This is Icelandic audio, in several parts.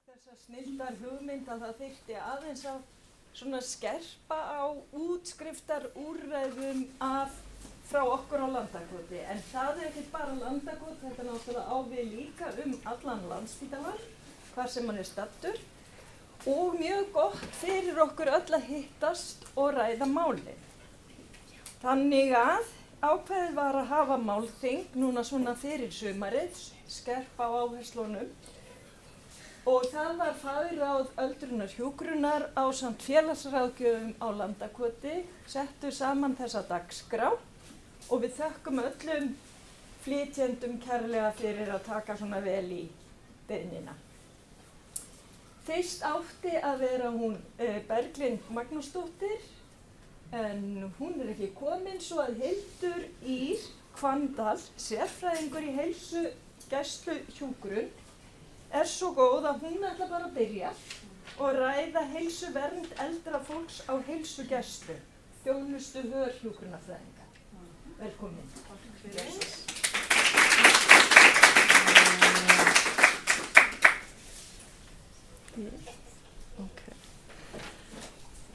Þessa snilldar hugmynd að það þyrfti aðeins að svona skerpa á útskriftarúrræðum frá okkur á Landakoti. En það ekkert bara Landakot, þetta náttúrulega á við líka allan Landspítalann, hvar sem hann staddur. Og mjög gott fyrir okkur öll að hittast og ræða málin. Þannig að ákveðið var að hafa málþing núna svona fyrir sumarið, skerpa á áherslunum. Og það var fagráð öldrunar hjúkrunar ásamt félagsráðgjöfum á Landakoti, settu saman þessa dagskrá og við þökkum öllum flytjendum kærlega fyrir að taka svona vel í beiðnina. Fyrst átti að vera hún Berglind Magnúsdóttir, en hún ekki komin, svo að Hildur Ýr Hvanndahl, sérfræðingur í heilsugæslu hjúkrun, svo góð að hún ætla bara að byrja og ræða heilsuvernd eldra fólks á heilsugæslu, þjónustu hjúkrunarfræðinga. Velkomin.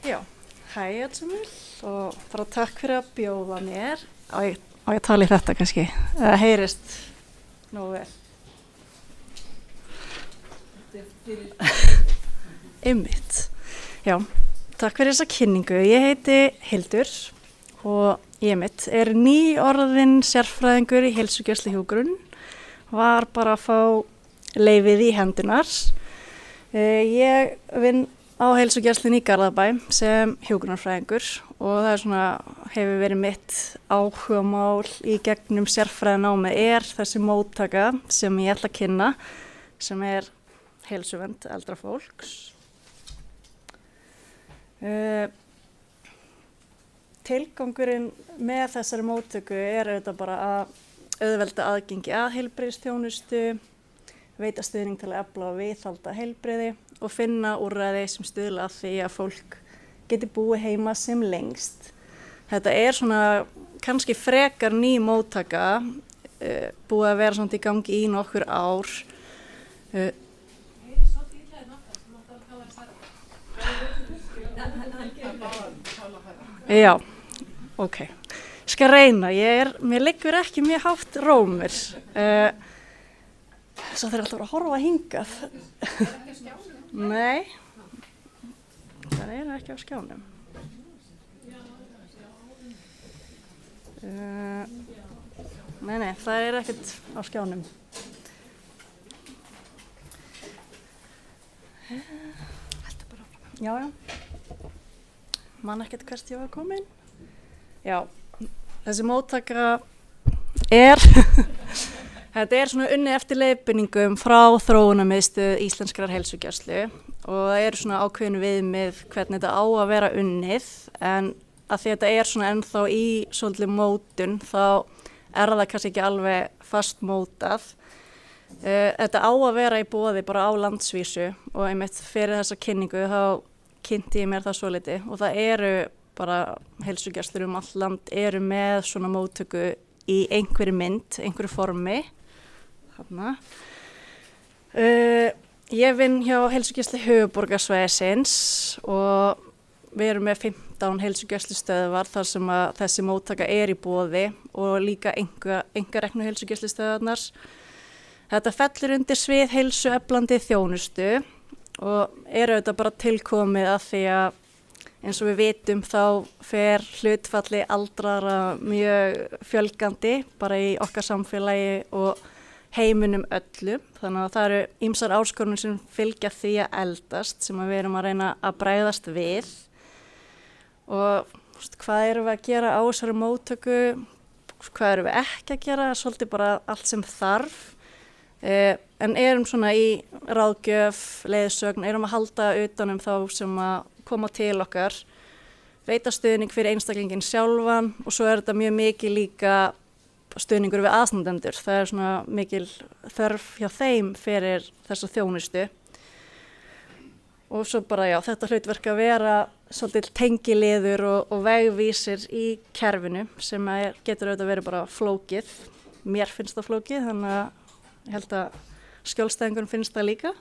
Já, hæ allsumul og bara takk fyrir að bjóða mér. Á ég að tala í þetta kannski? Það heyrist nógu vel. Einmitt. Já, takk fyrir þessa kynningu. Ég heiti Hildur og ég nýorðin sérfræðingur í heilsugæslu hjúkrun. Var bara að fá leyfið í hendunar. Ég vinn á heilsugæslunni í Garðabæ sem hjúkrunarfræðingur og það hefur verið mitt áhugamál í gegnum sérfræðinámið þessi móttaka sem ég ætla að kynna, sem heilsuvernd eldra fólks. Tilgangurinn með þessari móttöku auðvitað bara að auðvelda aðgengi að heilbrigðisþjónustu, veita stuðning til að efla og viðhalda heilbrigði og finna úrræði sem stuðla að því að fólk geti búið heima sem lengst. Þetta kannski frekar ný móttaka, búið að vera í gangi í nokkur ár. Já, ok. Ég skal reyna, mér liggur ekki mjög hátt rómur. Svo þeir alltaf að horfa hingað. Ekki á skjánum? Nei, það ekki á skjánum. Nei, það ekkert á skjánum. Já. Man ekkert hvert ég var komin. Já, þessi móttaka þetta unnið eftir leiðbeiningum frá þróunarmiðstöð Íslenskrar heilsugæslu og það eru ákveðin viðmið hvernig þetta á að vera unnið, en að því þetta ennþá í svolítið mótun þá það kannski ekki alveg fastmótað. Þetta á að vera í boði bara á landsvísu og einmitt fyrir þessa kynningu þá kynnti ég mér það svolítið og það eru bara heilsugæslur allt land eru með svona móttöku í einhverju mynd, einhverju formi. Þarna. Ég vinn hjá heilsugæslu höfuðborgarsvæðisins og við erum með 15 heilsugæslustöðvar þar sem að þessi móttaka í boði og líka einkareknu heilsugæslustöðvarnar. Þetta fellur undir svið heilsueflandi þjónustu og auðvitað bara tilkomið að því að eins og við vitum þá fer hlutfalli aldrara mjög fjölgandi bara í okkar samfélagi og heiminum öllum. Þannig að það eru ýmsar áskorunir sem fylgja því að eldast sem við erum að reyna að bregðast við. Og hvað erum við að gera á þessari móttöku, hvað erum við ekki að gera, svolítið bara allt sem þarf. En erum í ráðgjöf, leiðsögn, erum að halda utan þá sem að koma til okkar, veita stuðning fyrir einstaklingin sjálfan og svo þetta mjög mikið líka stuðningur við aðstandendur. Það mikil þörf hjá þeim fyrir þessa þjónustu. Og svo bara þetta hlutverk að vera svolítið tengiliður og vegvísir í kerfinu sem getur auðvitað verið bara flókið. Mér finnst það flókið, þannig að ég held að skjólstæðingunum finnst það líka.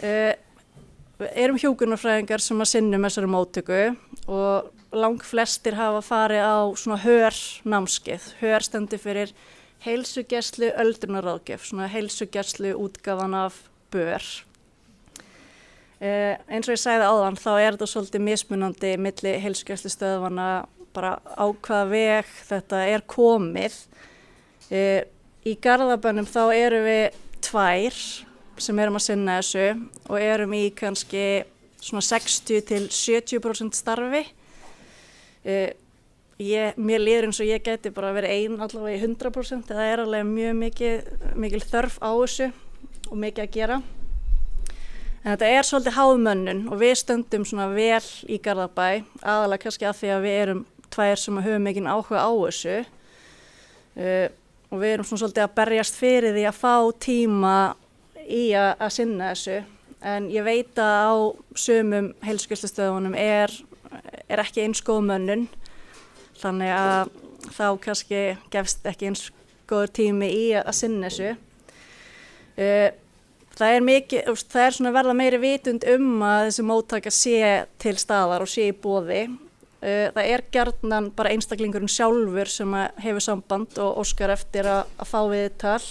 Við erum hjúkrunarfræðingar sem að sinnum þessari móttöku og langflestir hafa farið á svona HÖR-námskeið. HÖR stendur fyrir heilsugæslu öldrunarráðgjöf, svona heilsugæslu útgáfan af BÖR. Eins og ég sagði áðan þá er þetta svolítið mismunandi milli heilsugæslustöðvanna bara á hvaða veg þetta er komið. Í Garðabænum þá erum við 2 sem erum að sinna þessu og erum í kannski svona 60-70% starfi. Mér líður eins og ég gæti bara verið allavega í 100%, það er alveg mjög mikil þörf á þessu og mikið að gera. En þetta er svolítið háðmönnun og við stöndum svona vel í Garðabæ, aðalega kannski að því að við erum 2 sem höfum mikinn áhuga á þessu og við erum svona svolítið að berjast fyrir því að fá tíma í að sinna þessu. En ég veit að á sumum heilsugæslustöðvunum er ekki eins góð mönnun, þannig að þá kannski gefst ekki eins góður tími í að sinna þessu. Það er svona verða meiri vitund að þessi móttaka sé til staðar og sé í boði. Það er gjarnan bara einstaklingurinn sjálfur sem hefur samband og óskar eftir að fá viðtal.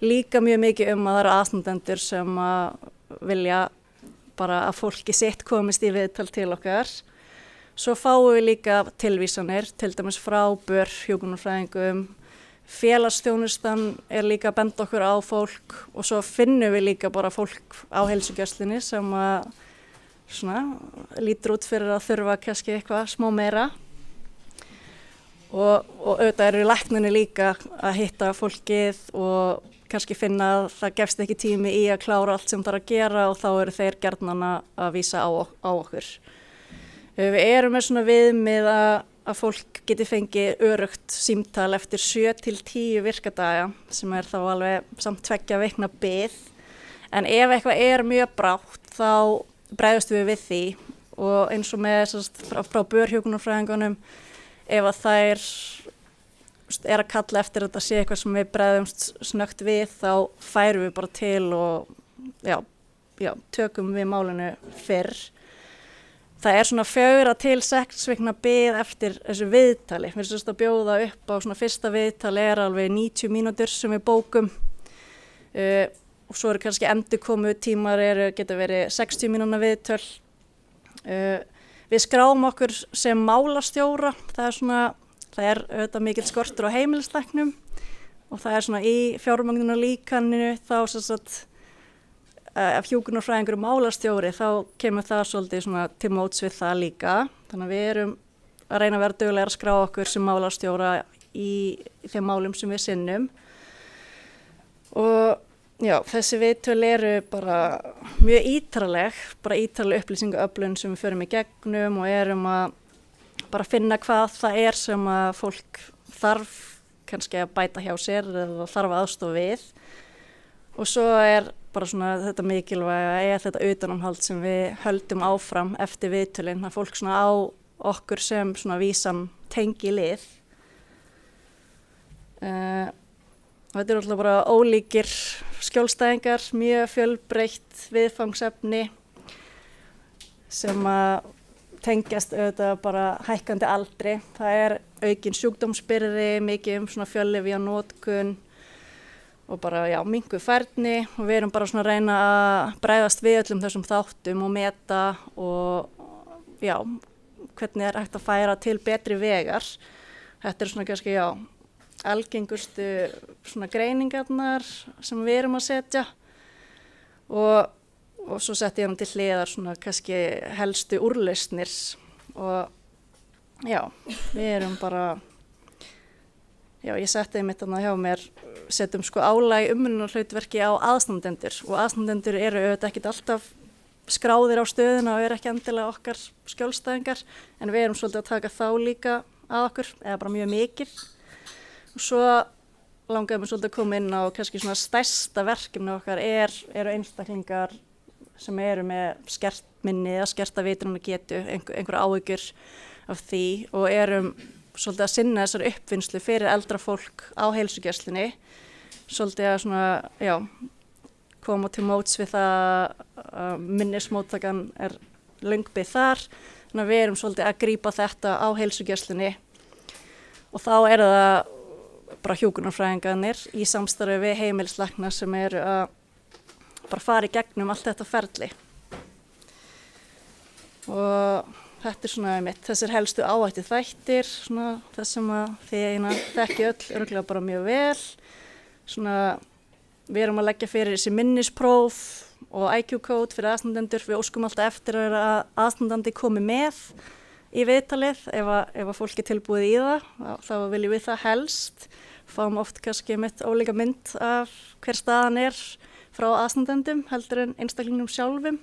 Líka mjög mikið að það eru aðstandendur sem vilja bara að fólki sitt komist í viðtal til okkar. Svo fáum við líka tilvísanir, til dæmis frá BÖR, hjúkrunarfræðingum. Félagsþjónustan er líka að benda okkur á fólk og svo finnum við líka bara fólk á heilsugæslunni sem lítur út fyrir að þurfa kannski eitthvað smá meira. Og auðvitað eru læknarnir líka að hitta fólkið og kannski finna að það gefst ekki tími í að klára allt sem þarf að gera og þá eru þeir gjarnan að vísa á okkur. Við erum með svona viðmið að fólk geti fengið öruggt símtal eftir 7-10 virkadaga sem er þá alveg samt 2 vikna bið. En ef eitthvað er mjög brátt þá bregðumst við því og eins og með frá BÖR hjúkrunarfræðingunum ef að þær er að kalla eftir þetta sé eitthvað sem við bregðumst snöggt við þá færum við bara til og tökum við málinu fyrr. Það er svona 4-6 vikna bið eftir þessu viðtali. Við erum að bjóða upp á svona fyrsta viðtali er alveg 90 mínútur sem við bókum og svo eru kannski endurkomu tímar geta verið 60 mínúna viðtöl. Við skráum okkur sem málastjóra. Það er auðvitað mikill skortur á heimilislæknum og það er svona í fjármögnunarlíkaninu þá ef hjúkrunarfræðingur málastjóri þá kemur það svolítið svona til móts við það líka. Þannig að við erum að reyna að vera duglegir að skrá okkur sem málastjóra í þeim málum sem við sinnum. Og þessi viðtöl eru bara mjög ítarleg upplýsingaöflun sem við förum í gegnum og erum að bara finna hvað það er sem að fólk þarf kannski að bæta hjá sér eða þarf aðstoð við. Og svo er bara svona þetta mikilvæga þetta utanumhald sem við höldum áfram eftir viðtölin, að fólk svona á okkur sem svona vísan tengilið. Þetta eru alltaf bara ólíkir skjólstæðingar, mjög fjölbreytt viðfangsefni sem að tengjast auðvitað bara hækkandi aldri. Það er aukin sjúkdómsbyrði, mikið svona fjöllyfjanotkun og bara minnkuð færni og við erum bara svona að reyna að bregðast við öllum þessum þáttum og meta og hvernig er hægt að færa til betri vegar. Þetta er svona kannski algengustu svona greiningarnar sem við erum að setja og svo setti ég til hliðar svona kannski helstu úrlausnir og við erum bara ég setti einmitt hjá mér setjum álag umönnunarhlutverki á aðstandendur og aðstandendur eru auðvitað ekkert alltaf skráðir á stöðuna og eru ekki endilega okkar skjólstæðingar en við erum svolítið að taka þá líka að okkur eða bara mjög mikið og svo langaði mér svolítið að koma inn á kannski svona stærsta verkefni okkar eru einstaklingar sem eru með skert minni eða skerta vitunargetu, einhverja áhyggjur af því og erum svolítið að sinna þessari uppvinnslu fyrir eldra fólk á heilsugæslunni, svolítið að svona, koma til móts við það að minnismóttakan löngbið þar. Þannig að við erum svolítið að grípa þetta á heilsugæslunni og þá það bara hjúkrunarfræðingarnir í samstarfi við heimilislækna sem eru að bara fara í gegnum allt þetta ferli. Og þetta svona þessir helstu áhættu þættir, svona það sem að þið þekki öll örugglega bara mjög vel. Svona, við erum að leggja fyrir þessi minnispróf og IQ-kód fyrir aðstandendur. Við óskum alltaf eftir að aðstandandi komi með í viðtalið ef að fólk tilbúið í það. Þá viljum við það helst. Fáum oft kannski ólíka mynd af hver staðan frá aðstandendum heldur en einstaklingnum sjálfum.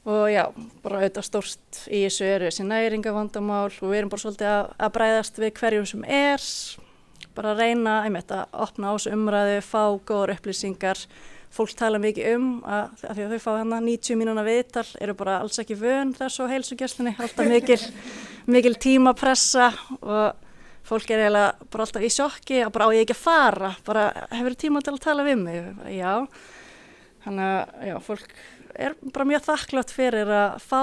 Og já, bara auðvitað stórt í þessu þessi næringavandamál og við erum bara svolítið að bregðast við hverjum sem bara að reyna að opna á þessu umræðu, fá góðar upplýsingar. Fólk tala mikið að því að þau fá 90 mínúna viðtal, eru bara alls ekki vön þessu á heilsugæslunni, alltaf mikil tímapressa og fólk eiginlega bara alltaf í sjokki að bara á ég ekki að fara, bara hefur tíma til að tala við mig. Já, þannig að já, fólk bara mjög þakklátt fyrir að fá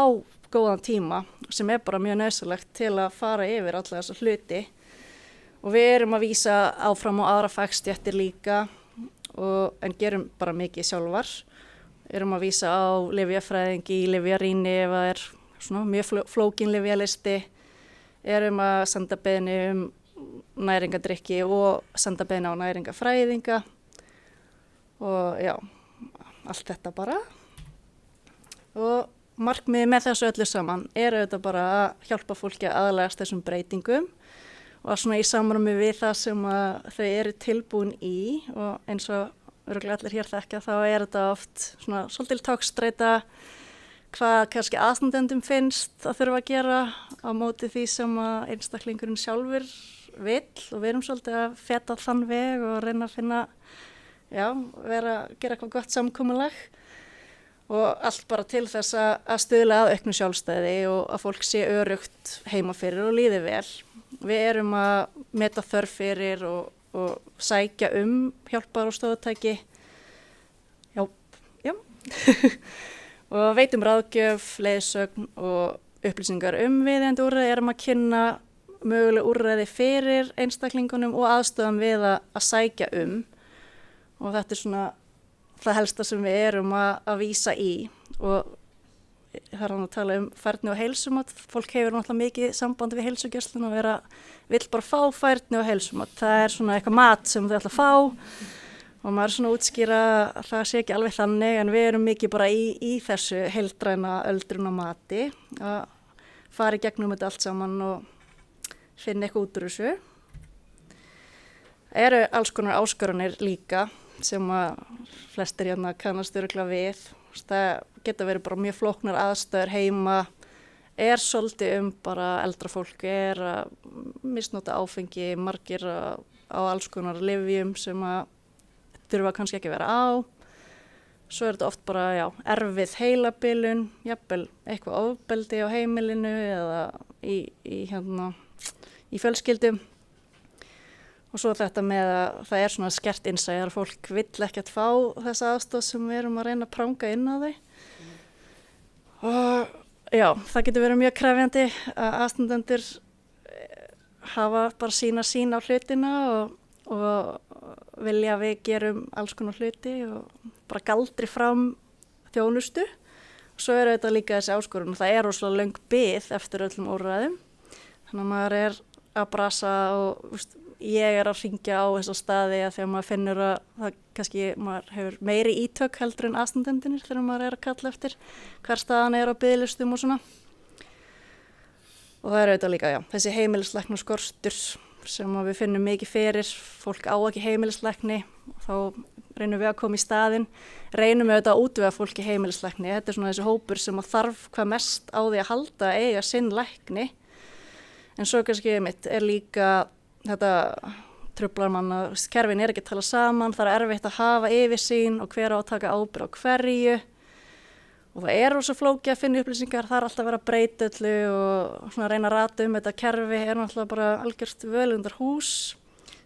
góðan tíma sem bara mjög nauðsynlegt til að fara yfir alla þessa hluti. Og við erum að vísa áfram á aðra fagstéttir líka en gerum bara mikið sjálfar. Erum að vísa á lyfjafræðingi í lyfjarýni ef það svona mjög flókin lyfjalisti. Erum að senda beiðni næringadrykki og senda beiðni á næringafræðinga. Og já, allt þetta bara. Og markmiðið með þessu öllu saman auðvitað bara að hjálpa fólki að aðlagast þessum breytingum og svona í samræmi við það sem þau eru tilbúin í og eins og örugglega allir hér þekkja þá þetta oft svona svolítil togstreita hvað kannski aðstandendum finnst að þurfa að gera á móti því sem einstaklingurinn sjálfur vill og við erum svolítið að feta þann veg og reyna að finna, já, gera eitthvað gott samkomulag. Og allt bara til þess að stuðla að auknu sjálfstæði og að fólk sé öruggt heima fyrir og líði vel. Við erum að meta þörf fyrir og sækja hjálpar og stöðutæki. Já. Og veitum ráðgjöf, leiðsögn og upplýsingar viðeigandi úrræði. Erum að kynna möguleg úrræði fyrir einstaklingunum og aðstöðum við að sækja Og þetta svona það helsta sem við erum að vísa í og það að tala færni og heilsumat. Fólk hefur náttúrulega mikið sambandi við heilsugæsluna og vill bara fá færni og heilsumat. Það svona eitthvað mat sem þau ætla að fá og maður svona útskýra að það sé ekki alveg þannig en við erum mikið bara í þessu heildræna öldrunarmati að fara í gegnum þetta allt saman og finna eitthvað út úr þessu. Eru alls konar áskoranir líka sem flestir kannast örugglega við. Það geta verið bara mjög flóknar aðstæður heima, svolítið bara eldra fólk að misnota áfengi, margir á alls konar lyfjum sem þurfa kannski ekki að vera á. Svo þetta oft bara, erfið heilabilun, jafnvel eitthvað ofbeldi á heimilinu eða í fjölskyldum. Og svo þetta með að það svona skert innsæðar, fólk vill ekkert fá þessa aðstoð sem við erum að reyna að pranga inn á þau. Og já, það getur verið mjög krefjandi að aðstandendur hafa bara sína sýn á hlutina og vilja að við gerum alls konar hluti og bara galdri fram þjónustu. Og svo þetta líka þessi áskorun og það rosalega löng bið eftir öllum úrræðum. Þannig að maður að brasa og ég að hringja á þessa staði að þegar maður finnur að það kannski maður hefur meiri ítök heldur en aðstandendurnir þegar maður að kalla eftir hver staðan á biðlistum og svona. Og það auðvitað líka, þessi heimilislækna skortur sem við finnum mikið fyrir, fólk á ekki heimilislækni, þá reynum við að koma í staðinn, reynum við auðvitað að útvega fólki heimilislækni. Þetta svona þessi hópur sem þarf hvað mest á því að halda að eiga sinn lækni. En svo kannski líka þetta truflar mann að kerfin ekki að tala saman, það erfitt að hafa yfirsýn og hver á að taka ábyrgð á hverju og það rosa flókið að finna upplýsingar, það alltaf að vera að breyta öllu og svona reyna að rata þetta kerfi náttúrulega bara algjört völundar hús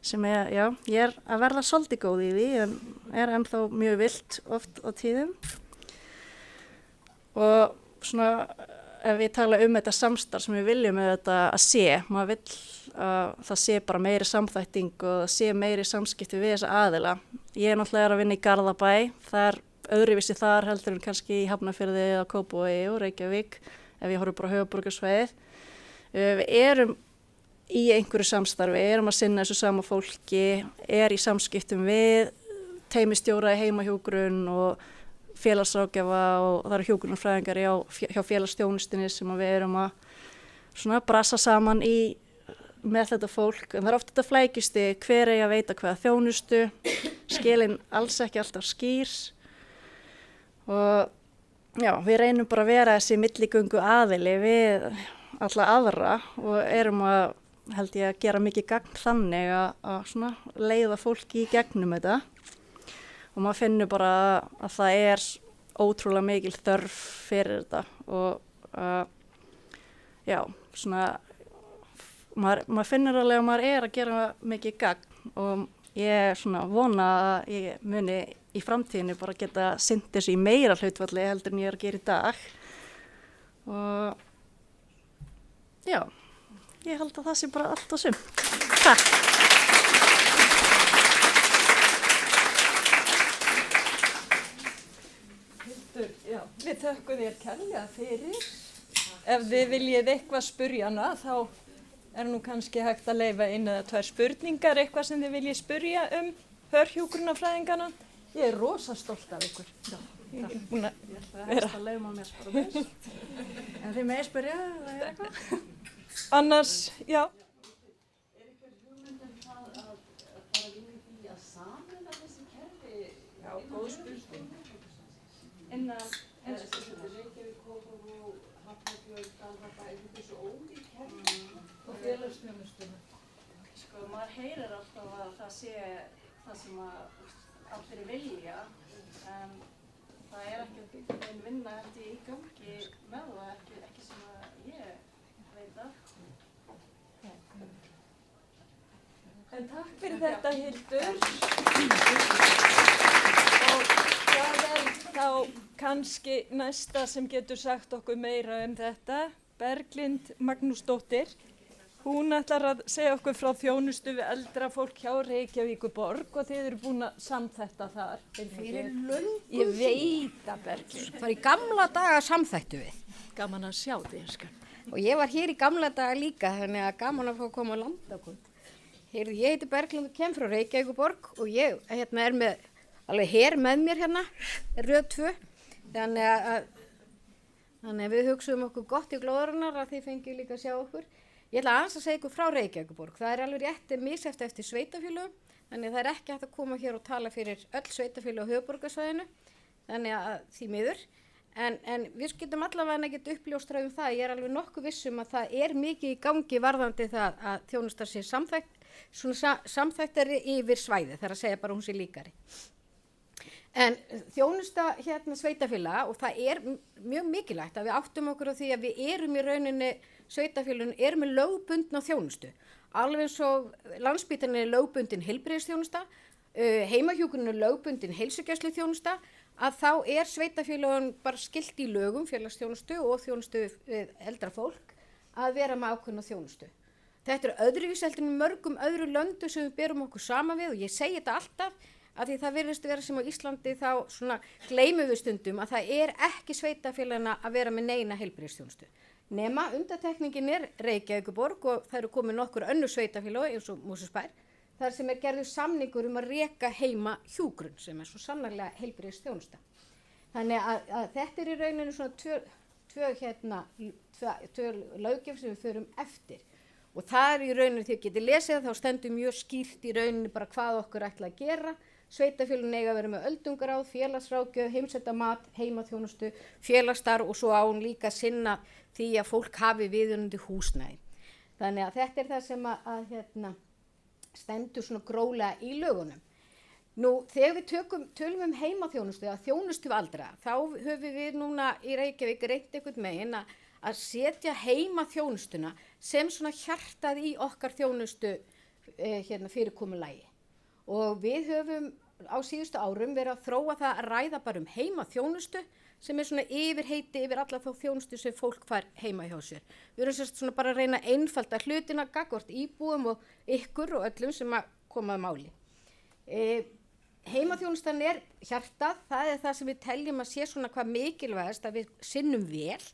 sem já, ég að verða svolítið góð í því en ennþá mjög vilt oft á tíðum. Og svona ef ég tala þetta samstarf sem við viljum með þetta að maður vill að það bara meiri samþætting og það meiri samskipti við þessa aðila. Ég náttúrulega að vinna í Garðabæ, það öðruvísi þar heldur en kannski í Hafnarfirði eða Kópavogi og Reykjavík ef ég horfi bara á höfuðborgarsvæðið. Við erum í einhverju samstarfi, erum að sinna þessu sama fólki, í samskiptum við teymistjóra í heimahjúkrun og félagsráðgjafa og það eru hjúkrunarfræðingar hjá félagsþjónustunni sem við erum að svona brasa saman með þetta fólk. En það ofta þetta flækjusti hver að veita hvaða þjónustu, skilin alls ekki alltaf skýr og já, við reynum bara að vera þessi milligöngu aðili við alla aðra og erum að held ég að gera mikið gagn þannig að svona leiða fólki í gegnum þetta og maður finnur bara að það ótrúlega mikil þörf fyrir þetta og já, svona maður finnur alveg að maður að gera mikið gagn og ég svona vona að ég muni í framtíðinu bara geta sinnt þessu í meira hlutfalli heldur en ég að gera í dag og já, ég held að það sé bara allt og sumt. Takk. Hildur, já, við þökkum þér kærlega fyrir. Ef þið viljið eitthvað spyrja hana, þá nú kannski hægt að leyfa eina eða tvær spurningar, eitthvað sem þið viljið spyrja hjúkrunarfræðingana. Ég rosa stolt af ykkur. Já, ég er búin að vera. Að lauma mér bara best. En þið með spyrja, eða eitthvað? Annars, já. Einhver hugmynd það að fara vinna í að sameina þessi kerfi? Já, góð spurning. Innan Reykjavík, Kópavog, Hafnarfjörð, Garðabæ, þetta svo ólík kerfi og félagsþjónustuna. Sko, maður heyrir alltaf að það sé það sem allir vilja, en það ekki einn vinna eftir í gangi með það, ekki sem að ég veit af. En takk fyrir þetta, Hildur. Og það þá kannski næsta sem getur sagt okkur meira þetta, Berglind Magnúsdóttir. Hún ætlar að segja okkur frá þjónustu við eldra fólk hjá Reykjavíkurborg og þið eru búin að samþætta þar. Fyrir löngu. Ég veit að Berglind. Það var í gamla daga samþættu við. Gaman að sjá þig, elskan. Og ég var hér í gamla daga líka, þannig að gaman að fá að koma á landakund. Heyrðu, ég heiti Berglind og kem frá Reykjavíkurborg og ég með alveg her með mér röð 2. Þannig að við hugsuðum okkur gott í glóðarinnar að þið fengið líka að sjá okkur. Ég ætla aðeins að segja ykkur frá Reykjavíkurborg. Það alveg rétt misjafnt eftir sveitafélögum, þannig að það ekki hægt að koma hér og tala fyrir öll sveitafélög á höfuðborgarsvæðinu, þannig að því miður. En við getum allavega ekki uppljóstrað það. Ég alveg nokkuð vissum að það mikið í gangi varðandi það að þjónustar sé samþættari yfir svæði, þar að segja bara hún sé líkari. En þjónusta sveitafélaga og það mjög mikilvægt að við áttum okkur á því að við erum í rauninni sveitafélagin með lögbundna þjónustu. Alveg eins og Landspítalinn lögbundin heilbrigðisþjónusta, heimahjúkrun lögbundin heilsugæsluþjónusta, að þá sveitafélagin bara skylt í lögum félagsþjónustu og þjónustu við eldra fólk að vera með ákveðna þjónustu. Þetta öðruvísi heldur en mörgum öðru löndum sem við berum okkur saman við og ég segi þetta alltaf að því það virðist vera sem á Íslandi þá svona gleymum við stundum að það ekki sveitafélagina að vera með neina heilbrigðisþjónustu. Nema undantekningin Reykjavíkurborg og það eru komið nokkur önnur sveitafélög eins og Mosfellsbær þar sem gerður samningur um að reka heima hjúkrun sem svo sannarlega heilbrigðisþjónusta. Þannig að þetta í rauninu svona tvö löggjöf sem við förum eftir. Og það í rauninu því að geti lesið þá stendur mjög skýrt í rauninu bara hvað okkur ætla að gera. Sveitafélögin eiga að vera með öldungaráð, félagsráðgjöf, heimsættamat, heimaþjónustu, félagsstarf og svo á hún líka sinna því að fólk hafi viðunandi húsnæði. Þannig að þetta það sem að stendur svona grólega í lögunum. Nú, þegar við tölum heimaþjónustu eða þjónustu aldra, þá höfum við núna í Reykjavík reynt einhvern megin að setja heimaþjónustuna sem svona hjartað í okkar þjónustu fyrirkomulagi. Og við höfum á síðustu árum verið að þróa það að ræða bara heimaþjónustu sem svona yfirheiti yfir alla þá þjónustu sem fólk fær heima hjá sér. Við erum sérst svona bara að reyna að einfalda hlutina gagnvart íbúum og ykkur og öllum sem að koma að máli. Heimaþjónustan hjartað, það það sem við teljum að sé svona hvað mikilvægast að við sinnum vel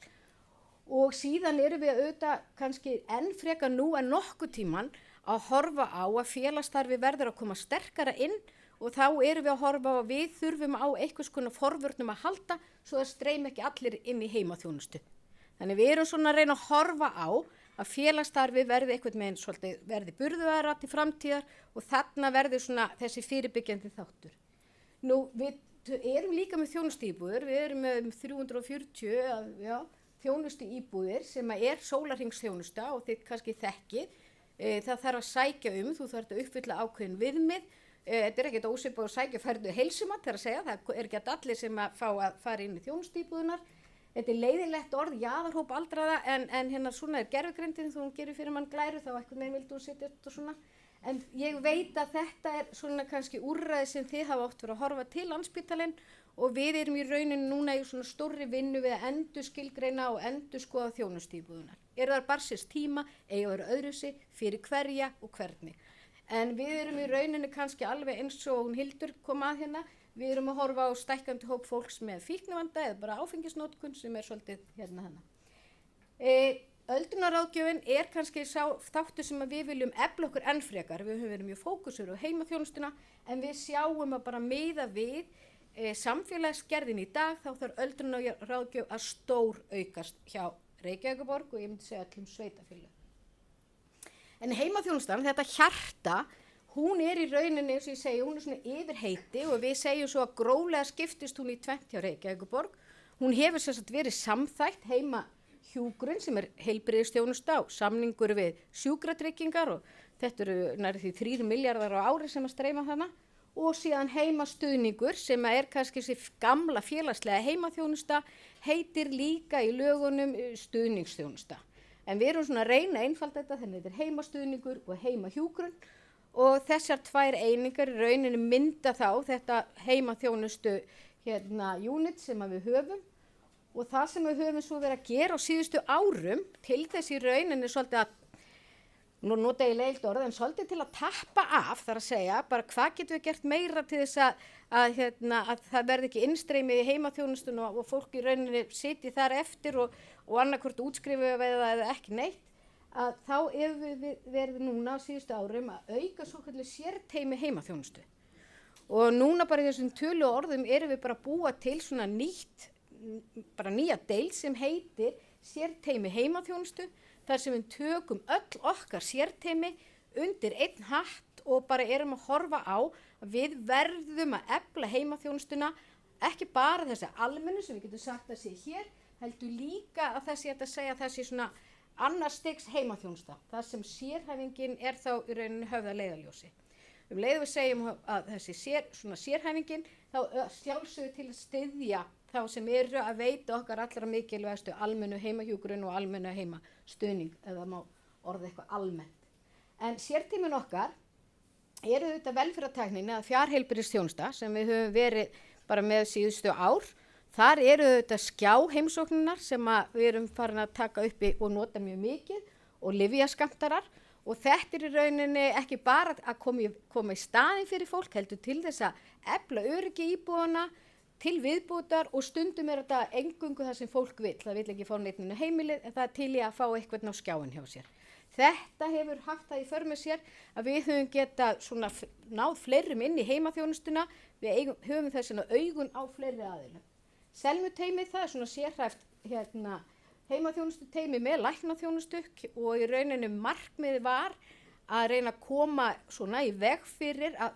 og síðan erum við auðvitað kannski enn frekar nú en nokkuð tíman að horfa á að félagsstarfi verður að koma sterkara inn og þá erum við að horfa á að við þurfum á einhvers konar forvörnum að halda svo það streymi ekki allir inn í heimaþjónustu. Þannig við erum svona að reyna að horfa á að félagsstarfi verði einhvern veginn svolítið verði burðuðara til framtíðar og þarna verði svona þessi fyrirbyggjandi þáttur. Nú við erum líka með þjónustuíbúðir, við erum með 340 þjónustuíbúðir sem sólarhringsþjónusta og þið kannski þekkið. Það þarf að sækja þú þarf að uppfylla ákveðin viðmið. Þetta ekkert ósvipað að sækja færðu heilsumat, það að segja, það ekki allir sem að fá að fara inn í þjónustuíbúðunar. Þetta leiðilegt orð, jaðarhóp aldraða, en svona gervigreindin, þú hún gerir fyrir mann glæru, þá eitthvað með vildu hún setja þetta svona. En ég veit að þetta svona kannski úrræði sem þið hafa oft verið að horfa til Landspítalinn og við erum í rauninni núna í svona stórri vinnu við að endurskilgreina og endurskoða þjónustuíbúðunar. Það barnsins tíma, eiga að vera öðruvísi, fyrir hverja og hvernig. En við erum í rauninni kannski alveg eins og hún Hildur kom að hérna, við erum að horfa á stækkandi hóp fólks með fíknivanda eða bara áfengisnotkun sem svolítið hérna. Öldrunarráðgjöfin kannski sá þáttur sem við viljum efla okkur enn frekar. Við höfum verið mjög fókusur á heimaþjónustuna en við sjáum að bara miða við samfélagsgerðin í dag þá þarf öldrunarráðgjöf að stór aukast hjá Reykjavíkurborg og ég myndi segja öllum sveitarfélögum. En heimaþjónustan, þetta hjarta, hún í rauninni, eins og ég segi, hún svona yfirheiti og við segjum svo að gróflega skiptist hún í tvennt hjá Reykjavíkurborg. Hún hefur sem sagt verið samþætt heimahjúkrun sem heilbrigðisþjónusta og samningur við sjúkratryggingar og þetta nærri því 3 milljarðar á ári sem að streyma þarna og síðan heimastuðningur sem kannski þessi gamla félagslega heimaþjónusta heitir líka í lögunum stuðningsþjónusta. En við erum svona að reyna að einfalda þetta, þannig þetta heimastuðningur og heimahjúkrun og þessar tvær einingar í rauninni mynda þá þetta heimaþjónustu unit sem við höfum og það sem við höfum svo verið að gera á síðustu árum til þess í rauninni svolítið að, nú nota ég leilt orð, en svolítið til að tappa af, þar að segja, bara hvað getum við gert meira til þess að það verði ekki innstreymi í heimaþjónustun og fólk í rauninni sitji þar eftir og annarkvort útskrifu eða ekki neitt, að þá við verið núna á síðustu árum að auka svokallu sérteymi heimaþjónustu. Og núna bara í þessum tölu orðum erum við bara að búa til svona nýja deil sem heitir sérteymi heimaþjónustu, þar sem við tökum öll okkar sérteymi undir einn hatt og bara erum að horfa á að við verðum að efla heimaþjónustuna, ekki bara þessi almennu sem við getum sagt að sé hér, heldur líka að þessi að segja að þessi svona annars stigs heimaþjónusta, það sem sérhæfingin þá í rauninni höfð að leiðarljósi. Leið við segjum að þessi sérhæfingin þá sjálfsögðu til að styðja þá sem eru að veita okkar allra mikilvægastu almennu heimahjúkrun og almennu heimastuðning, eða má orða eitthvað almennt. En sértímin okkar þetta velferðartæknin eða fjarheilbrigðisþjónusta sem við höfum verið bara með síðustu ár. Þar þetta skjáheimsókninar sem við erum farin að taka uppi og nota mjög mikið og lyfjaskammtarar og þetta í rauninni ekki bara að koma í staðinn fyrir fólk heldur til þess að efla öryggi íbúana til viðbótar og stundum þetta eingöngu það sem fólk vill. Það vill ekki fá neitt heimilið en það til í að fá eitthvað á skjáin hjá sér. Þetta hefur haft það í för með sér að við höfum getað svona náð fleirum inn í heimaþjónustuna, við höfum þessina augun á fleiri aðilum. Selmuteymið það svona sérhæft heimaþjónustu teymi með læknaþjónustu og í rauninni markmiði var að reyna að koma svona í veg fyrir að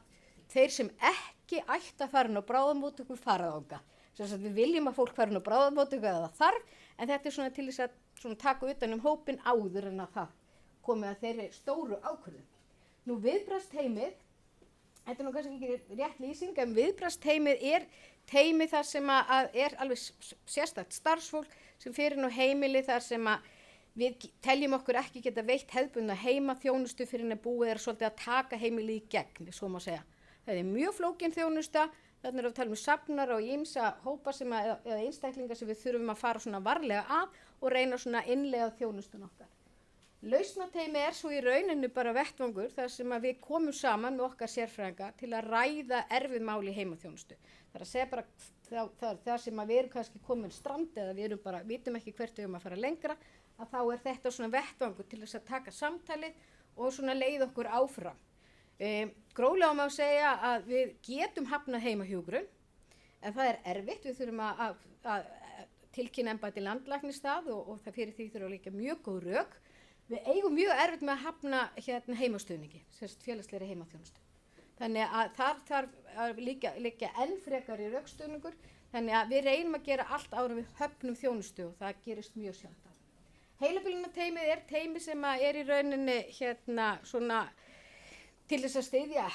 þeir sem ekki ætti að fara inn á bráðamóttöku fara þangað. Við viljum að fólk fara inn á bráðamóttöku eða það þarf en þetta svona til þess að taka utan hópinn áður en að það komið að þeirri stóru ákvörðun. Nú viðbragðsteymið, þetta nú kannski ekki rétt lýsing, en viðbragðsteymið teymi þar sem að alveg sérstakt starfsfólk sem fyrir nú heimili þar sem að við teljum okkur ekki geta veitt hefðbundna heimaþjónustu fyrir en að búið svolítið að taka heimilið í gegn, svo má segja. Það mjög flókin þjónusta, þannig að við talum safnar og ýmsa hópa eða einstaklingar sem við þurfum að fara svona varlega að og reyna svona innlega þjónustun okkar. Lausnateymi svo í rauninu bara vettvangur þar sem að við komum saman með okkar sérfræðinga til að ræða erfið mál í heimaþjónustu. Það að segja bara það sem að við erum kannski komin strand eða við vitum ekki hvert við að fara lengra, að þá þetta svona vettvangur til þess að taka samtalið og svona leið okkur áfram. Gróflega má segja að við getum hafnað heimahjúkrun, en það erfitt, við þurfum að tilkynna embætti landlæknisstað og það fyrir því þurfa líka mjög góð rök. Við eigum mjög erfitt með að hafna heimastuðningi, félagslegri heimaþjónustu. Þannig að þar þarf að liggja enn frekari rökstuðningur, þannig að við reynum að gera allt ára við höfnum þjónustu og það gerist mjög sjaldan. Heilabilunarteymið teymi sem í rauninni svona til þess að styðja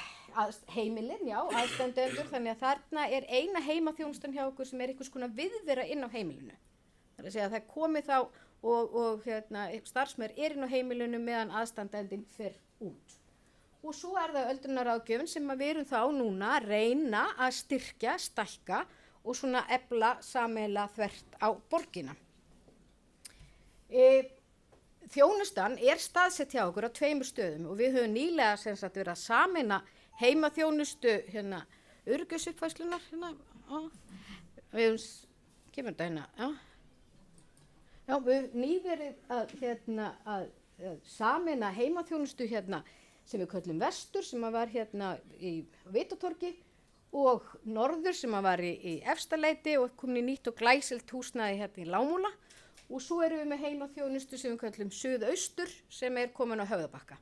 heimilin, aðstandendur, þannig að þarna eina heimaþjónustan hjá okkur sem einhvers konar viðvera inn á heimilinu. Það að segja að það komi þá og starfsmaður inn á heimilinu meðan aðstandendinn fer út. Og svo það öldrunarráðgjöfin sem við erum þá núna að reyna að styrkja, stækka og svona efla sameiginlega þvert á borgina. Þjónustan staðsett hjá okkur á 2 stöðum og við höfum nýlega verið að sameina heimaþjónustu öryggjasuppfærslunar við höfum kemur þetta Já, við nýverið að sameina heimaþjónustu sem við köllum vestur sem var í Vitatorgi og norður sem var í Efstaleiti og komin í nýtt og glæsilt húsnæði í Lámúla og svo erum við með heimaþjónustu sem við köllum suðaustur sem komin á Höfðabakka.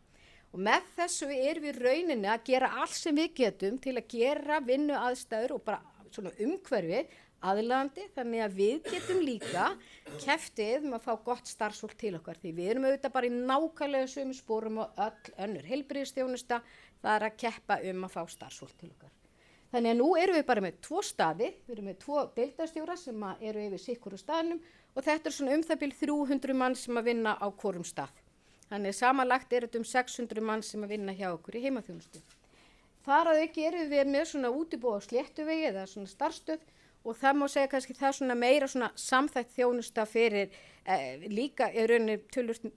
Og með þessu erum við rauninni að gera allt sem við getum til að gera vinnuaðstæður og bara svona umhverfi aðlaðandi, þannig að við getum líka keftið að fá gott starfsfólk til okkar því við erum auðvitað bara í nákvæmlega sömu sporum og öll önnur heilbrigðisþjónusta, það að keppa að fá starfsfólk til okkar. Þannig að nú erum við bara með 2 staði, við erum með 2 deildarstjóra sem eru yfir sikkurum staðnum og þetta svona það bil 300 mann sem vinna á hvorum stað. Þannig samanlagt þetta 600 mann sem vinna hjá okkur í heimaþjónustu. Þar að auki erum við með svona útibú á Sléttuvegi eða svona starfsstöð og það má segja kannski það svona meira svona samþætt þjónusta fyrir líka rauninni tölvöld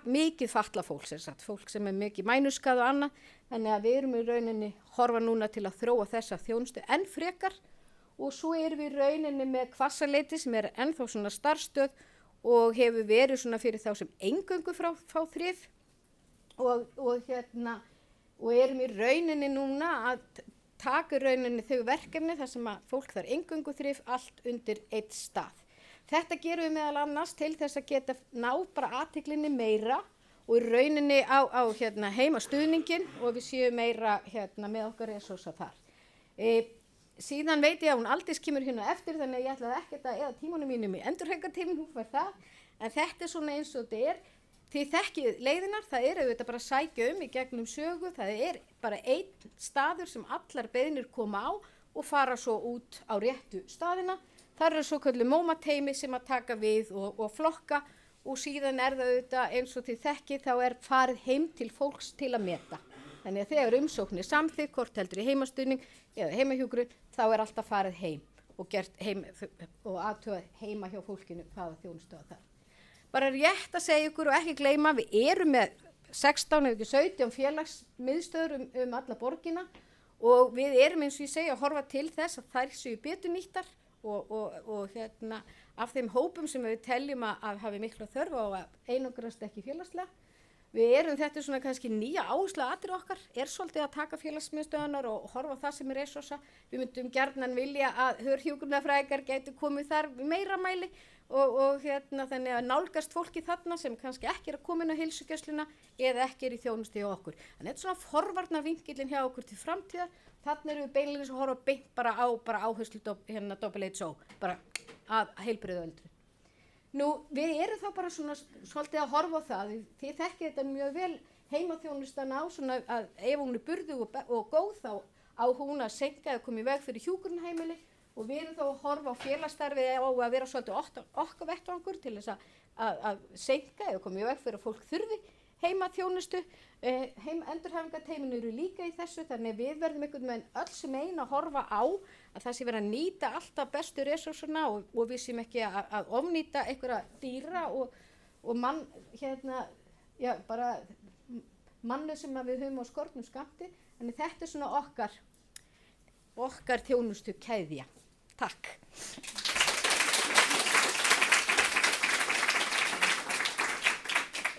mikið fatlað fólk sem mikið mænuskað og annað, þannig að við erum í rauninni horfa núna til að þróa þessa þjónustu enn frekar og svo erum við í rauninni með Hvassaleiti sem ennþá svona starfsstöð og hefur verið svona fyrir þá sem eingöngu fá þrif og erum í rauninni núna að taka rauninni þau verkefni þar sem að fólk þarf eingöngu þrif allt undir einn stað. Þetta gerum við meðal annars til þess að geta ná bara athyglinni meira og í rauninni á heimastuðningin og við séum meira með okkar resursa þar. Síðan veit ég að hún Aldís kemur eftir þannig að ég ætlaði ekkert að eða tímanum mínum í endurhækkatíminn, hún fær það, en þetta svona eins og þetta Þið þekkið leiðinar, það auðvitað bara að sækja í gegnum sögu, það bara einn staður sem allar beiðnir koma á og fara svo út á réttu staðina. Það svo kallið mómateymi sem að taka við og flokka og síðan það auðvitað eins og þið þekkið þá farið heim til fólks til að meta. Þannig að þegar umsókn samþykkt, hvort heldur í heimastuðning eða heimahjúkrun, þá alltaf farið heim og gert og athugað heima hjá fólkinu hvaða þjónustu það. Bara rétt að segja ykkur og ekki gleyma, við erum með 16 eða 17 félagsmiðstöður alla borgina og við erum eins og ég segja að horfa til þess að þær séu betur nýttar og af þeim hópum sem við teljum að hafi mikla þörf á að einangrast ekki félagslega. Við erum þetta svona kannski nýja áhersla atriði okkar, svolítið að taka félagsmiðstöðunar og horfa á það sem resursa. Við myndum gjarnan vilja að hjúkrunarfræðingar gætu komið þar meira mæli og þannig að nálgast fólki þarna sem kannski ekki að koma inn á heilsugæsluna eða ekki í þjónustu hjá okkur. En þetta svona forvarna vinkillinn hjá okkur til framtíðar, þarna erum við beinlega að horfa beint bara á áherslu WHO, bara að heilbrigðu öldrun. Nú, við erum þá bara svona svolítið að horfa á það, þið þekkið þetta mjög vel heimaþjónustan á svona að ef hún burðug og góð þá á hún að seinka eða koma í veg fyrir hjúkrunarheimili og við erum þá að horfa á félagsstarfið á að vera svolítið okkar vettvangur til þess að seinka eða koma í veg fyrir að fólk þurfi heimaþjónustu. Endurhæfingarteymin eru líka í þessu, þannig að við verðum einhvern veginn öll sem eina að horfa á að það sé verið að nýta alltaf bestu resursuna og við séum ekki að ofnýta einhverja dýra og mann, bara mannu sem við höfum á skornum skammti. Þannig þetta er svona okkar þjónustu keðja. Takk.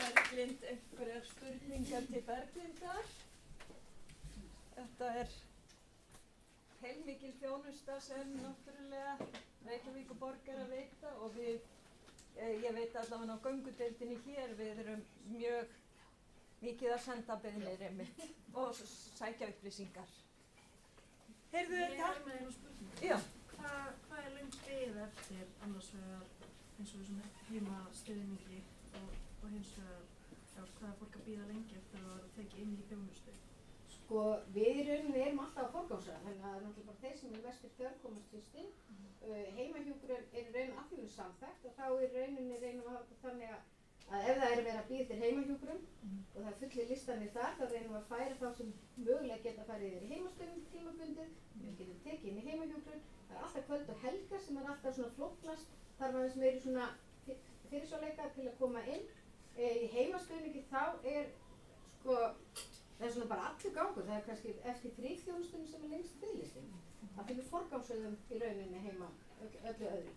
Berglind, einhverjar spurningar til Berglindar? Þetta er heilmikil þjónusta sem náttúrulega Reykjavíkurborg er að veita og ég veit allavega á göngudeildinni hér, við erum mjög mikið að senda beiðnir einmitt og sækja upplýsingar. Heyrðu þetta? Ég er með einu spurningu. Já. Hvað er löng beið eftir annars vegar eins og þessum heimastuðningi og hins vegar hvað er fólk að bíða lengi eftir að vera tekið inn í þjónustu? Sko, við í rauninni erum alltaf að forgangsraða, þannig að það er náttúrulega bara þeir sem er mestir þörf komast fyrst inn. Heimahjúkrun er í rauninni allir samþætt og þá er í rauninni reynum að hafa þannig að ef það er verið að bíða eftir heimahjúkrun og það er fullir listanir þar, þá reynum við að færa þá sem mögulega geta farið yfir í heimastöðum tímabundið, við getum tekið inn í heimahjúkrun. Það er alltaf kvöld og helgar sem er alltaf svona flóknast, þar var þess meiri svona fyrirsjáleika til að koma inn. Í heimastöðningi þá sko, það er svona bara allur gangur, það er kannski eftir þrýþjónustunum sem er lengst biðlistin. Það fyrir forgangsröðum í rauninni heima öllu öðru.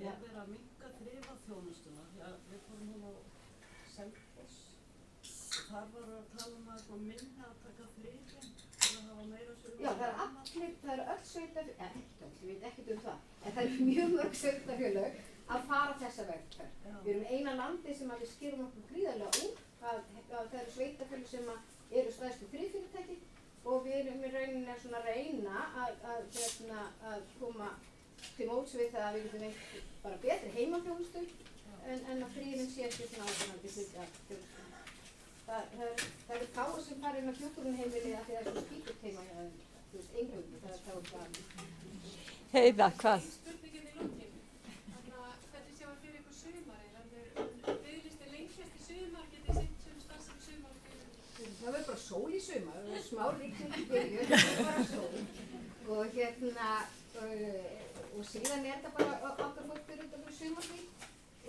Ég er verið að minnka þjónustuna, við fórum hún á Selfoss og þar var að tala að minna að taka þrifin til að hafa meira sögum. Já, það eru öll sveitafélög, ég veit ekkert það, en það eru mjög mörg sveitafélög að fara þessa vegferð. Við erum eina landi sem við skerum okkur gríðarlega úr, það eru sveitafélög sem eru stærstu þrifyrirtæki og við erum í rauninni svona að reyna að koma til móts við það að við getum bara betri heimaþjónustu en að þrifin sé ekki svona áframandi hluti af þjónustunum. Það eru fáir sem fara inn á hjúkrunarheimili af því það er svona skíturt heima hjá þeim, eingöngu, það er það. Heiða, hvað? Spurningin í lokin. Þannig að hvernig sjá fyrir ykkur sumarið? Biðlisti lengjast í sumar, getið sinnt sem starfsemi sumar? Það verður bara sól í sumar, það verður smá rigning í byrjun, það verður bara sól. Og síðan er þetta bara okkar fólk fyrir út af fyrir sumarfrí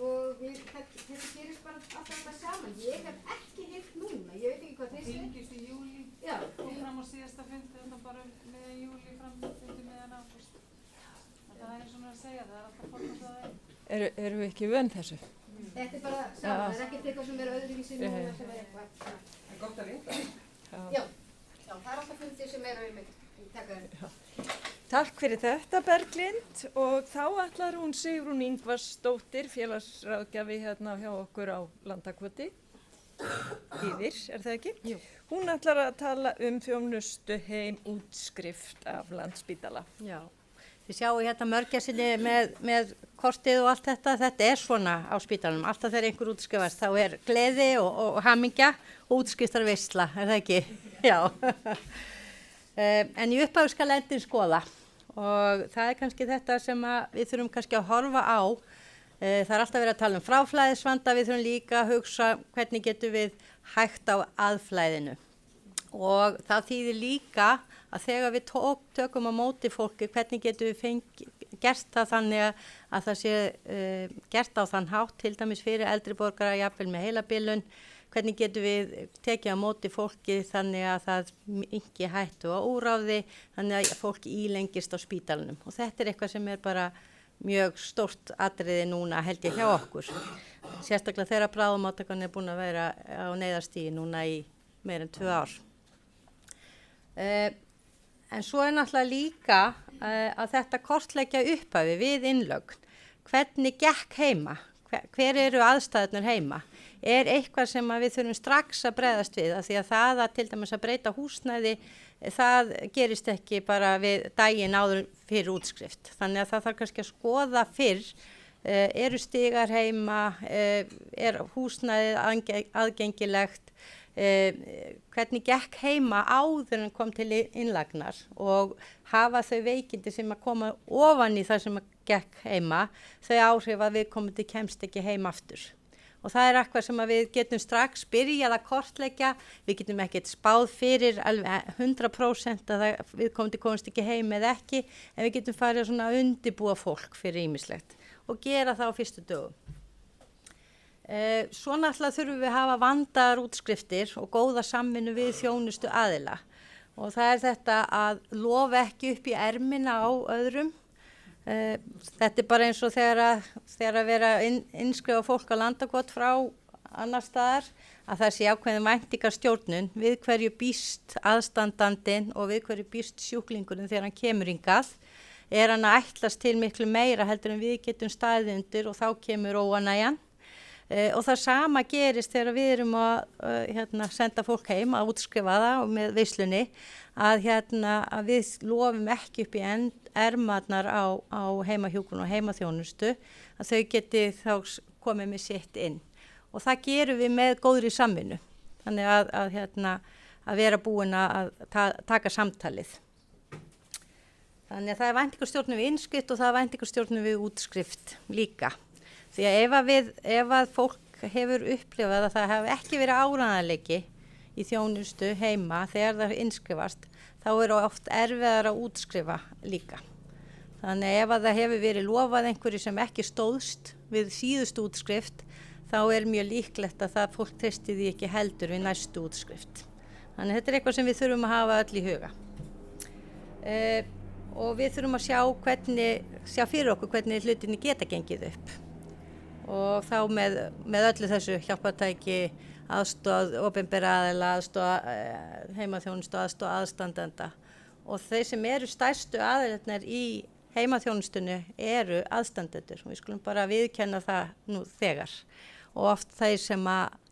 og þetta gerist bara alltaf þetta saman. Ég hef ekki heyrt núna, ég veit ekki hvað þessi. Þingist í júli, fram á síðasta fundi, þannig bara meðan júli fram fundi meðan ágúst. Það er eins og að segja, það er alltaf fólk að það er. Erum við ekki vön þessu? Þetta er bara saman, það er ekkert eitthvað sem er öðruvísi núna sem er eitthvað. Það er gott að vita. Já, það er alltaf fundir sem eru í takaðinu. Takk fyrir þetta Berglind og þá ætlar hún Sigrún Ingvarsdóttir, félagsráðgjafi hérna hjá okkur á Landakoti, yfir, er það ekki? Jú. Hún ætlar að tala þjónustu heim útskrift af Landspítala. Já, þið sjáu hérna mörgæsinni með kortið og allt þetta er svona á spítalanum. Alltaf þegar einhver útskrifast þá er gleði og hamingja og útskriftarveisla, er það ekki? Já. En í upphafi skal endinn skoða og það er kannski þetta sem við þurfum kannski að horfa á. Það er alltaf verið að tala fráflæðisvanda, við þurfum líka að hugsa hvernig getum við hægt á aðflæðinu. Og það þýðir líka að þegar við tökum á móti fólki, hvernig getum við gert það þannig að það sé gert á þann hátt, til dæmis fyrir eldri borgara, jafnvel með heilabilun. Hvernig getum við tekið á móti fólki þannig að það ekki hættu á úrráði, þannig að fólk ílengist á spítalanum. Og þetta er eitthvað sem er bara mjög stórt atriði núna held ég hjá okkur. Sérstaklega þegar bráðamóttakan er búin að vera á neyðarstígi núna í meira en 2 ár. En svo er náttúrulega líka að þetta kortleggja upphafi við innlögn. Hvernig gekk heima? Hver eru aðstæðurnar heima? Er eitthvað sem við þurfum strax að bregðast við, af því að það að til dæmis að breyta húsnæði, það gerist ekki bara við daginn áður fyrir útskrift. Þannig að það þarf kannski að skoða fyrr, eru stigar heima, er húsnæðið aðgengilegt, hvernig gekk heima áður en kom til innlagnar og hafa þau veikindi sem að koma ofan í það sem að gekk heima, þau áhrif að viðkomandi kemst ekki heim aftur. Og það er eitthvað sem að við getum strax byrjað að kortleggja, við getum ekkert spáð fyrir alveg 100% að viðkomandi komst ekki heim eða ekki, en við getum farið svona að undirbúa fólk fyrir ýmislegt og gera það á fyrstu dögum. Svo náttúrulega þurfum við að hafa vandaðar útskriftir og góða samvinnu við þjónustu aðila og það er þetta að lofa ekki upp í ermina á öðrum. Þetta er bara eins og þegar að vera innskrifa fólk á landakot frá annar staðar, að það sé ákveðin væntingarstjórnun við hverju býst aðstandandinn og við hverju býst sjúklingurinn þegar hann kemur hingað. Er hann að ætlast til miklu meira heldur en við getum staðið undir og þá kemur óánægjan. Og það sama gerist þegar við erum að senda fólk heim að útskrifa það með veislunni að við lofum ekki upp í ermarnar á heimahjúkrun og heimaþjónustu að þau geti þá komið með sitt inn og það gerum við með góðri samvinnu þannig að vera búin að taka samtalið. Þannig að það er væntingarstjórnun við innskrift og það er væntingarstjórnun við útskrift líka. Því að ef að fólk hefur upplifað að það hefur ekki verið áreiðanleiki í þjónustu heima þegar það innskrifast, þá er oft erfiðar að útskrifa líka. Þannig ef að það hefur verið lofað einhverju sem ekki stóðst við síðustu útskrift, þá er mjög líklegt að það fólk treysti því ekki heldur við næstu útskrift. Þannig þetta er eitthvað sem við þurfum að hafa öll í huga. Og við þurfum að sjá fyrir okkur hvernig hlutinni geta gengið upp. Og þá með öllu þessu hjálpartæki, aðstoð, opinbera aðila, aðstoð, heimaþjónustu, aðstoð aðstandenda. Og þeir sem eru stærstu aðilarnir í heimaþjónustunni eru aðstandendur. Við skulum bara viðkenna það nú þegar. Og oft þeir sem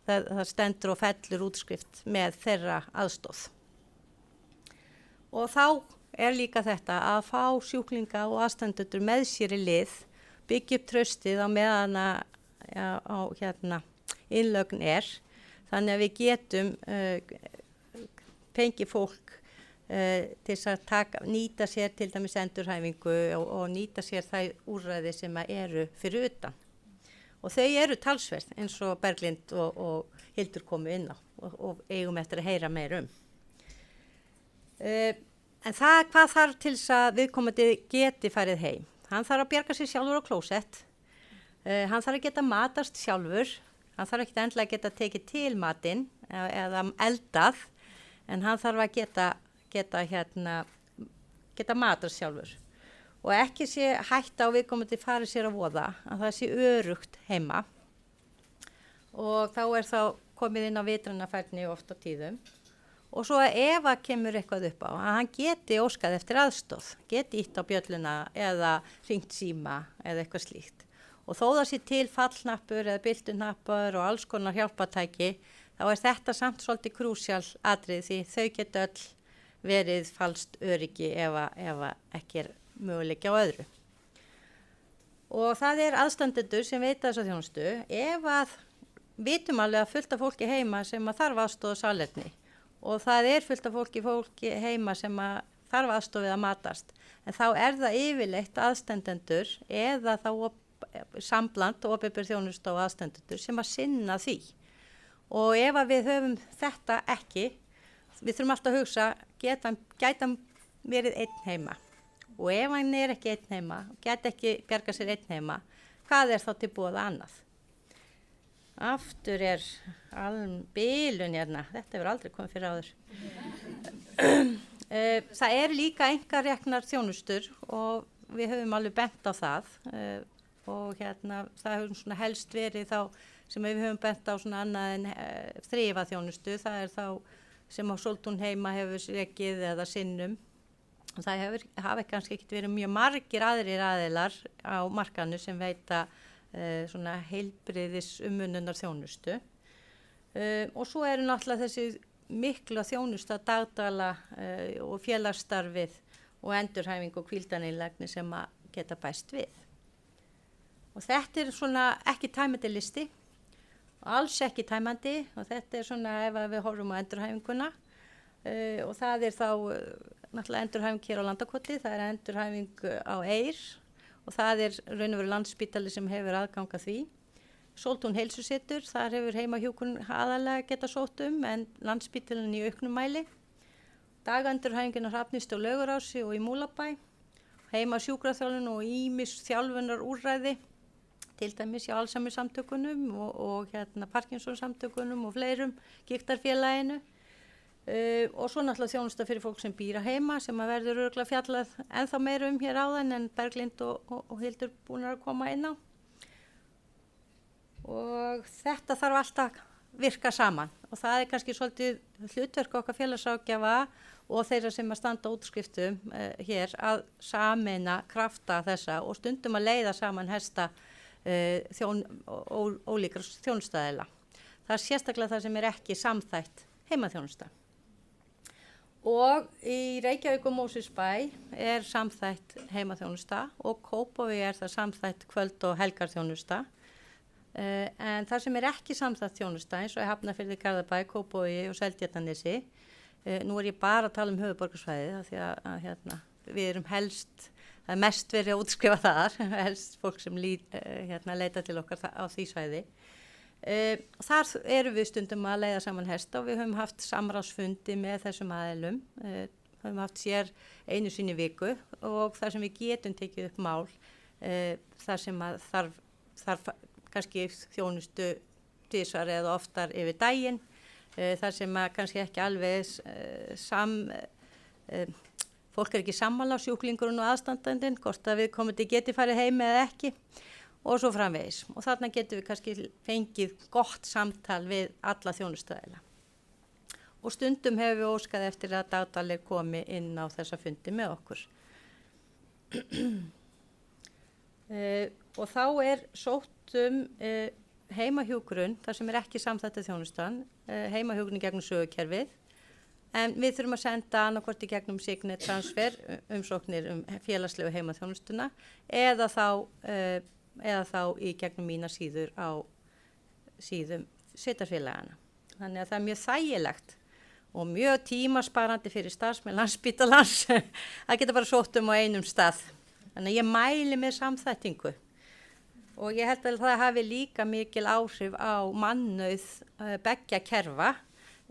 það stendur og fellur útskrift með þeirra aðstoð. Og þá er líka þetta að fá sjúklinga og aðstandendur með sér í lið, byggja upp traustið á meðan innlögn er, þannig að við getum fengið fólk til að nýta sér til dæmis endurhæfingu og nýta sér þær úrræði sem eru fyrir utan. Og þau eru talsverð eins og Berglind og Hildur komu inn á og eigum eftir að heyra meir um. En hvað þarf til þess að viðkomandi geti farið heim? Hann þarf að bjarga sér sjálfur á klósett, hann þarf að geta matast sjálfur, hann þarf ekki endilega að geta tekið til matinn eða eldað, en hann þarf að geta matast sjálfur. Og ekki sé hætta á viðkomandi farið sér að voða, að það sé öruggt heima. Og þá er þá komið inn á vitrunarfærni oft á tíðum. Og svo ef að kemur eitthvað upp á, að hann geti óskað eftir aðstoð, geti ítt á bjölluna eða hringt síma eða eitthvað slíkt. Og þó það sé til fallhnappur eða byltuhnappur og alls konar hjálpartæki, þá er þetta samt svolítið krúsjál atriði því þau geta öll verið falskt öryggi ef ekki er möguleiki á öðru. Og það er aðstandendur sem veita þessa þjónustu ef að vitum alveg að fullt af fólki heima sem að þarf aðstoð og salerni. Og það er fullt af fólki heima sem þarf aðstoð við að matast. En þá er það yfirleitt aðstandendur eða þá sambland og opinber þjónusta og aðstandendur sem að sinna því. Og ef að við höfum þetta ekki, við þurfum alltaf að hugsa, gæti hann verið einn heima. Og ef hann er ekki einn heima, gæti ekki bjarga sér einn heima, hvað er þá til boða annað? Aftur er bilun hérna, þetta hefur aldrei komið fyrir áður. Það er líka einkareknar þjónustur og við höfum alveg bent á það og það hefur svona helst verið þá sem við höfum bent á svona annað en þrifa þjónustu, það er þá sem á Sóltún heima hefur rekið eða sinnum. Og það hafa kannski ekkert verið mjög margir aðrir aðilar á markanu sem veita svona heilbrigðis umönnunar þjónustu. Og svo eru náttúrulega þessi mikla þjónusta dagdala og félagsstarfið og endurhæfing og hvíldaninnlægni sem að geta bæst við. Og þetta er svona ekki tæmandi listi alls ekki tæmandi og þetta svona ef við horfum á endurhæfinguna og það þá náttúrulega endurhæfing hér á Landakoti, það endurhæfing á Eyr og það raun og veru Landspítali sem hefur aðgang að því. Sóltún heilsusetur, þar hefur heimahjúkrun aðalega geta sótt en Landspítalinn í auknum mæli. Dagendurhæfingin á Hrafnistu og Laugarási og í Múlabæ, heima sjúkraþjálfun og ýmis þjálfunar úrræði, til dæmis hjá Alzheimer samtökunum og Parkinson samtökunum og fleirum, Gigtarfélaginu. Og svo náttúrulega þjónusta fyrir fólk sem býr heima sem að verður örugglega fjallað ennþá meira hér áðan en Berglind og Hildur búnar að koma inn á. Og þetta þarf alltaf virka saman og það kannski svolítið hlutverk okkar félagsráðgjafa og þeirra sem að standa útskriftum hér að sameina krafta þessa og stundum að leiða saman hesta ólíkra þjónustæðila. Það sérstaklega það sem ekki samþætt heimaþjónusta. Og í Reykjavík og Mosfellsbæ samþætt heimaþjónusta og Kópavogi það samþætt kvöld- og helgarþjónusta. En það sem ekki samþætt þjónusta eins og í Hafnarfirði, Garðabæ, Kópavogi og Seltjarnarnesi, nú ég bara að tala um höfuðborgarsvæðið af því að við erum helst, það mest verið að útskrifa þar, helst fólk sem leita til okkar á því svæði. Þar erum við stundum að leiða saman hesta og við höfum haft samráðsfundi með þessum aðilum, höfum haft sér einu sinni í viku og þar sem við getum tekið upp mál, þar sem að þarf kannski þjónustu tvisvar eða oftar yfir daginn, þar sem að kannski ekki alveg fólk ekki sammála á sjúklingurinn og aðstandandinn, hvort að viðkomandi geti farið heim eða ekki og svo framvegis. Og þarna getum við kannski fengið gott samtal við alla þjónustöðina. Og stundum hefur við óskað eftir að dagdalir komi inn á þessa fundi með okkur. Og þá sótt heimahjúkrun, þar sem ekki samþætta þjónustan, heimahjúkrun í gegnum sögukerfið, en við þurfum að senda annarkvort í gegnum Signet transfer umsóknir félagslegu heimaþjónustuna eða þá í gegnum mína síður á síðum sveitarfélagana. Þannig að það mjög þægilegt og mjög tímasparandi fyrir starfsmenn Landspítalans að geta bara sótt á einum stað. Þannig að ég mæli með samþættingu og ég held að það hafi líka mikil áhrif á mannauð beggja kerfa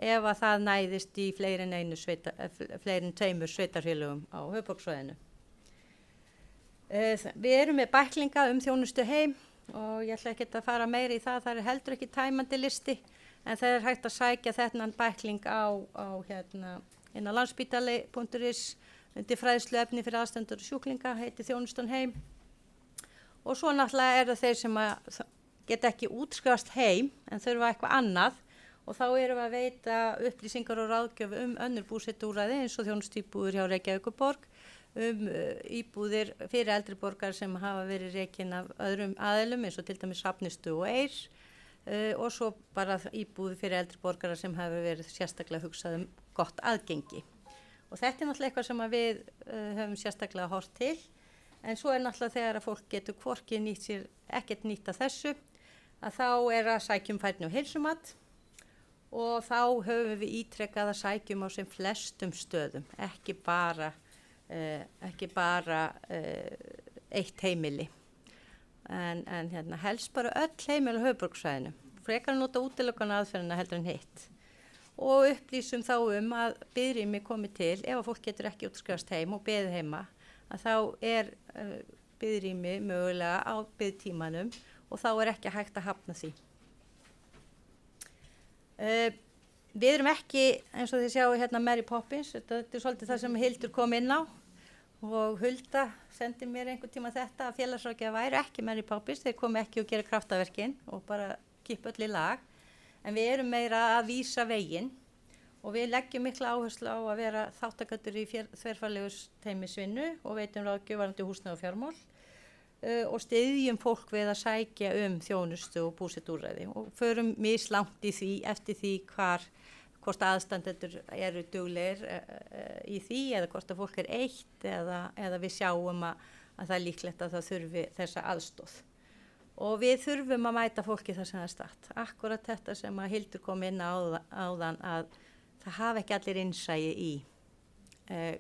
ef að það næðist í fleiri en tveimur sveitarfélögum á höfuðborgarsvæðinu. Við erum með bæklinga þjónustu heim og ég ætla ekki að fara meira í það heldur ekki tæmandi listi en það hægt að sækja þennan bækling inn á landspítali.is undir fræðsluefni fyrir aðstandendur og sjúklinga, heitir þjónustan heim. Og svo náttúrulega það þeir sem geta ekki útskrifast heim en þurfa eitthvað annað og þá erum við að veita upplýsingar og ráðgjöf önnur búsetuúrræði eins og þjónustýbúðir hjá Reykjavíkurborg, íbúðir fyrir eldri borgar sem hafa verið rekin af öðrum aðilum eins og til dæmis Hrafnistu og Eyr og svo bara íbúðir fyrir eldri borgara sem hafa verið sérstaklega hugsað gott aðgengi. Og þetta náttúrulega eitthvað sem við höfum sérstaklega horft til, en svo náttúrulega þegar að fólk getur hvorki nýtt sér ekkert nýtt af þessu, að þá að sækjum færni og heilsumat og þá höfum við ítrekkað að sækjum á sem flestum stöðum, ekki bara eitt heimili, en helst bara öll heimili á höfuðborgarsvæðinu, frekar að nota útilokana aðferðina heldur en hitt. Og upplýsum þá að biðrými komi til ef að fólk getur ekki útskrifast heim og beðið heima, að þá biðrými mögulega á biðtímanum og þá ekki hægt að hafna því. Við erum ekki, eins og þið sjáu Mary Poppins, þetta svolítið það sem Hildur kom inn á og Hulda sendi mér einhvern tíma þetta að félagsráðgjafar væru ekki Mary Poppins, þeir komi ekki og gera kraftaverkin og bara kippa öll í lag. En við erum meira að vísa veginn og við leggjum mikla áherslu á að vera þáttakendur í þverfaglegu teymisvinnu og veitum ráðgjöf varðandi húsnæði og fjármál og styðjum fólk við að sækja þjónustu og búsetuúrræði og förum mislangt í því eftir því hvort aðstandendur eru duglegir í því eða hvort að fólk eitt eða við sjáum að það líklegt að það þurfi þessa aðstoð. og við þurfum að mæta fólki þar sem það er statt. Akkurat þetta sem að Hildur kom inn áðan að það hafa ekki allir innsæi í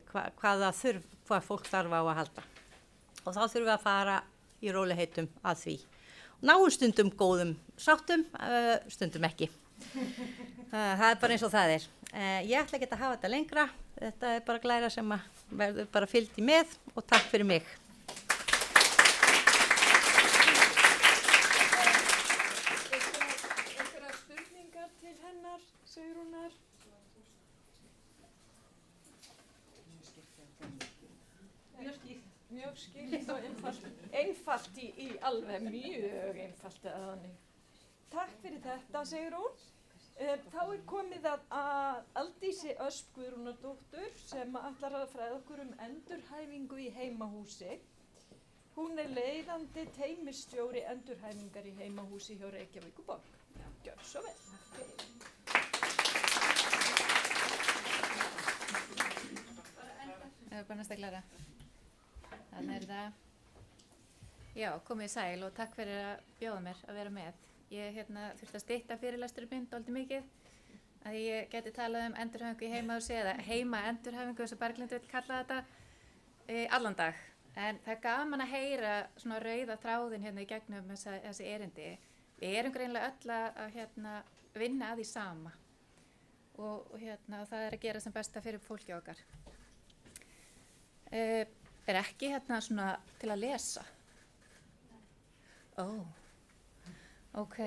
hvað fólk þarf á að halda. Og þá þurfum við að fara í rólegheitum að því. Náum stundum góðum sáttum, stundum ekki. Það er bara eins og það er. Ég ætla ekki að hafa þetta lengra. Þetta er bara glæra sem að verður bara fylgdi með og takk fyrir mig. Einhverjar spurningar til hennar, Sigrúnar? Mjög skýrt og einfalt í alveg mjög einfalt að þannig. Takk fyrir þetta, Sigrún. Þá er komið að Aldísi Ösp Guðrúnardóttur sem ætlar að fræða okkur endurhæfingu í heimahúsi. Hún er leiðandi teymisstjóri endurhæfingar í heimahúsi hjá Reykjavíkurborg. Gjör svo vel. Það er bara næsta glæra. Þannig það. Já, komið sæl og takk fyrir að bjóða mér að vera með. Ég þurfti að stytta fyrirlesturinn minn dálítið mikið að ég geti talað endurhæfingu í heimahúsi eða heima endurhæfingu eins og Berglind vill kalla þetta allan dag. En það er gaman að heyra svona rauða þráðin í gegnum þessi erindi. Við erum greinilega öll að vinna að því sama og það er að gera sem besta fyrir fólki okkar. Er ekki svona til að lesa? Ok.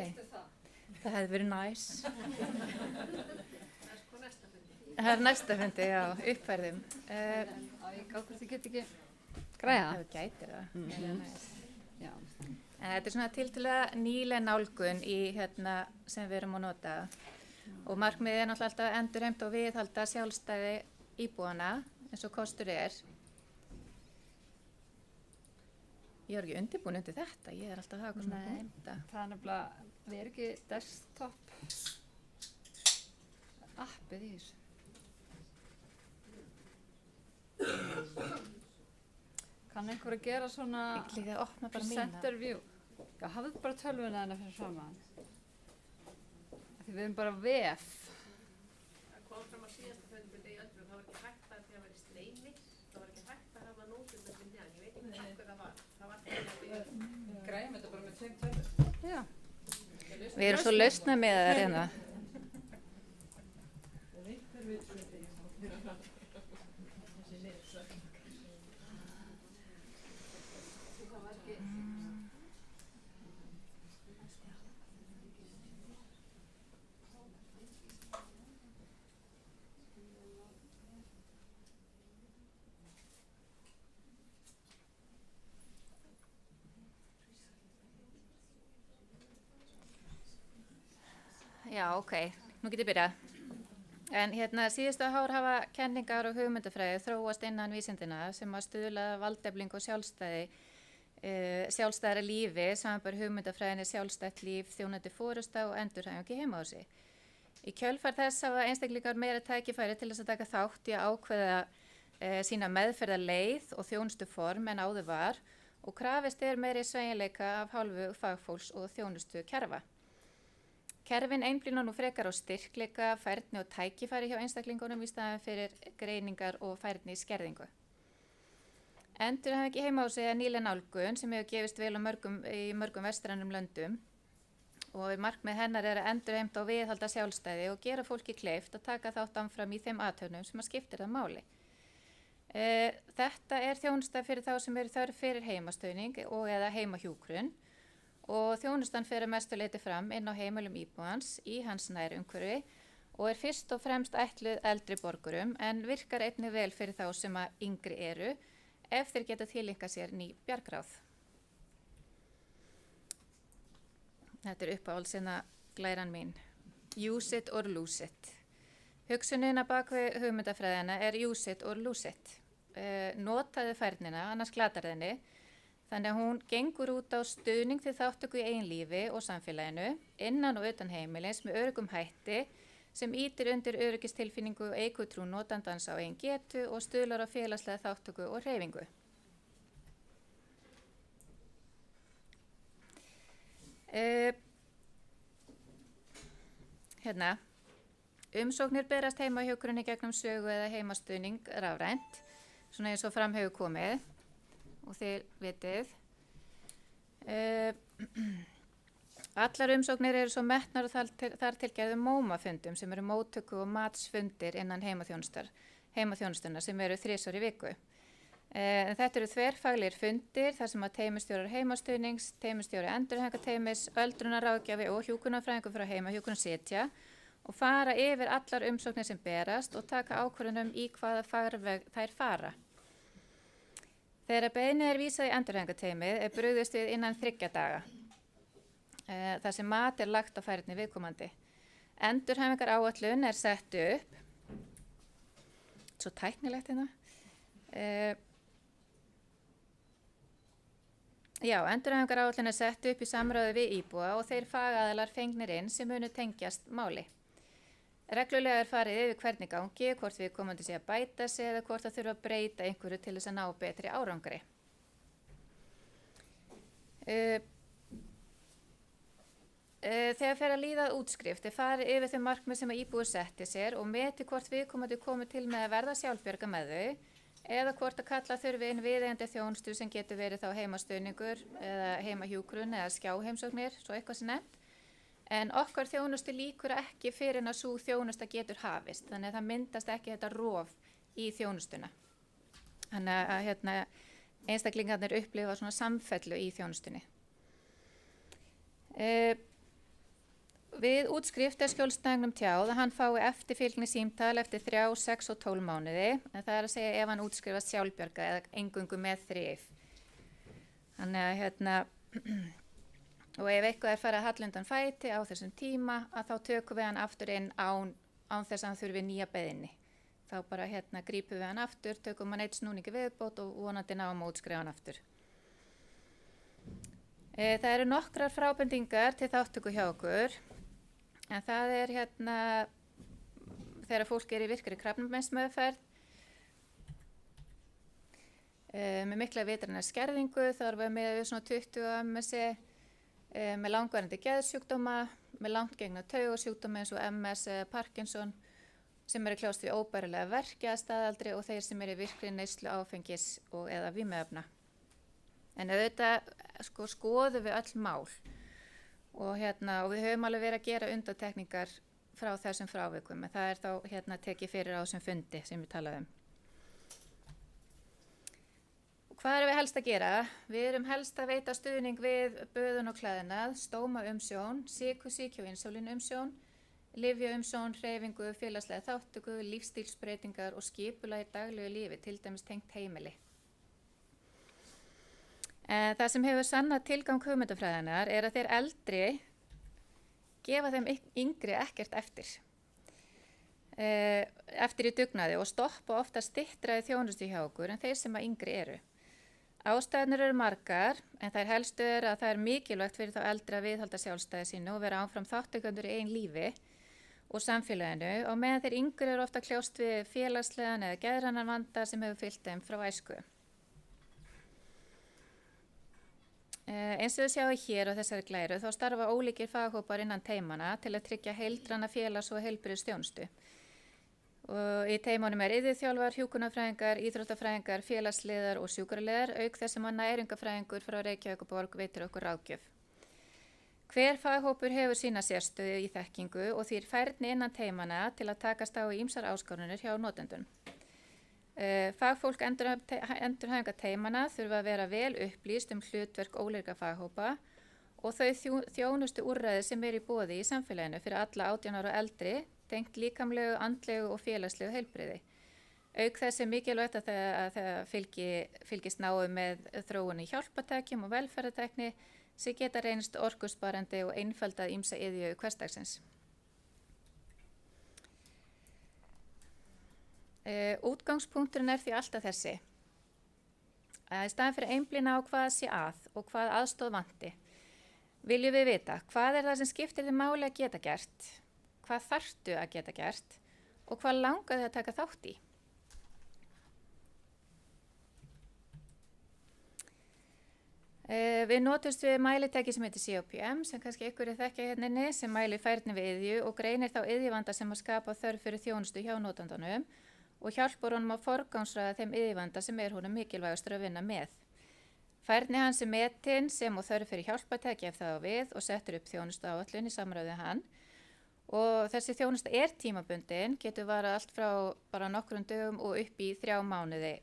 Það hefði verið næs. Það er næsta fundi, já, uppfærðum. Ég gátt hvort þið get ekki græða. Það gætir það. Já. En þetta er svona tiltölulega nýleg nálgun í sem við erum að nota. Og markmiðið er náttúrulega alltaf að endurheimta og viðhalda sjálfstæði íbúana eins og kostur er. Ég er ekki undirbúin undir þetta, ég er alltaf að hafa eitthvað svona heimta. Það er nefnilega, við erum ekki desktop appið í þessu. Kann einhver að gera svona Ég líka að opna bara mína. center view? Já, hafðu bara tölvuna hennar fyrir framan. Því við erum bara vef. Það kom fram á síðasta fundi í öllum, það var ekki hægt að því að vera í streymi, það var ekki hægt að hafa nóturnar sem neðan, ég veit ekki hvað það var. Það var ekki Græjum þetta bara með 5 tölvur. Já. Við erum svo lausna með það reyna. Já, ok, nú get ég byrjað. En síðustu ár hafa kenningar og hugmyndafræði þróast innan vísindina sem að stuðla valdefling og sjálfstæðara lífi, samanber hugmyndafræðinni sjálfstætt líf, þjónandi forysta og endurhæfingu í heimahúsi. Í kjölfar þess hafa einstaklingar meira tækifæri til þess að taka þátt í að ákveða sína meðferðarleið og þjónustuform en áður var og krafist er meiri sveigjanleika af hálfu fagfólks og þjónustu kerfa. Kerfin einblína nú frekar á styrkleika, færni og tækifæri hjá einstaklingunum í staðinn fyrir greiningar og færni skerðingu. Endurhæfing í heimahúsi er nýleg nálgun sem hefur gefist vel í mörgum vestrænum löndum og markmið hennar er að endurheimta og viðhalda sjálfstæði og gera fólki kleift að taka þátt áfram í þeim athöfnum sem að skiptir það máli. Þetta er þjónusta fyrir þá sem eru þörf fyrir heimastöðning og eða heimahjúkrun og þjónustan fer að mestu leyti fram inn á heimilum íbúans í hans nærumhverfi og er fyrst og fremst ætluð eldri borgurum en virkar einnig vel fyrir þá sem að yngri eru ef þeir geta tileinkað sér ný bjargráð. Þetta er uppáhaldsina glæran mín. Use it or lose it. Hugsunina bak við hugmyndafræðina er use it or lose it. Notaðu færnina, annars glatar þenni. Þannig að hún gengur út á stuðning til þáttöku í eigin lífi og samfélaginu, innan og utan heimilins með öruggum hætti sem ýtir undir öryggistilfinningu og eykur trú notandans á eigin getu og stuðlar á félagslega þáttöku og hreyfingu. Hérna, umsóknir berast heimahjúkrun í gegnum sögu eða heimastuðning rafrænt, svona eins og fram hefur komið og þið vitið. Allar umsóknir eru svo metnar og þar til gerðum mómafundum sem eru móttöku og matsfundir innan heimaþjónustunnar sem eru 3 í viku. En þetta eru þverfaglegir fundir þar sem að teymistjórar heimastuðnings, teymistjóri endurhæfingarteymis, öldrunarráðgjafi og hjúkrunarfræðingur frá heimahjúkrun sitja og fara yfir allar umsóknir sem berast og taka ákvörðun í hvaða farveg þær fara. Þegar beiðni er vísað í endurhæfingarteymið er brugðist við innan 3 daga. Þar sem mat er lagt á færni viðkomandi. Endurhæfingaráætlun er sett upp, svo tæknilegt hérna. Endurhæfingaráætlun er sett upp í samráði við íbúa og þeir fagaðilar fengnir inn sem munu tengjast máli. Reglulega er farið yfir hvernig gangi, hvort viðkomandi sé að bæta sig eða hvort það þurfa að breyta einhverju til þess að ná betri árangri. Þegar fer að líða að útskrift er farið yfir þau markmið sem að íbúi setti sér og meti hvort viðkomandi komi til með að verða sjálfbjarga með þau eða hvort að kalla þurfi inn viðeigandi þjónustu sem getur verið þá heimastuðningur eða heimahjúkrun eða skjáheimsóknir, svo eitthvað sem nefnt. En okkar þjónustu líkur ekki fyrir en að sú þjónusta getur hafist, þannig að það myndast ekki þetta rof í þjónustuna. Þannig að einstaklingarnir upplifa svona samfellu í þjónustunni. Við útskrift er skjólstæðingnum tjáð að hann fái eftirfylgni símtal eftir 3, 6 og 12 mánuði, en það er að segja ef hann útskrifast sjálfbjarga eða eingöngu með þrif. Þannig að og ef eitthvað er farið að halla undan fæti á þessum tíma að þá tökum við hann aftur inn án þess að hann þurfi nýja beiðni. Þá bara grípum við hann aftur, tökum hann eitt snúningi viðbót og vonandi náum að útskrifa hann aftur. Það eru nokkrar frábendingar til þáttöku hjá okkur, en það er þegar fólk er í virkri krabbameinsmeðferð með mikla vitræna skerðingu, þá erum við með svona 20 MS, með langvarandi geðsjúkdóma, með langtgengna taugasjúkdóma eins og MS eða Parkinson, sem eru kljást við óbærilega verki að staðaldri og þeir sem eru í virkri neyslu áfengis og eða vímuefna. En auðvitað skoðum við öll mál og við höfum alveg verið að gera undantekningar frá þessum frávikum, en það er þá tekið fyrir á þessum fundi sem við talaðum um. Hvað erum við helst að gera? Við erum helst að veita stuðning við böðun og klæðnað, stómaumsjón, sykursýki og insúlínumsjón, lyfjaumsjón, hreyfingu, félagslega þátttöku, lífstílsbreytingar og skipulag í daglegu lífi, til dæmis tengt heimili. Það sem hefur sannað tilgang hugmyndafræðinnar er að þeir eldri gefa þeim yngri ekkert eftir í dugnaði og stoppa ofta styttra í þjónustu hjá okkur en þeir sem að yngri eru. Ástæðurnar eru margar, en þær helstu er að það er mikilvægt fyrir þá eldri að viðhalda sjálfstæði sínu og vera áfram þátttakendur í eigin lífi og samfélaginu, og meðan þeir yngri eru ofta kljást við félagslegan eða geðrænan vanda sem hefur fylgt þeim frá æsku. Eins og við sjáum hér á þessari glæru þá starfa ólíkir faghópar innan teymana til að tryggja heildræna félags- og heilbrigðisþjónustu. Og í teymunum er iðjuþjálfar, hjúkrunarfræðingar, íþróttafræðingar, félagsliðar og sjúkraliðar, auk þess sem að næringafræðingur frá Reykjavíkurborg veitir okkur ráðgjöf. Hver faghópur hefur sína sérstöðu í þekkingu og því er færni innan teymana til að takast á í ýmsar áskorunir hjá notendum. Fagfólk endurhæfingarteymana þurfa að vera vel upplýst hlutverk ólíkra faghópa og þau þjónustu úrræði sem í boði í samfélaginu fyrir alla 18 ára og eldri, tengt líkamlegu, andlegu og félagslegu heilbrigði. Auk þess er mikilvægt að það fylgist náið með þróun í hjálpartækjum og velferðartækni sem geta reynst orkusparandi og einfaldað ýmsa iðju hversdagsins. Útgangspunkturinn er því alltaf þessi. Í staðinn fyrir einblína á hvað sé að og hvað aðstoð vanti, viljum við vita hvað er það sem skiptir þig máli að geta gert, hvað þarftu að geta gert og hvað langar þig að taka þátt í. Við notumst við mælitæki sem heitir COPM sem kannski ykkur þekkja hérna inni sem mælir færni við iðju og greinir þá iðjuvanda sem að skapa þörf fyrir þjónustu hjá notandanum og hjálpar honum að forgangsraða þeim iðjuvanda sem honum mikilvægastur að vinna með. Færni hans metin sem og þörf fyrir hjálpartæki ef það á við og settur upp þjónustu áætlun í samráði við hann. Og þessi þjónusta tímabundin, getur varað allt frá bara nokkrum dögum og upp í 3 mánuði.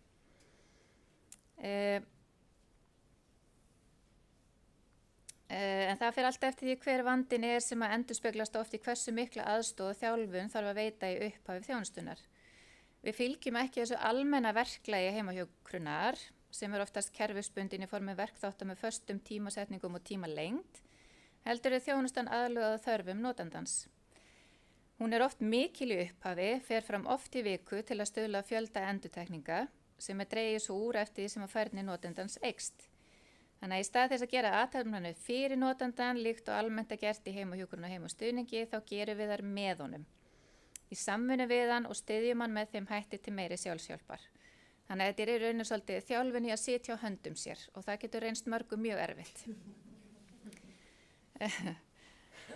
En það fer alltaf eftir því hver vandinn sem að endurspeglast oft í hversu mikla aðstoð og þjálfun þarf að veita í upphafi þjónustunnar. Við fylgjum ekki þessu almenna verklagi heimahjúkrunar sem oftast kerfisbundin í formi verkþátta með föstum tímasetningum og tímalengd, heldur þjónustan aðlögð að þörfum notandans. Hún oft mikil í upphafi, fer fram oft í viku til að stuðla fjölda endurtekninga sem dregið svo úr eftir því sem að færni notandans eykst. Þannig að í stað þess að gera athafnir fyrir notandan líkt og almennt að gert í heimahjúkrun og heimastuðningi þá gerum við þær með honum. Í samvinnu við hann og styðjum hann með þeim hætti til meiri sjálfshjálpar. Þannig að þetta í rauninu svolítið þjálfun í að sitja á höndum sér og það getur reynst mörgum mjög erfitt.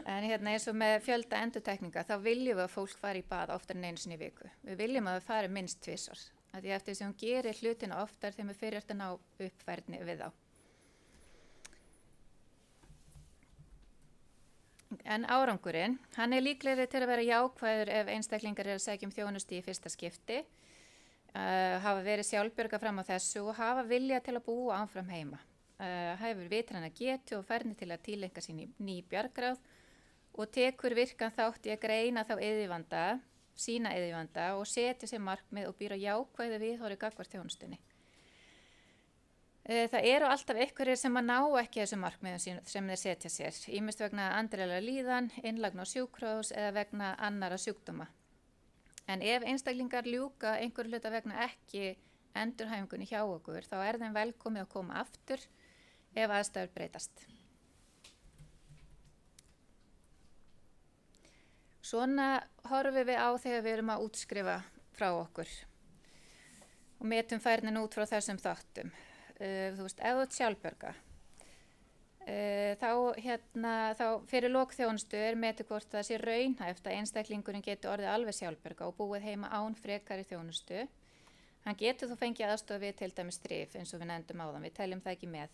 En eins og með fjölda endurtekninga þá viljum við að fólk fari í bað oftar en einu sinni í viku. Við viljum að það fari minnst 2 svar. Því eftir sem hún gerir hlutina oftar þegar við fyrir að ná uppfærni við þá. En árangurinn, hann líklegri til að vera jákvæður ef einstaklingar að sækja þjónustu í fyrsta skipti, hafa verið sjálfbjörga fram á þessu og hafa vilja til að búa áfram heima. Hefur vitræna getu og færni til að tileinka sín ný bjargráð og tekur virkan þátt í að greina þá sína iðjuvanda og setja sér markmið og býra jákvæðu viðhorfi gagnvart þjónustunni. Það alltaf einhverjir sem að ná ekki þessu markmiðum sem þeir setja sér, ýmist vegna andlega líðan, innlagn á sjúkrahús eða vegna annarra sjúkdóma. En ef einstaklingar ljúka einhverju hluta vegna ekki endurhæfingunni hjá okkur, þá þeim velkomið að koma aftur ef aðstæður breytast. Svona horfum við á þegar við erum að útskrifa frá okkur og metum færnin út frá þessum þáttum. Þú veist, ef þú ert sjálfbjörga, þá fyrir lokþjónustu metið hvort það sé raunhæft að einstaklingurinn getur orðið alveg sjálfbjörga og búið heima án frekari þjónustu. Hann getur þó fengið aðstoð við til dæmis stríf eins og við nefndum áðan, við teljum það ekki með.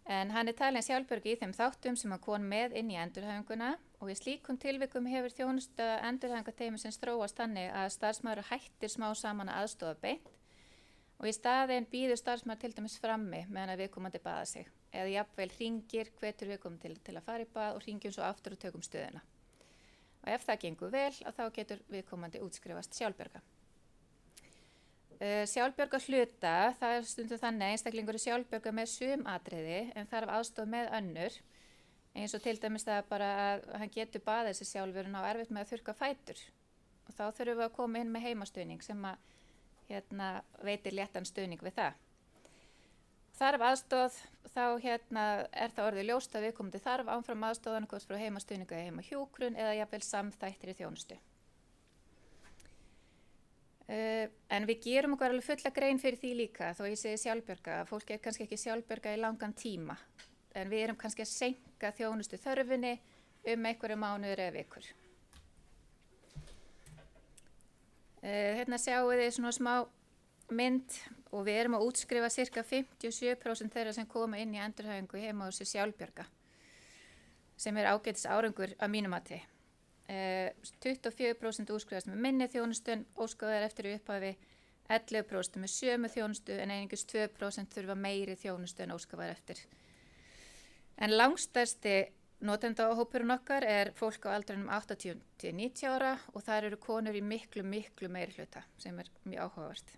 En hann talinn sjálfbjörgi í þeim þáttum sem hann kom með inn í endurhæfinguna og í slíkum tilvikum hefur þjónusta endurhæfingateymisins þróast þannig að starfsmaður hættir smá saman að aðstoða beint og í staðinn býður starfsmaður til dæmis frammi meðan að viðkomandi baða sig. Eða jafnvel hringir, hvetur viðkomandi til að fara í bað og hringjum svo aftur og tökum stöðuna. Og ef það gengur vel, þá getur viðkomandi útskrifast sjálfbjörga. Sjálfbjörga hluta, það stundum þannig að einstaklingur sjálfbjörga með sum atriði en þarf aðstoð með önnur. Eins og til dæmis það bara að hann getur baðið sig sjálfur og á erfitt með að þurrka fætur. Og þá þurfum við að koma inn með heimastuðning sem að veitir léttan stuðning við það. Þarf aðstoð, þá það orðið ljóst að viðkomandi þarf áfram aðstoðan hvort frá heimastuðningu eða heimahjúkrun eða jafnvel samþættri þjónustu. En við gerum okkur alveg fulla grein fyrir því líka, þó ég segi sjálfbjörga, fólk kannski ekki sjálfbjörga í langan tíma, en við erum kannski að seinka þjónustu þörfinni einhverju mánuður eða vikur. Hérna sjáum við svona smá mynd og við erum að útskrifa cirka 57% þeirra sem koma inn í endurhæfingu heima á sér sjálfbjörga, sem ágætis árangur að mínu mati. 24% útskrifast með minni þjónustun, óskaðar eftir í upphafi, 11% með sömu þjónustu en einungis 2% þurfa meiri þjónustu en óskaðar eftir. En langstærsti notendahópurinn okkar fólk á aldrinum 80-90 ára og þar eru konur í miklu meiri hluta sem mjög áhugavert.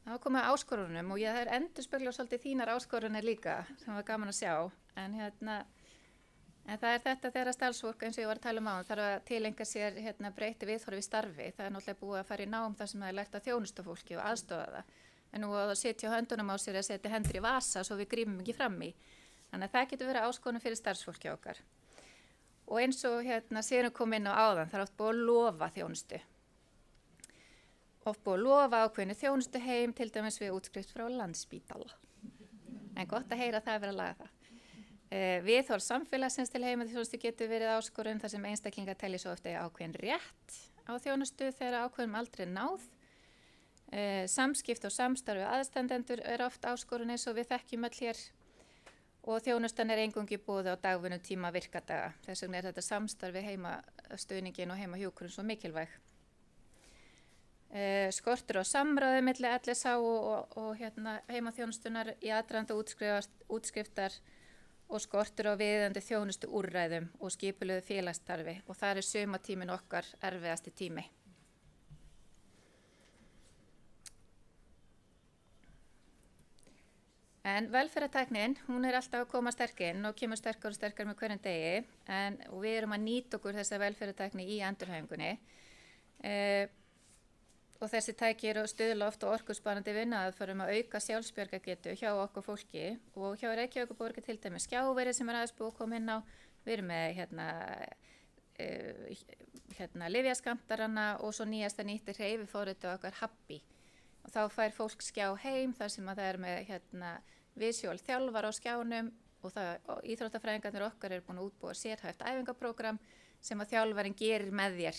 Það var komið að áskorunum og það endurspeglar svolítið þínar áskorunir líka sem var gaman að sjá. En það þetta þegar starfsfólk eins og ég var að tala áðan þarf að tileinka sér breyti viðhorfi í starfi. Það náttúrulega búið að fara í nám þar sem það lært að þjónusta fólki og aðstoða það. En nú að sitja á höndunum á sér að setja hendur í vasa svo við grímum ekki fram í. Þannig að það getur verið áskorun fyrir starfsfólki okkar. Og eins og Sigrún kom inn á áðan, það oft búið að lofa þjónustu. oft búið að lofa ákveðinu þjónustu heim, til dæmis við útskrift frá Landspítala. En gott að heyra að það er verið að laga það. Viðhorf samfélagsins til heimaþjónustu getur verið áskorun þar sem einstaklingar telji svo ofta ákveðin rétt á þjónustu þegar ákveðum aldrei náð. Samskipt og samstarfi aðstandendur er oft áskorun eins og við þekkjum öll hér og þjónustan er engungi búið á dagvinnum tíma virkadaga. Þess vegna er þetta samstarfi heimastuðningin og heimahjúkurinn svo mikilvæg. Skortur á samráði milli LSH og heimaþjónustunar í aðdraganda útskriftar og skortur á viðeigandi þjónustu úrræðum og skipulögðu félagsstarfi og það er sumatíminn okkar erfiðasti tími. En velferðartæknin, hún er alltaf að koma sterk inn og kemur sterkar og sterkar með hverjum degi og við erum að nýta okkur þessa velferðartækni í endurhæfingunni. Og þessi tæki eru stuðla oft og orkusparandi vinnuaðferðum að auka sjálfsbjargargetu hjá okkur fólki og hjá Reykjavíkurborg til dæmis skjáverið sem er aðeins búið að koma inn á. Við erum með lyfjaskamtarana og svo nýjasta nýtti hreyfiforritið okkar Happy. Og þá fær fólk skjá heim þar sem að það er með visual þjálfar á skjánum og íþróttafræðingarnir okkar eru búin að útbúa sérhæft æfingaprógram sem að þjálfarinn gerir með þér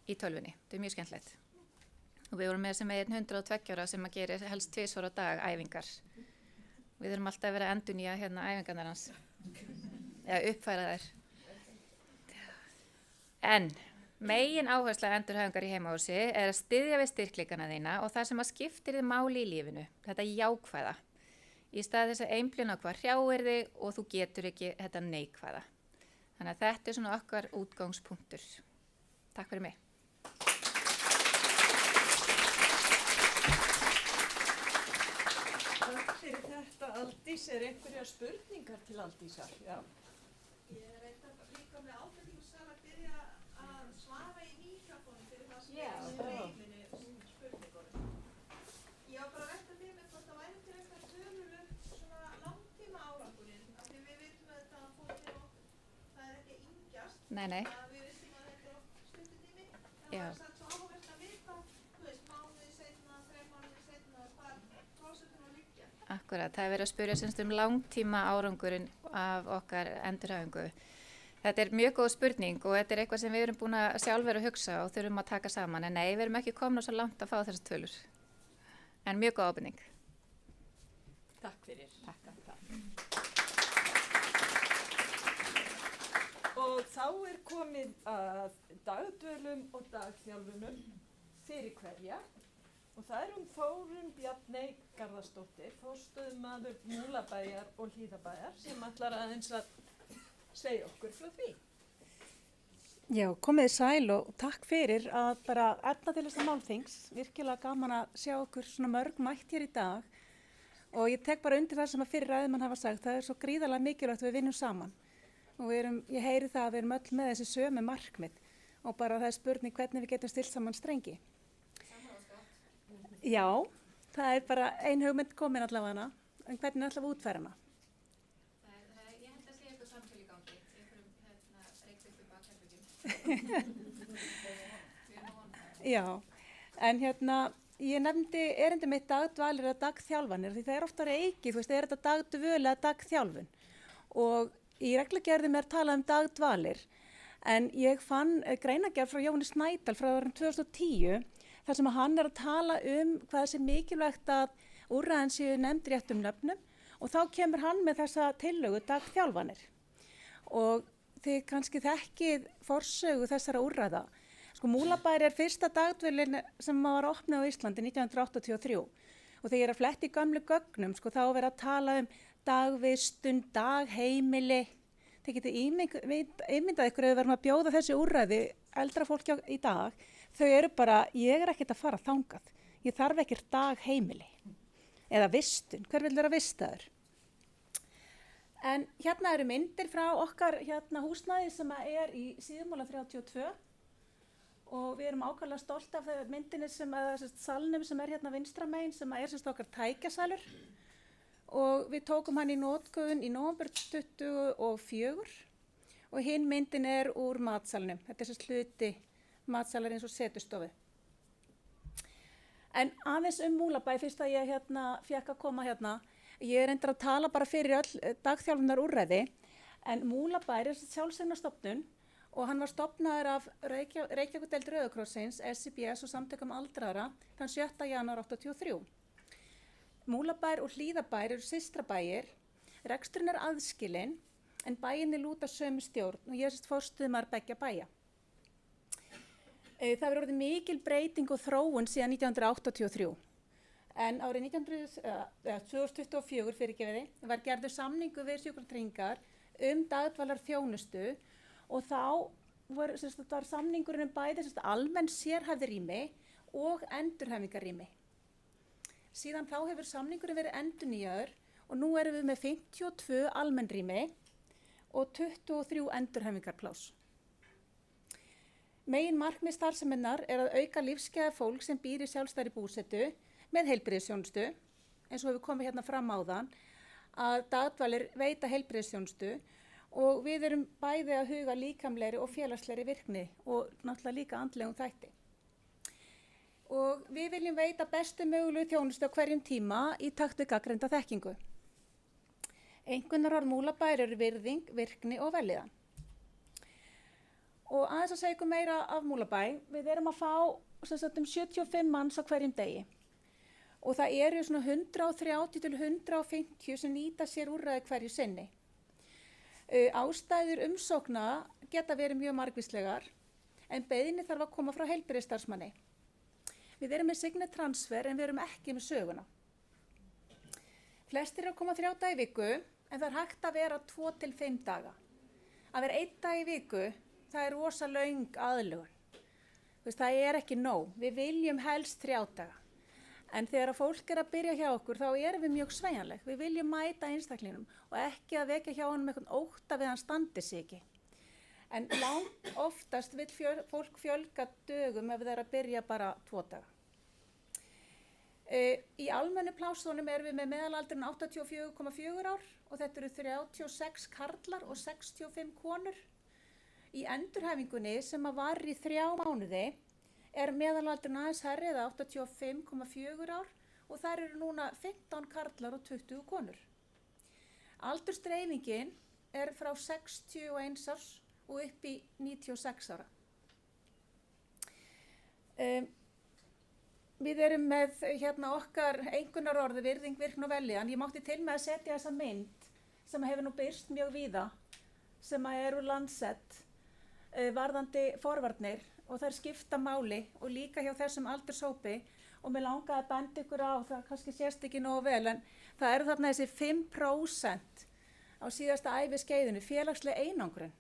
í tölvunni. Það er mjög skemmtilegt. Og við vorum með sem 102 ára sem að gera helst 2 á dag æfingar. Við þurfum alltaf að vera að endurnýja æfingarnar hans. Eða uppfæra þær. En megin áhersla endurhæfingar í heimahúsi er að styðja við styrkleikana þína og það sem að skiptir þið máli í lífinu. Þetta jákvæða. Í stað þess að einblína á hvað hrjáir þig og þú getur ekki þetta neikvæða. Þannig að þetta er svona okkar útgangspunktur. Takk fyrir mig. Fyrir þetta, Aldís, einhverjar spurningar til Aldísar? Já. Ég er eitthvað líka með ábyrgingssal að byrja að svara í mikrofónu fyrir það sem er í reyninni spurningunum. Ég var bara að velta fyrir mig hvort það væri til eitthvað tölur svona langtíma árangurinn, af því við vitum að þetta fólk það er ekki yngjast. Nei. Að við vissum að þetta er oft stuttutími. Það var satt svo áhugavert að vita, þú veist, mánuði seinna, 3 mánuði seinna, hvar prósentum að liggja. Akkurat, það er verið að spyrja semst langtíma árangurinn af okkar endurhæfingu. Þetta er mjög góð spurning og þetta er eitthvað sem við erum búin að sjálfur að hugsa og þurfum að taka saman. En nei, við erum ekki komin svo langt að fá þessar tölur. En mjög góð ábyrning. Takk fyrir. Takk. Og þá er komið að dagdvölum og dagþjálfunum fyrir hverja. Og það er Þórunn Bjarney Garðarsdóttir, forstöðumaður Múlabæjar og Hlíðabæjar sem ætlar aðeins að segja okkur frá því. Já, komið sæl og takk fyrir að bara efna til þessa málþings. Virkilega gaman að sjá okkur svona mörg mætt hér í dag og ég tek bara undir það sem að fyrir ræðumann hafa sagt. Það er svo gríðarlega mikilvægt að við vinnum saman og ég heyri það að við erum öll með þessi sömu markmið og bara það er spurning hvernig við getum stilt saman strengi. Já, það er bara ein hugmynd komin allavega en hvernig ætlum við útfæra hana? Ég held að sé eitthvað samtöl í gangi. Ég fyrir reykja upp bakherbergjum. Já, en ég nefndi erindi mitt dagdvalir eða dagþjálfanir því það er ofta reiki, þú veist, er þetta dagdvöl eða dagþjálfun og í reglugerðum er talað dagdvalir en ég fann greinargerð frá Jóni Snædal frá árinu 2010 þar sem hann er að tala hvað sé mikilvægt að úrræðin séu nefnd réttum nöfnum og þá kemur hann með þessa tillögu dagþjálfanir. Og þið kannski þekkið forsögu þessara úrræða. Sko Múlabær er fyrsta dagdvölin sem var opnað á Íslandi 1983 og þegar ég er að fletti í gömlu gögnum sko þá er verið að tala dagvistun, dagheimili. Þið getið ímyndað ykkur að við verðum að bjóða þessi úrræði eldra fólki í dag. Þau eru bara, ég er ekkert að fara þangað. Ég þarf ekkert dagheimili eða vistun. Hver vil vera vistaður? En hérna eru myndir frá okkar húsnæði sem er í Síðumúla 32 og við erum ákaflega stolt af myndinni salnum sem er hérna vinstra megin sem er okkar tækjasalur og við tókum hann í notkun í nóvember 24 og hinn myndin er úr matsalnum. Þetta er hluti matsalar eins og setustofu. En aðeins Múlabæ, fyrst að ég fekk að koma hérna, ég reyndar að tala bara fyrir öll dagþjálfunar úrræði, en Múlabæ er sjálfseignarstofnun og hann var stofnaður af Reykjavíkudeild Rauða krossins, SIBS og Samtökum aldraðra þann 7. janúar 1983. Múlabær og Hlíðabær eru systrabæir, reksturinn er aðskilinn, en bæinni lúta sömu stjórn og ég er forstöðumaður beggja bæja. Það verður orðið mikil breyting og þróun síðan 1983. En árið 2024 var gerður samningu við Sjúkratryggingar dagdvalar þjónustu og þá var samningurinn bæði almenn sérhæfð rými og endurhæfingarrými. Síðan þá hefur samningurinn verið endurnýjaður og nú erum við með 52 almenn rými og 23 endurhæfingarpláss. Megin markmið starfseminnar er að auka lífsgæði fólk sem býr í sjálfstæðri búsetu með heilbrigðisþjónustu, eins og hefur komið hérna fram áðan, að dagdvalir veita heilbrigðisþjónustu og við erum bæði að huga líkamlegri og félagslegri virkni og náttúrulega líka andlegum þætti. Og við viljum veita bestu mögulegu þjónustu á hverjum tíma í takt við gagnreynda þekkingu. Einkunnarorð Múlabæjar eru virðing, virkni og vellíðan. Og aðeins að segja ykkur meira af Múlabæ, við erum að fá 75 manns á hverjum degi. Og það eru svona 130 til 150 sem nýta sér úrræði hverju sinni. Ástæður umsókna geta verið mjög margvíslegar, en beiðni þarf að koma frá heilbrigðisstarfsmanni. Við erum með Signet Transfer en við erum ekki með söguna. Flestir eru að koma 3 daga í viku, en það er hægt að vera 2 til 5 daga. Að vera 1 dag í viku, það er rosa löng aðlögun. Það er ekki nóg. Við viljum helst 3 daga. En þegar að fólk er að byrja hjá okkur, þá erum við mjög sveigjanleg. Við viljum mæta einstaklinum og ekki að vekja hjá honum eitthvað ótta við hann standi sig ekki. En langt oftast vill fólk fjölga dögum ef það er að byrja bara 2 daga. Í almennu plássunum erum við með meðalaldurinn 84,4 ár og þetta eru 36 karlar og 65 konur. Í endurhæfingunni sem að var í 3 mánuði er meðalaldurinn aðeins hærri eða 85,4 ár og þær eru núna 15 karlar og 20 konur. Aldursdreifingin er frá 61 árs og upp í 96 ára. Við erum með okkar einkunnarorði virðing, virkni og vellíðan. Ég mátti til með að setja þessa mynd sem hefur nú birst mjög víða, sem er úr Lancet, varðandi forvarnir og þær skipta máli og líka hjá þessum aldurshópi og mér langaði að benda ykkur á, það kannski sést ekki nógu vel, en það eru þarna þessi 5% á síðasta æviskeiðinu, félagsleg einangrun,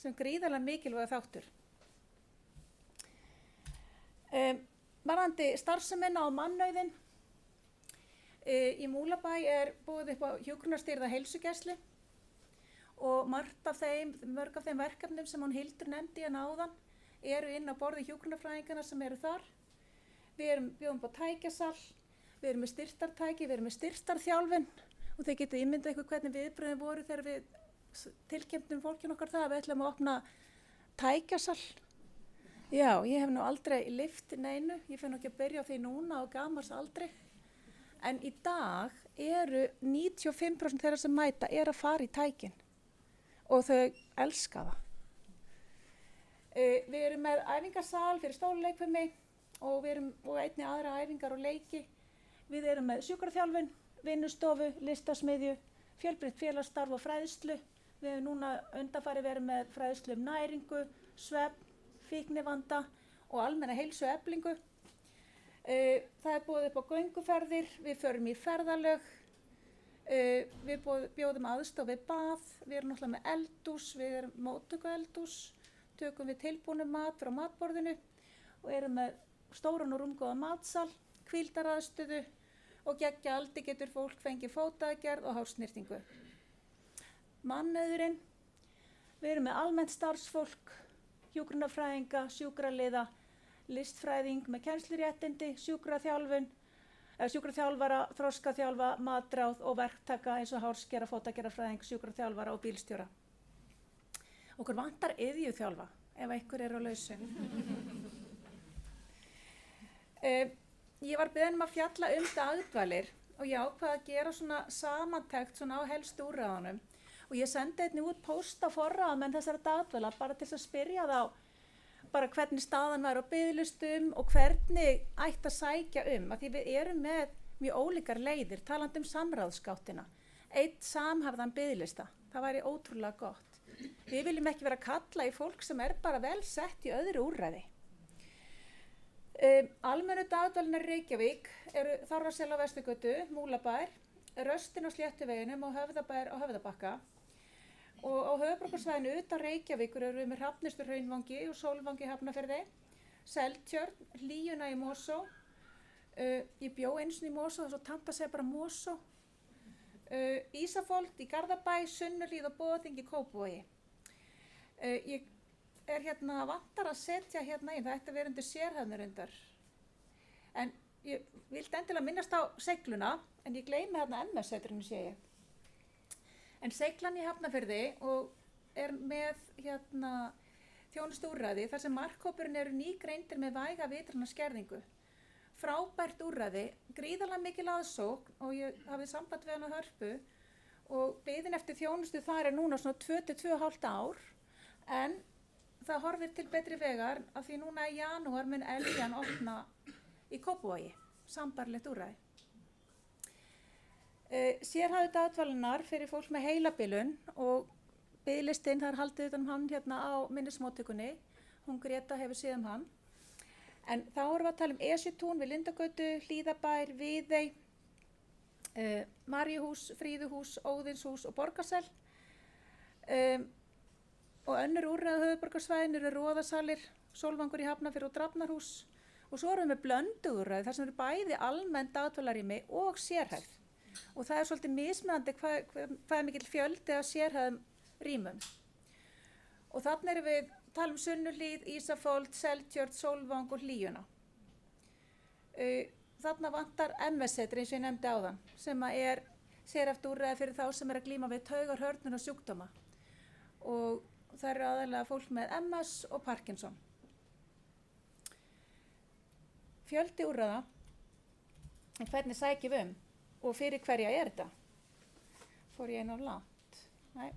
sem gríðarlega mikilvægur þáttur. Varðandi starfsemina á mannauðinn, í Múlabæ er búið upp á hjúkrunarstýrða heilsugæslu og mörg af þeim verkefnum sem hún Hildur nefndi hérna áðan eru inn á borði hjúkrunarfræðinganna sem eru þar. Við bjóðum upp á tækjasal, við erum með styrktartæki, við erum með styrktarþjálfun og þeir geta ímyndað ykkur hvernig viðbröðin voru þegar við tilkynntum fólkinu okkar það að við ætlum að opna tækjasal. Já, ég hef nú aldrei lyft neinu, ég fer nú ekki að byrja á því núna og gamals aldrei. En í dag eru 95% þeirra sem mæta að fara í tækin og þau elska það. Við erum með æfingarsal fyrir stóluleikfimi og einnig aðra æfingar og leiki. Við erum með sjúkraþjálfun, vinnustofu, listasmiðju, fjölbreytt félagsstarf og fræðslu. Við hefum núna undanfarið verið með fræðslu næringu, svefn, fíknivanda og almenna heilsu og eflingu. Það er boðið upp á gönguferðir, við förum í ferðalög, við bjóðum aðstoð við bað, við erum náttúrulega með eldhús, við erum móttökueldhús, tökum við tilbúnum mat frá matborðinu og erum með stóran og rúmgóða matsal, hvíldaraðstöðu og geggja aldi getur fólk fengið fótaaðgerð og hársnyrtingu. Mannauðurinn, við erum með almennt starfsfólk, hjúkrunarfræðinga, sjúkraliða, listfræðing með kennsluréttindi, sjúkraþjálfara, þroskaþjálfa, matráð og verktaka eins og hárskera, fótaaðgerðarfræðing, sjúkraþjálfara og bílstjóra. Okkur vantar iðjuþjálfa ef einhver er á lausu. ég var beðin að fjalla dagdvalir og ég ákvað að gera svona samantekt svona á helstu úrræðunum og ég sendi einnig út póst á forráðamenn þessara dagdvala bara til að spyrja þá bara hvernig staðan var á biðlistum og hvernig ætti að sækja að því við erum með mjög ólíkar leiðir talandi samráðsgáttina, einn samhæfðan biðlista, það væri ótrúlega gott. Við viljum ekki vera að kalla í fólk sem bara vel sett í öðru úrræði. Almennu dagdvalinnar í Reykjavík eru Þorrarsel á Vesturgötu, Múlabær, Röstin á Sléttuveginum og Höfðabær á Höfðabakka. Og á höfuðborgarsvæðinu utan Reykjavíkur eru við með Hrafnistu Hraunvangi og Sólvangi í Hafnarfirði, Seltjörn, Hlíuna í Mosó, ég bjó einu sinni í Mosó, það er svo tamt að segja bara Mosó, Ísafold í Garðabæ, Sunnuhlíð og Boðaþing í Kópavogi. Ég vantar að setja inn, það ætti að vera undir sérhæfnir undar. En ég vildi endilega minnast á Seigluna, en ég gleymi MS-setrinu sé ég. En Seiglan í Hafnarfirði og er með þjónustuúrræði þar sem markhópurinn eru nýgreindir með væga vitrana skerðingu. Frábært úrræði, gríðarlega mikil aðsókn og ég hafði samband við hann á Hörpu og biðin eftir þjónustu þar er núna svona 2–2,5 ár en það horfir til betri vegar af því núna í janúar mun Eljan opna í Kópavogi, sambarlegt úrræði. Sérhæfðu dagdvalinnar fyrir fólk með heilabilun og biðlistinn, það er haldið utan hann á minnismóttökunni, hún Greta hefur séð hann. En þá erum við að tala Esjutún við Lindagötu, Hlíðabær, Viðey, Maríuhús, Fríðuhús, Óðinshús og Borgarsel. Og önnur úrræði á höfuðborgarsvæðinu eru Roðasalir, Sólvangur í Hafnarfirði og Drafnarhús. Og svo erum við með blönduúrræði þar sem eru bæði almenn dagdvalarrými og sérhæfð. Og það er svolítið mismunandi hvað er mikill fjöldi af sérhæfðum rýmum. Og þarna erum við tala Sunnuhlíð, Ísafold, Seltjörn, Sólvang og Hlíuna. Þarna vantar MS-setri eins og ég nefndi áðan, sem er sérhæft úrræði fyrir þá sem er að glíma við taugar, hörnun og sjúkdóma. Og það eru aðalega fólk með MS og Parkinson. Fjöldi úrræða, en hvernig sækjum við og fyrir hverja er þetta? Fór ég einu á langt? Nei.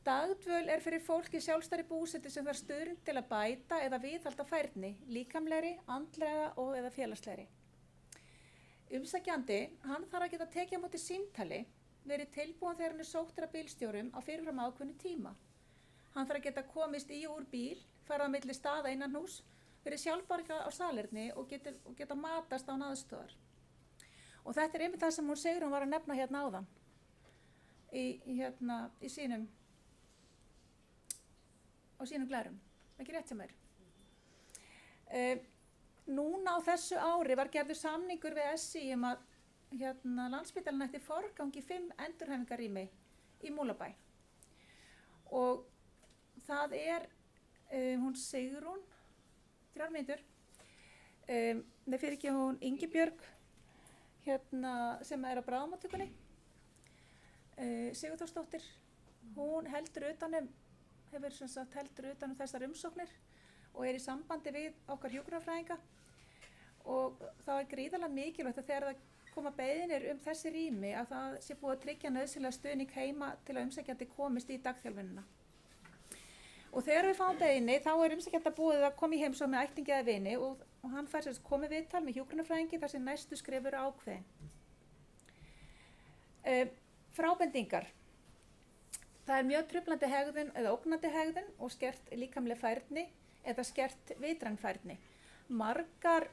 Dagdvöl er fyrir fólk í sjálfstæðri búsetu sem þarf stuðning til að bæta eða viðhalda færni, líkamlegri, andlega og eða félagslegri. Umsækjandi, hann þarf að geta tekið á móti símtali, verið tilbúin þegar hann er sóttur af bílstjórum á fyrirfram ákveðnu tíma. Hann þarf að geta komist í og úr bíl, farað á milli staða innan hús, verið sjálfbjarga á salerni og geta matast án aðstoðar. Og þetta er einmitt það sem hún Sigrún var að nefna áðan í sínum glærum, ekki rétt sem er. Núna á þessu ári var gerður samningur við SÍ að Landspítalinn ætti forgang í 5 endurhæfingarrými í Múlabæ. Og það er hún Sigrún 3 mínútur. Það fyrir ekki hún Ingibjörg sem er á bráðamóttökunni. Sigurþórsdóttir, hún heldur utanum þessar umsóknir og er í sambandi við okkar hjúkrunarfræðinga og það er gríðarlega mikilvægt að þegar það koma beiðnir þessi rými að það sé búið að tryggja nauðsynlega stuðning heima til að umsækjandi komist í dagþjálfunina. Og þegar við fáum beiðni þá er umsækjanda búið að koma í heimsókn með ættingi eða vini og hann fær sem komið viðtal með hjúkrunarfræðingi þar sem næstu skref eru ákveðin. Frábendingar. Það er mjög truflandi hegðun eða ógnandi hegðun og skert líkamleg færni eða skert vitræn færni. Margar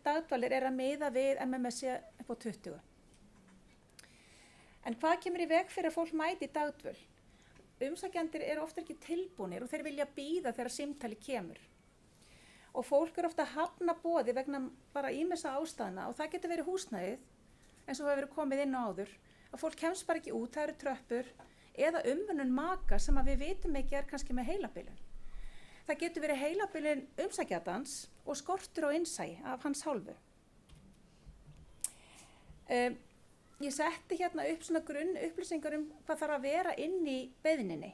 dagdvalir er að miða við MMS upp á 20. En hvað kemur í veg fyrir að fólk mæti í dagdvöl? Umsækjendur eru ofta ekki tilbúnir og þeir vilja bíða þegar símtali kemur. Og fólk eru ofta að hafna boði vegna bara ýmissa ástæðna og það getur verið húsnæðið, eins og það hefur verið komið inn á áður, að fólk kemst bara ekki út, það eru tröppur, eða umönnun maka sem að við vitum ekki er kannski með heilabilun. Það getur verið heilabilun umsækjandans og skortur á innsæi af hans hálfu. Ég setti upp svona grunn upplýsingar hvað þarf að vera inn í beiðninni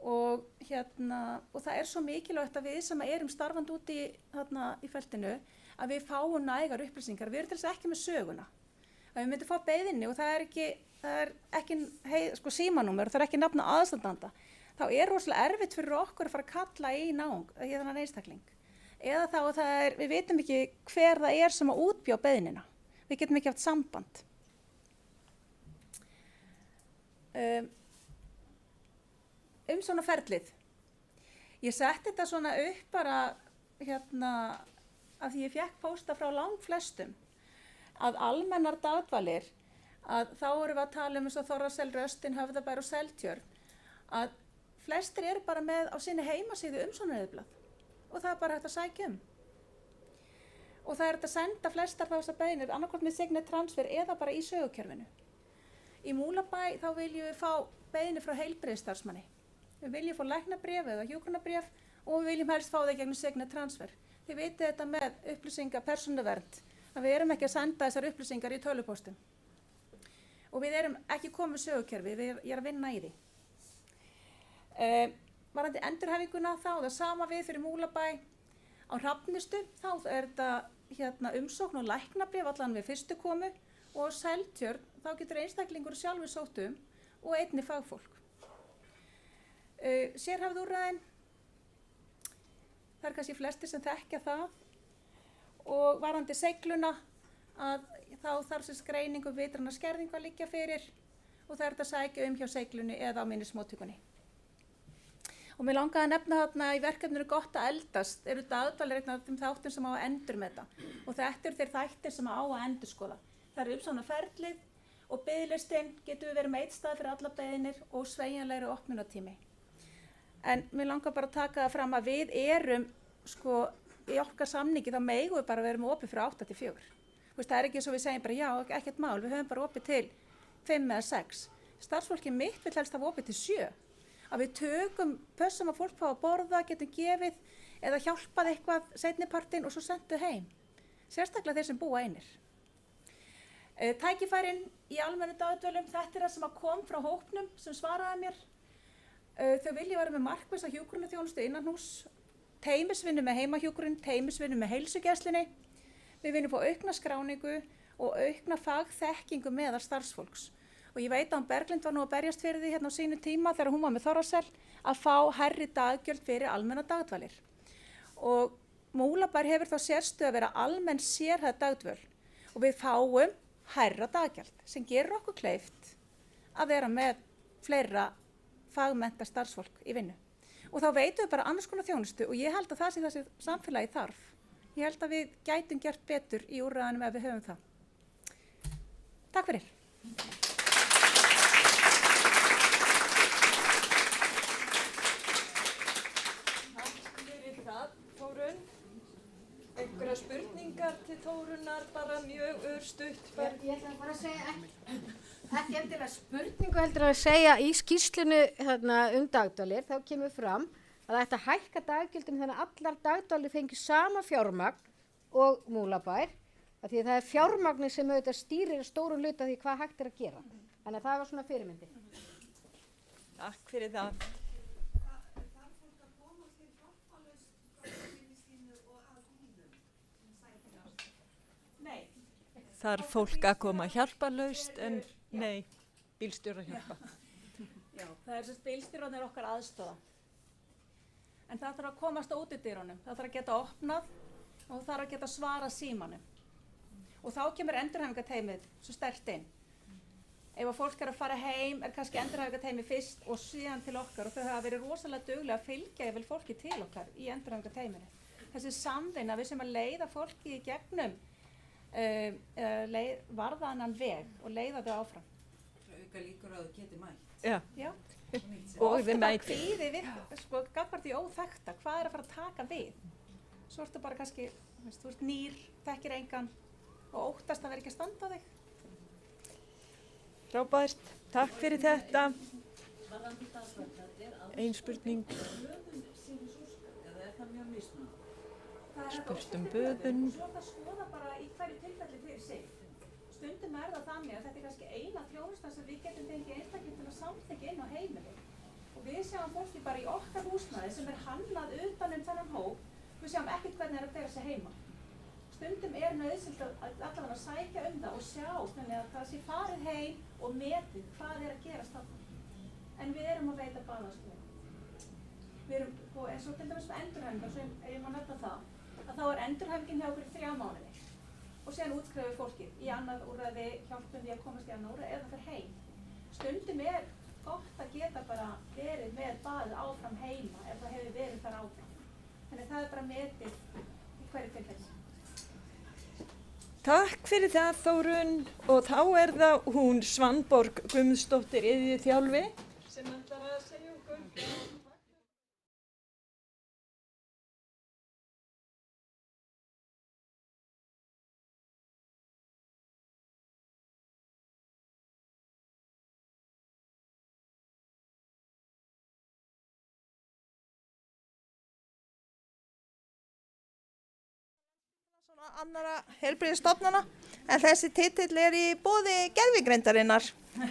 og það er svo mikilvægt að við sem erum starfandi úti í feltinu að við fáum nægar upplýsingar. Við erum til þess ekki með söguna. Að við myndum fá beiðinni og það er ekki símanúmer og það er ekki nafn á aðstandanda, þá er rosalega erfitt fyrir okkur að fara að kalla í þennan einstakling. Eða þá að við vitum ekki hver það er sem að útbjá beiðnina. Við getum ekki haft samband. Svona ferlið. Ég setti þetta svona upp bara af því ég fékk pósta frá langflestum að almennar dagdvalir, að þá erum við að tala eins og Þórðarsel, Röstin, Höfðabær og Seltjörn, að flestir eru bara með á sinni heimasíðu umsóknareyðublað og það er bara hægt að sækja Og það er hægt að senda flestar þessar beiðnir annarkvort með Signet Transfer eða bara í sögukerfinu. Í Múlabæ þá viljum við fá beiðnir frá heilbrigðisstarfsmanni. Við viljum fá læknabréf eða hjúkrunarbréf og við viljum helst fá það gegnum Signet Transfer. Þið vitið þetta með upplýsingar persónuvernd, að við erum ekki að senda þessar upplýsingar í tölvupóstum. Og við erum ekki komið sögukerfi, ég er að vinna í því. Varðandi endurhæfinguna þá, það sama við fyrir Múlabæ. Á Hrafnistu þá er þetta umsókn og læknabréf allan við fyrstu komu og á Seltjörn þá getur einstaklingur sjálfur sótt og einnig fagfólk. Sérhæfð úrræðin, það er kannski flestir sem þekkja það og varðandi seigluna að þá þarf sem greiningu vitrana skerðingu að liggja fyrir og það er þetta að sækja hjá seiglunni eða á minnismóttökunni. Og mér langaði að nefna þarna í verkefninu Gott að eldast eru dagdvalir einn af þeim þáttum sem á að endurmeta og þetta eru þeir þættir sem á að endurskoða. Það eru umsóknarferlið og biðlistinn getur við verið með einn stað fyrir alla beiðnir og sveigjanlegri opnunartími. En mér langar bara að taka það fram að við erum í okkar samningi þá megum við bara vera með opið frá 8 til 4. Það er ekki eins og við segjum bara já, ekkert mál, við höfum bara opið til 5 eða 6. Starfsfólki mitt vil helst hafa opið til 7. Að við pössum að fólk fá að borða, getum gefið eða hjálpað eitthvað seinnipartinn og svo sendu heim. Sérstaklega þeir sem búa einir. Tækifærin í almennu dagdvölum, þetta er það sem kom frá hópnum sem svaraði mér. Þau vilja vera með markvissa hjúkrunarþjónustu innanhús, teymisvinnu með heimahjúkrun, teymisvinnu með heilsugæslunni. Við viljum fá aukna skráningu og aukna fagþekkingu meðal starfsfólks. Og ég veit að Berglind var nú að berjast fyrir því hérna á sínu tíma þegar hún var með Þórðarsel að fá hærri daggjöld fyrir almenna dagdvalir. Og Múlabær hefur þá sérstöðu að vera almenn sérhæfð dagdvöl og við fáum hærra daggjald sem gerir okkur kleift að vera með fleira fagmennta starfsfólk í vinnu. Og þá veitum við bara annars konar þjónustu og ég held að það sé þessi samfélagi þarf. Ég held að við gætum gert betur í úrræðanum ef við höfum það. Takk fyrir. Einhverja spurningar til Þórunnar, bara mjög örstutt. Ég ætla bara að segja ekki endilega spurningu heldur að segja í skýrslunni dagdvalir, þá kemur fram að það ætti að hækka daggjöldin þannig að allar dagdvalir fengi sama fjármagn og Múlabær, af því að það er fjármagnir sem auðvitað stýrir stórum hluta því hvað hægt er að gera. Þannig að það var svona fyrirmyndi. Takk fyrir það. Þarf fólk að koma hjálparlaust en nei, bílstjóra hjálpa. Já, það er þess að bílstjóran er okkar aðstoða. En það þarf að komast á útidyrunum, það þarf að geta opnað og það þarf að geta svarað símanum. Og þá kemur endurhæfingarteymið svo sterkt inn. Ef að fólk er að fara heim er kannski endurhæfingarteymið fyrst og síðan til okkar og þau hafa verið rosalega duglega að fylgja yfir fólki til okkar í endurhæfingarteyminu. Þessi samvinna við sem að leiða fólki í gegnum varða annan veg og leiða þau áfram. Auka líkur að þau geti mætt. Já. Og þið mæti. Kvíði við, gafar því óþekta, hvað er að fara að taka við? Svo ertu bara kannski, þú ert nýr, þekkir engan og óttast að vera ekki að standa á þig. Frábært, takk fyrir þetta. Ein spurning. Eða er það mjög mismunandi? Spurt böðun. Svo það skoða bara í hverju tilfelli fyrir sig. Stundum það þannig að þetta er kannski eina þjónustan sem við getum fengið einstakling til að samþykkja inn á heimili. Og við sjáum fólki bara í okkar húsnæði sem hannað utan þennan hóp, við sjáum ekkert hvernig að bera sig heima. Stundum nauðsynlegt að allavega sækja það og sjá þannig að það sé farið heim og metið hvað að gerast þarna. En við erum að veita banaðarstöðu. Við erum, eins og til dæmis með endurhæfingar, svo ég má nefna það, að þá endurhæfingin hjá okkur í 3 mánuði. Og síðan útskrifum fólkið í annað úrræði, hjálpum því að komast í annað úrræði eða það fer heim. Stundum gott að geta bara verið með baðið áfram heima ef það hefur verið þar áfram. Þannig það bara metið í hverju tilfelli. Takk fyrir það Þórunn og þá það hún Svanborg Guðmundsdóttir iðjuþjálfi sem ætlar að segja okkur frá. Annara heilbrigðisstofnana en þessi titill í boði gervigreindarinnar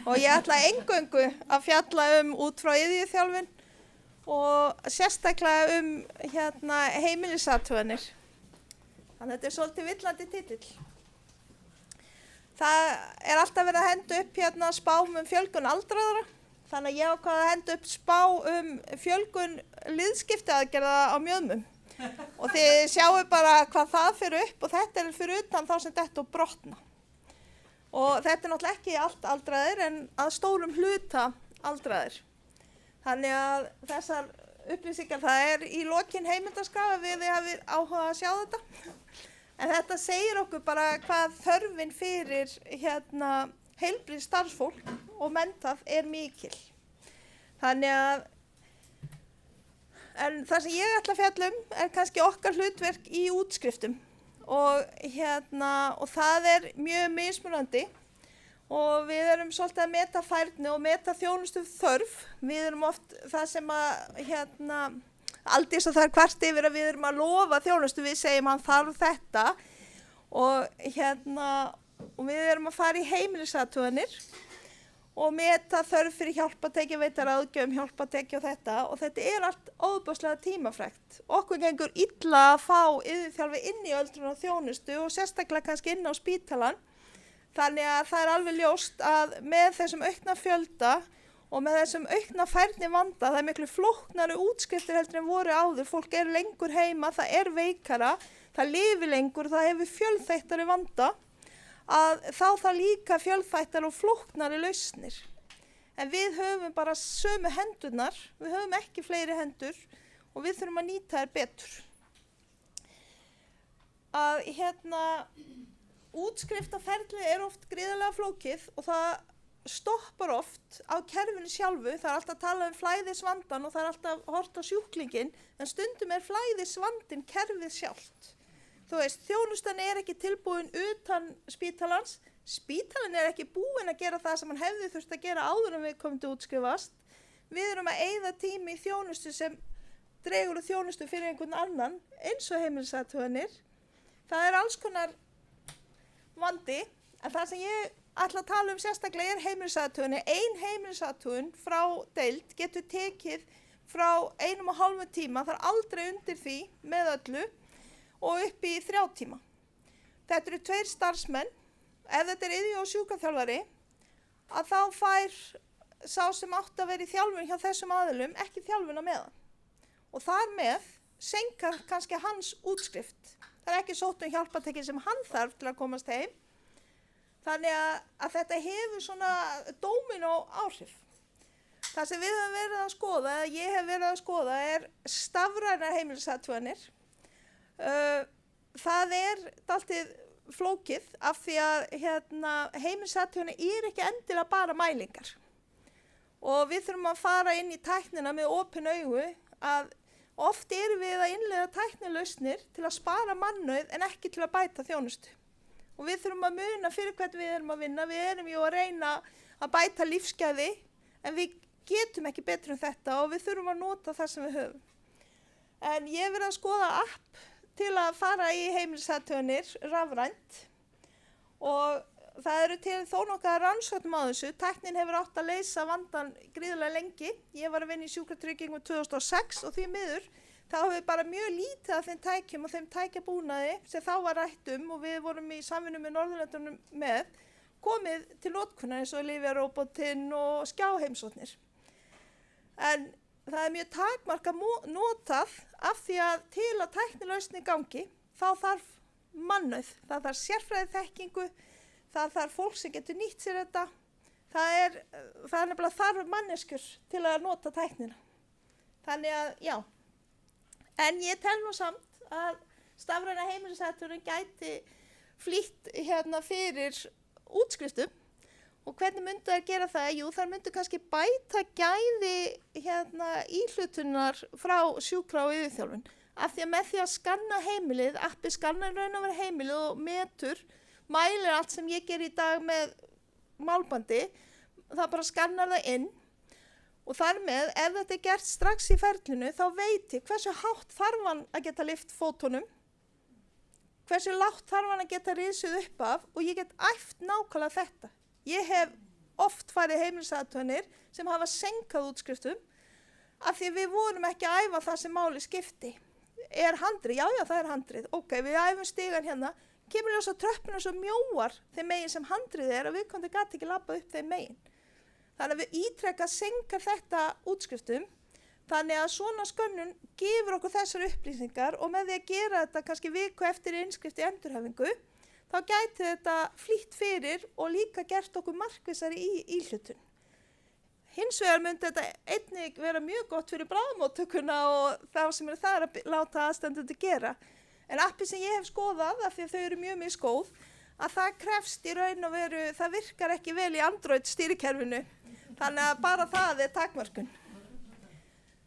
og ég ætla eingöngu að fjalla út frá iðjuþjálfun og sérstaklega heimilisathuganir. Þannig að þetta svolítið villandi titill. Það alltaf verið að henda upp spám fjölgun aldraðra, þannig að ég ákvað að henda upp spá fjölgun liðskiptiaðgerða á Mjöðmum. Og þið sjáu bara hvað það fyrir upp og þetta fyrir utan þá sem þetta og brotna. Og þetta náttúrulega ekki allt aldraðir en að stórum hluta aldraðir. Þannig að þessar upplýsingar, það í lokin heimildarskrá ef þið hafið áhuga að sjá þetta. En þetta segir okkur bara hvað þörfin fyrir heilbrigðisstarfsfólk og menntað mikil. Þannig að en það sem ég ætla að fjalla kannski okkar hlutverk í útskriftum og það mjög mismunandi og við erum svolítið að meta færni og meta þjónustu þörf. Við erum oft það sem að aldís og það hvart yfir að við erum að lofa þjónustu, við segjum hann þarf þetta og við erum að fara í heimilisathuganir og meta þörf fyrir hjálpartæki, veita ráðgjöf hjálpartæki og þetta allt óbúslega tímafrekt. Okkur gengur illa að fá iðjuþjálfi inn í öldrun og þjónustu og sérstaklega kannski inn á spítalan. Þannig að það alveg ljóst að með þessum aukna fjölda og með þessum aukna færni vanda, það miklu flóknari útskriftir heldur en voru áður, fólk lengur heima, það veikara, það lifir lengur, það hefur fjölþættari vanda. Að þá það líka fjölþættar og flóknari lausnir. En við höfum bara sömu hendurnar, við höfum ekki fleiri hendur og við þurfum að nýta þær betur. Að útskriftaferli oft gríðarlega flókið og það stoppar oft á kerfinu sjálfu, það alltaf að tala flæðisvandan og það alltaf hort á sjúklingin, en stundum flæðisvandin kerfið sjálft. Þú veist, þjónustan ekki tilbúin utan spítalans, spítalinn ekki búinn að gera það sem hann hefði þurft að gera áður en við komum til útskrifast. Við erum að eyða tími í þjónustu sem dregur úr þjónustu fyrir einhvern annan, eins og heimilisathuganir. Það alls konar vandi, en það sem ég ætla að tala sérstaklega heimilisathuganir. Ein heimilisathugun frá deild getur tekið frá 1,5 tíma, það aldrei undir því með öllu, og upp í 3 tíma. Þetta eru 2 starfsmenn. Ef þetta iðju- og sjúkraþjálfari, að þá fær sá sem átt að vera í þjálfun hjá þessum aðilum ekki þjálfun á meðan. Og þar með seinkar kannski hans útskrift. Það ekki sótt hjálpartæki sem hann þarf til að komast heim. Þannig að þetta hefur svona dóminó áhrif. Það sem við höfum verið að skoða, eða ég hef verið að skoða, stafrænar heimilisathuganir. Það dálítið flókið af því að heimilisathuganir ekki endilega bara mælingar. Og við þurfum að fara inn í tæknina með opin augu að oft við að innleiða tæknilausnir til að spara mannauð en ekki til að bæta þjónustu. Og við þurfum að muna fyrir hvern við erum að vinna. Við erum jú að reyna að bæta lífsgæði en við getum ekki betur en þetta og við þurfum að nota það sem við höfum. En ég verið að skoða app til að fara í heimilisathuganir rafrænt og það eru til þó nokkað rannsóknum á þessu. Tæknin hefur átt að leysa vandan gríðarlega lengi. Ég var að vinna í sjúkratryggingum 2006 og því miður þá hefur bara mjög lítið af þeim tækjum og þeim tækjabúnaði sem þá var rætt og við vorum í samvinnu með Norðurlöndunum með komið til notkunar eins og lyfjaróbotinn og skjáheimsóknir. En það er mjög takmarkað notað af því að til að tæknilausn í gangi þá þarf mannauð, það þarf sérfræði þekkingu, það þarf fólk sem getur nýtt sér þetta, það er nefnilega þarf manneskjur til að nota tæknina. Þannig að, já, en ég tel nú samt að stafræna heimilisathugun gæti flýtt fyrir útskriftum og hvernig myndu þær gera það? Jú, þær myndu kannski bæta gæði íhlutunar frá sjúkra- og yfirþjálfun. Af því að með því að skanna heimilið, appi skannar raun og vera heimilið og metur, mælir allt sem ég ger í dag með málbandi, það bara skannar það inn og þar með, ef þetta er gert strax í ferlinu, þá veit ég hversu hátt þarf hann að geta lyft fótunum, hversu lágt þarf hann að geta risið upp af og ég get æft nákvæmlega þetta. Ég hef oft farið heimilisathuganir sem hafa senkað útskriftum af því við vorum ekki að æfa það sem máli skipti. Er handrið? Já, það er handrið. Ok, við æfum stigan hérna. Kemur ljós á tröppuna svo mjóar þeim megin sem handrið er að viðkomandi gat ekki labba upp þeim megin. Þannig að við ítrekka senkar þetta útskriftum. Þannig að svona skönnun gefur okkur þessar upplýsingar og með því að gera þetta kannski viku eftir innskrift í endurhæfingu, þá gæti þetta flýtt fyrir og líka gert okkur markvissari í íhlutun. Hins vegar myndi þetta einnig vera mjög gott fyrir bráðamóttökuna og þá sem eru þar að láta aðstandendur gera. En appi sem ég hef skoðað, af því að þau eru mjög misgóð, að það krefst í raun og veru, það virkar ekki vel í Android stýrikerfinu. Þannig að bara það er takmörkun.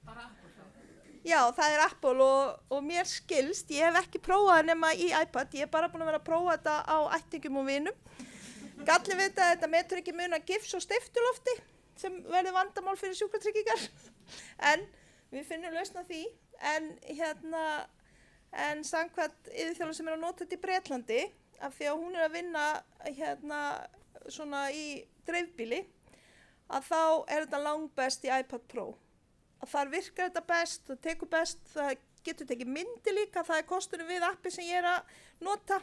Bara Apple? Já, það er Apple og mér skilst, ég hef ekki prófað nema í iPad, ég hef bara búin að vera að prófa þetta á ættingum og vinum. Gallið við þetta metur ekki muna gifs og stiftulofti, sem verður vandamál fyrir sjúkratryggingar, en við finnum lausn á því, en samkvæmt yfirþjálfun sem er að nota þetta í Bretlandi, af því að hún er að vinna svona í dreifbíli, að þá er þetta langbest í iPad Pro. Að þar virkar þetta best, það tekur best, það getur tekið myndi líka, það er kosturinn við appi sem ég er að nota,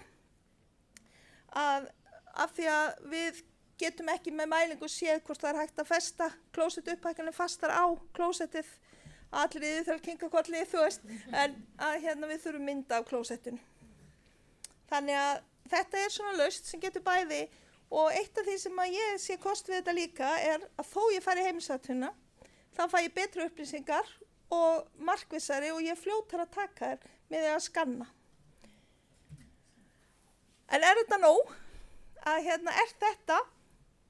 af því að við getum ekki með mælingu séð hvort það er hægt að festa klósett upphækkanir fastar á klósettið, allir yfirþjálfar kinka kolli, þú veist, en að við þurfum mynda af klósettinu. Þannig að þetta er svona lausn sem getur bæði og eitt af því sem að ég sé kost við þetta líka er að þó ég fari heimilisathugunina, þá fæ ég betri upplýsingar og markvissari og ég fljótar að taka þær með því að skanna. En er þetta nóg? Að er þetta?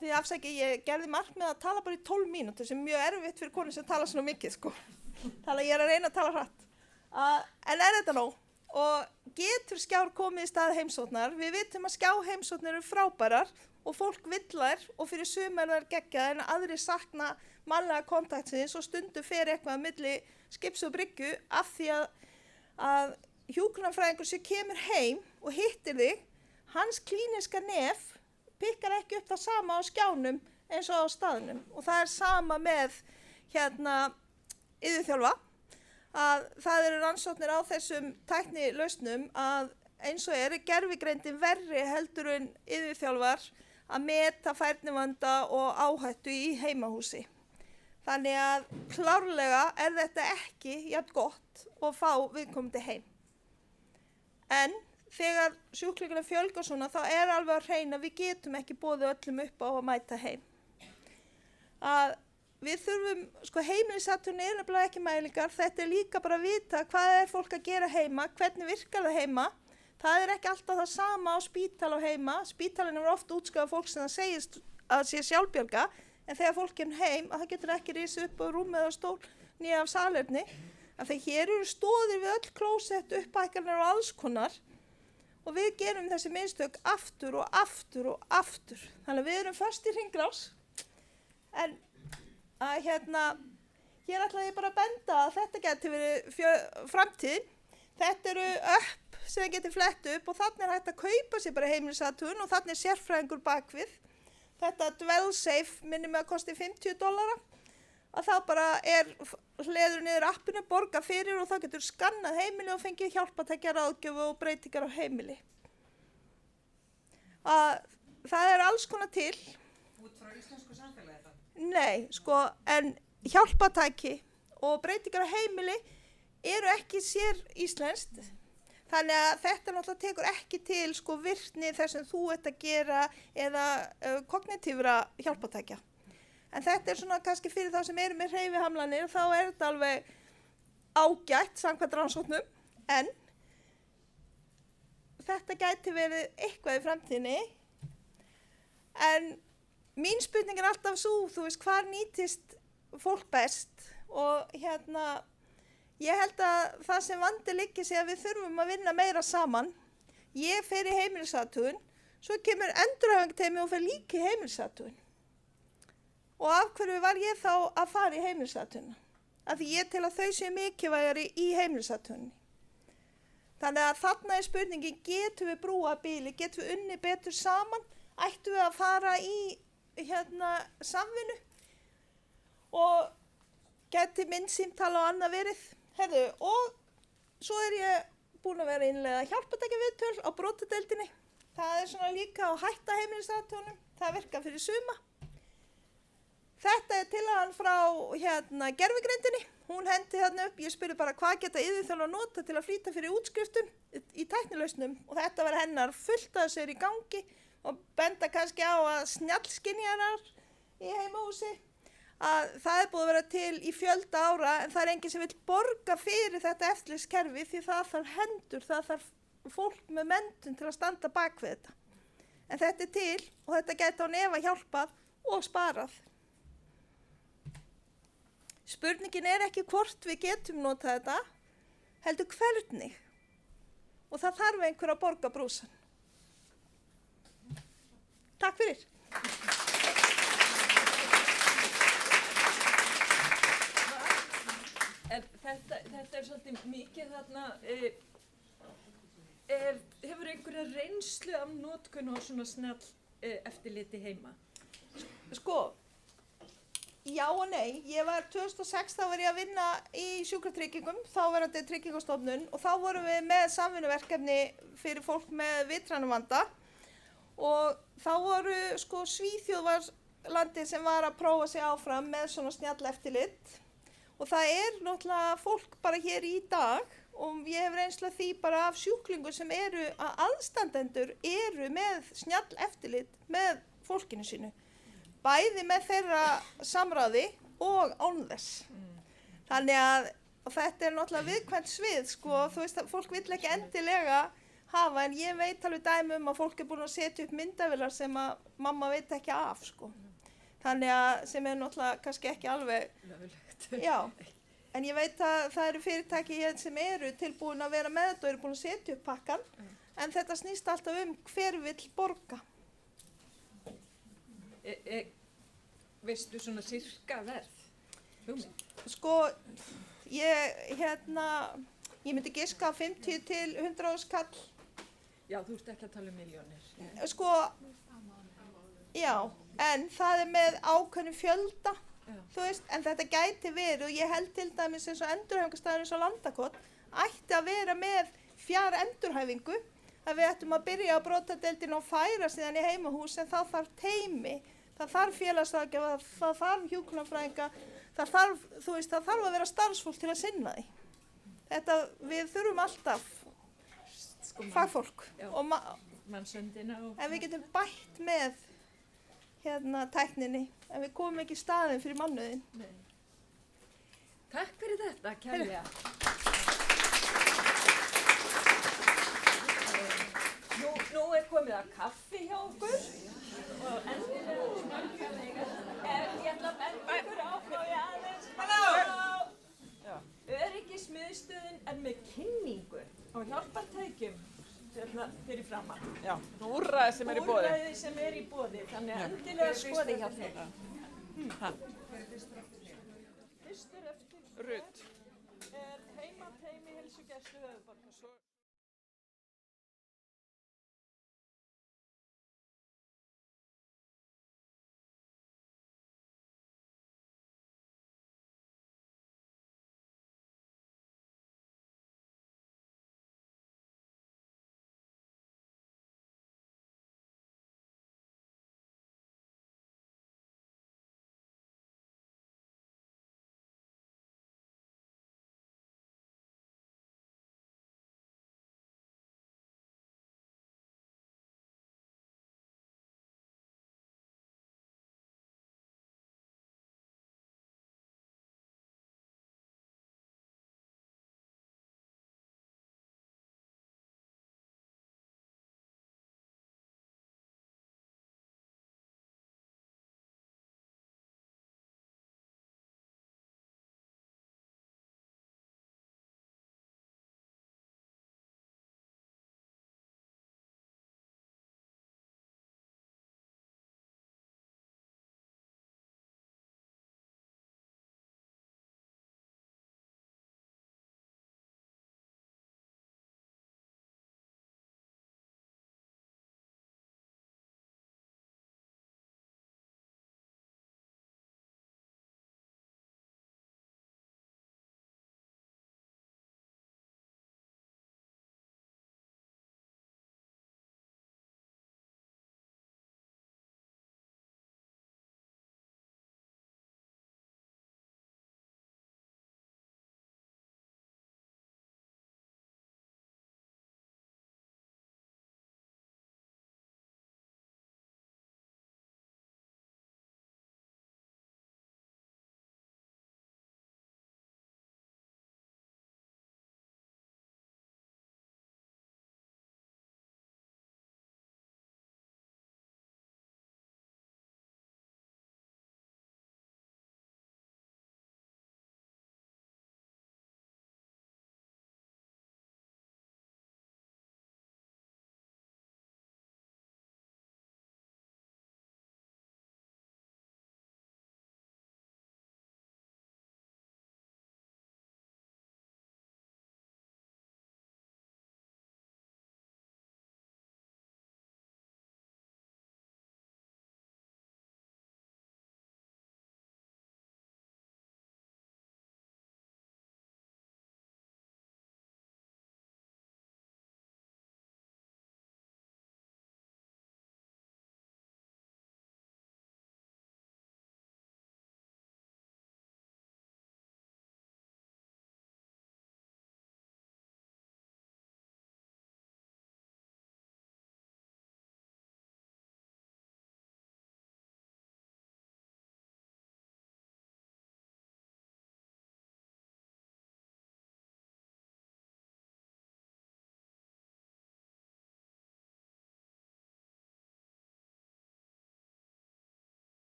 Því afsæki, ég gerði markmið að tala bara í 12 mínútur sem er mjög erfitt fyrir konur sem tala svona mikið, sko. Þannig að ég er að reyna að tala hratt. En er þetta nóg? Og getur skjár komið í stað heimsóknar? Við vitum að skjáheimsóknir eru frábærar og fólk vill þær og fyrir sumar þær geggjað en aðrir sakna mannlega kontaktsins og stundum fer eitthvað milli skips og bryggju af því að hjúkrunarfræðingur sem kemur heim og hittir þig, hans klíniska nef pikkar ekki upp það sama á skjánum eins og á staðnum og það er sama með yfirþjálfa að það eru rannsóknir á þessum tæknilausnum að eins og er gervigreindin verri heldur en yfirþjálfar að meta færnivanda og áhættu í heimahúsi. Þannig að klárlega er þetta ekki jafn gott að fá viðkomandi heim. En þegar sjúklingurinn fjölgar svona þá er alveg að hreina að við getum ekki boðið öllum upp á að mæta heim. Að við þurfum, heimilisathugun er nefnilega ekki mælingar, þetta er líka bara að vita hvað er fólk að gera heima, hvernig virkar það heima. Það er ekki alltaf það sama á spítala og heima. Spítalinn er ofta útskrifa fólk sem það segist að sé sjálfbjarga, en þegar fólk er heim, að það getur ekki risið upp á rúm eða stól nýja af salerni. Þegar hér eru stóðir við öll klósett, upphækkanir og alls konar. Og við gerum þessi mistök aftur og aftur og aftur. Þannig að við erum föst í hringrás. En hér ætla ég bara að benda að þetta geti verið framtíðin. Þetta eru upp sem þið getur flett upp og þannig er hægt að kaupa sér bara heimilisathugun og þannig er sérfræðingur bakvið. Þetta DwellSafe minnir mig að kosti $50. Að þá bara hleður niður appinu, borga fyrir og þá getur skannað heimili og fengið hjálpartækja, ráðgjöf og breytingar á heimili. Það er alls konar til. Út frá íslensku samfélagi það? Nei, sko, en hjálpartæki og breytingar á heimili eru ekki sér íslenskt. Þannig að þetta náttúrulega tekur ekki til sko virkni þess sem þú ert að gera eða kognitífra hjálpartækja. En þetta er svona kannski fyrir þá sem eru með hreyfihamlanir, þá er þetta alveg ágætt samkvæmt rannsóknum, en þetta gæti verið eitthvað í framtíðinni. En mín spurning er alltaf svo, þú veist, hvar nýtist fólk best og ég held að það sem vandi liggi sé að við þurfum að vinna meira saman. Ég fer í heimilisathugun, svo kemur endurhæfingarteymi og fer líka í heimilisathugun. Og af hverju var ég þá að fara í heimilisathugunna? Af því ég tel að þau séu mikilvægari í heimilisathugunni. Þannig að þarna er spurningin, getum við brúa bili, getum við unni betur saman, ættum við að fara í samvinnu og geti myndsímtala og annað verið. Herðu, og svo er ég búin að vera innlega hjálpartækjaviðtöl á brotadeildinni. Það er svona líka á hætta heimilisathugunum, það virkar fyrir suma. Þetta er tillagan frá gervigreindinni. Hún hendi þarna upp, ég spurði bara hvað geta iðjuþjálfar að nota til að flýta fyrir útskriftum í tæknilausnum og þetta var hennar fullt að þessu í gangi og benda kannski á að snjallskynjarar í heimahúsi að það er búið að vera til í fjölda ára en það er enginn sem vill borga fyrir þetta eftirlitskerfi því það þarf hendur, það þarf fólk með menntun til að standa bak við þetta. En þetta er til og þetta gæti án efa hjálpað og sparað. Spurningin er ekki hvort við getum notað þetta, heldur hvernig. Og það þarf einhver að borga brúsan. Takk fyrir. En þetta er svolítið mikið þarna, hefur einhverja reynslu af notkun og svona snjall eftirliti heima? Sko, já og nei. Ég var 2006, þá var ég að vinna í sjúkratryggingum, þáverandi tryggingastofnun og þá vorum við með samvinnuverkefni fyrir fólk með vitrænum vanda og þá voru sko Svíþjóð var landið sem var að prófa sig áfram með svona snjall eftirlit. Og það er náttúrulega fólk bara hér í dag og ég hef reynslu því bara af sjúklingum sem eru að aðstandendur eru með snjall eftirlit með fólkinu sínu. Bæði með þeirra samráði og án þess. Þannig að þetta er náttúrulega viðkvæmt svið, sko, þú veist að fólk vill ekki endilega hafa en ég veit alveg dæmi að fólk er búin að setja upp myndavélar sem að mamma veit ekki af, sko. Þannig að sem er náttúrulega kannski ekki alveg löglegt. Já, en ég veit að það eru fyrirtæki hér sem eru tilbúin að vera með þetta og eru búin að setja upp pakkan, en þetta snýst alltaf hver vill borga. Veistu svona sirka verð? Hugmynd? Sko, ég myndi giska 50 til 100 skall. Já, þú ert ekki að tala milljónir. Sko, já, en það er með ákveðnum fjölda. Þú veist, en þetta gæti verið og ég held til dæmis eins og endurhæfingarstaður eins og Landakot ætti að vera með fjarendurhæfingu að við ættum að byrja á brotadeildinu og færa síðan í heimahús en þá þarf teymi, það þarf félagsráðgjafa, það þarf hjúkrunarfræðinga, það þarf að vera starfsfólk til að sinna því. Við þurfum alltaf fagfólk og en við getum bætt með tækninni, en við komum ekki í staðinn fyrir mannauðinn. Takk fyrir þetta, kærlega. Nú er komið að kaffi hjá okkur og endilega ég ætla að benda ykkur áfram aðeins. Halló! Öryggismiðstöðin er með kynningu á hjálpartækjum fyrir framann. Já, úrræði sem er í boði. Úrræði sem er í boði, þannig að endilega skoði hjá þeirra. Fyrstur eftir? Rut. er heimateymi Heilsugæslu höfuðborgarsvæðisins.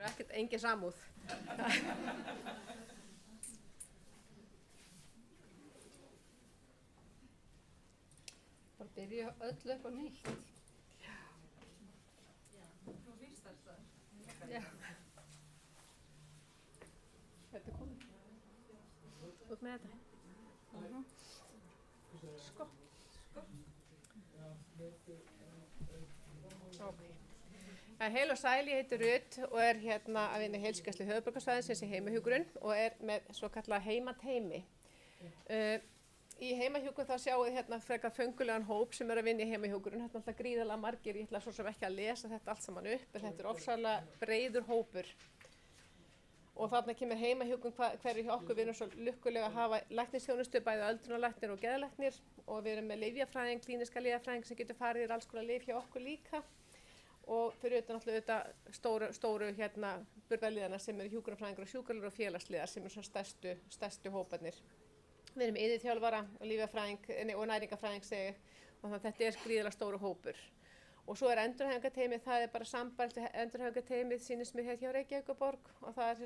Ekkert engin samúð. Bara byrja öll upp á nýtt. Þú fyrst þess það. Já. Þetta er komið. Út með þetta. Sko. Ok. Heil og sæl, ég heiti Rut og er hérna að vinna í Heilsugæslu höfuðborgarsvæðisins í heimahjúkrun og er með svo kallað heimateymi. Í heimahjúkrun þá sjáum við hérna frekar föngulegan hóp sem er að vinna í heimahjúkrun. Þetta er alltaf gríðarlega margir, ég ætla svo sem ekki að lesa þetta allt saman upp, en þetta er ofsalega breiður hópur. Og þarna kemur heimahjúkrun hverju hjá okkur, við erum svo lukkulega að hafa læknisþjónustu, bæði öldrunarlæknir og geðlæknir, og við erum með lyfjafræðing, klíniska lyfjafræðing sem getur farið í alls konar lyf hjá okkur líka. Og fyrir utan alltaf stóru hérna burðarliðana sem eru hjúkrunarfræðingar og sjúkraliðar og félagsliðar sem eru svona stærstu hóparnir. Við erum með iðjuþjálfara og lyfjafræðing og næringafræðing segi ég, og þannig að þetta er gríðarlega stóru hópur. Og svo er endurhæfingarteymið, það er bara sambært endurhæfingarteymið sýnist mér hjá Reykjavíkurborg og það er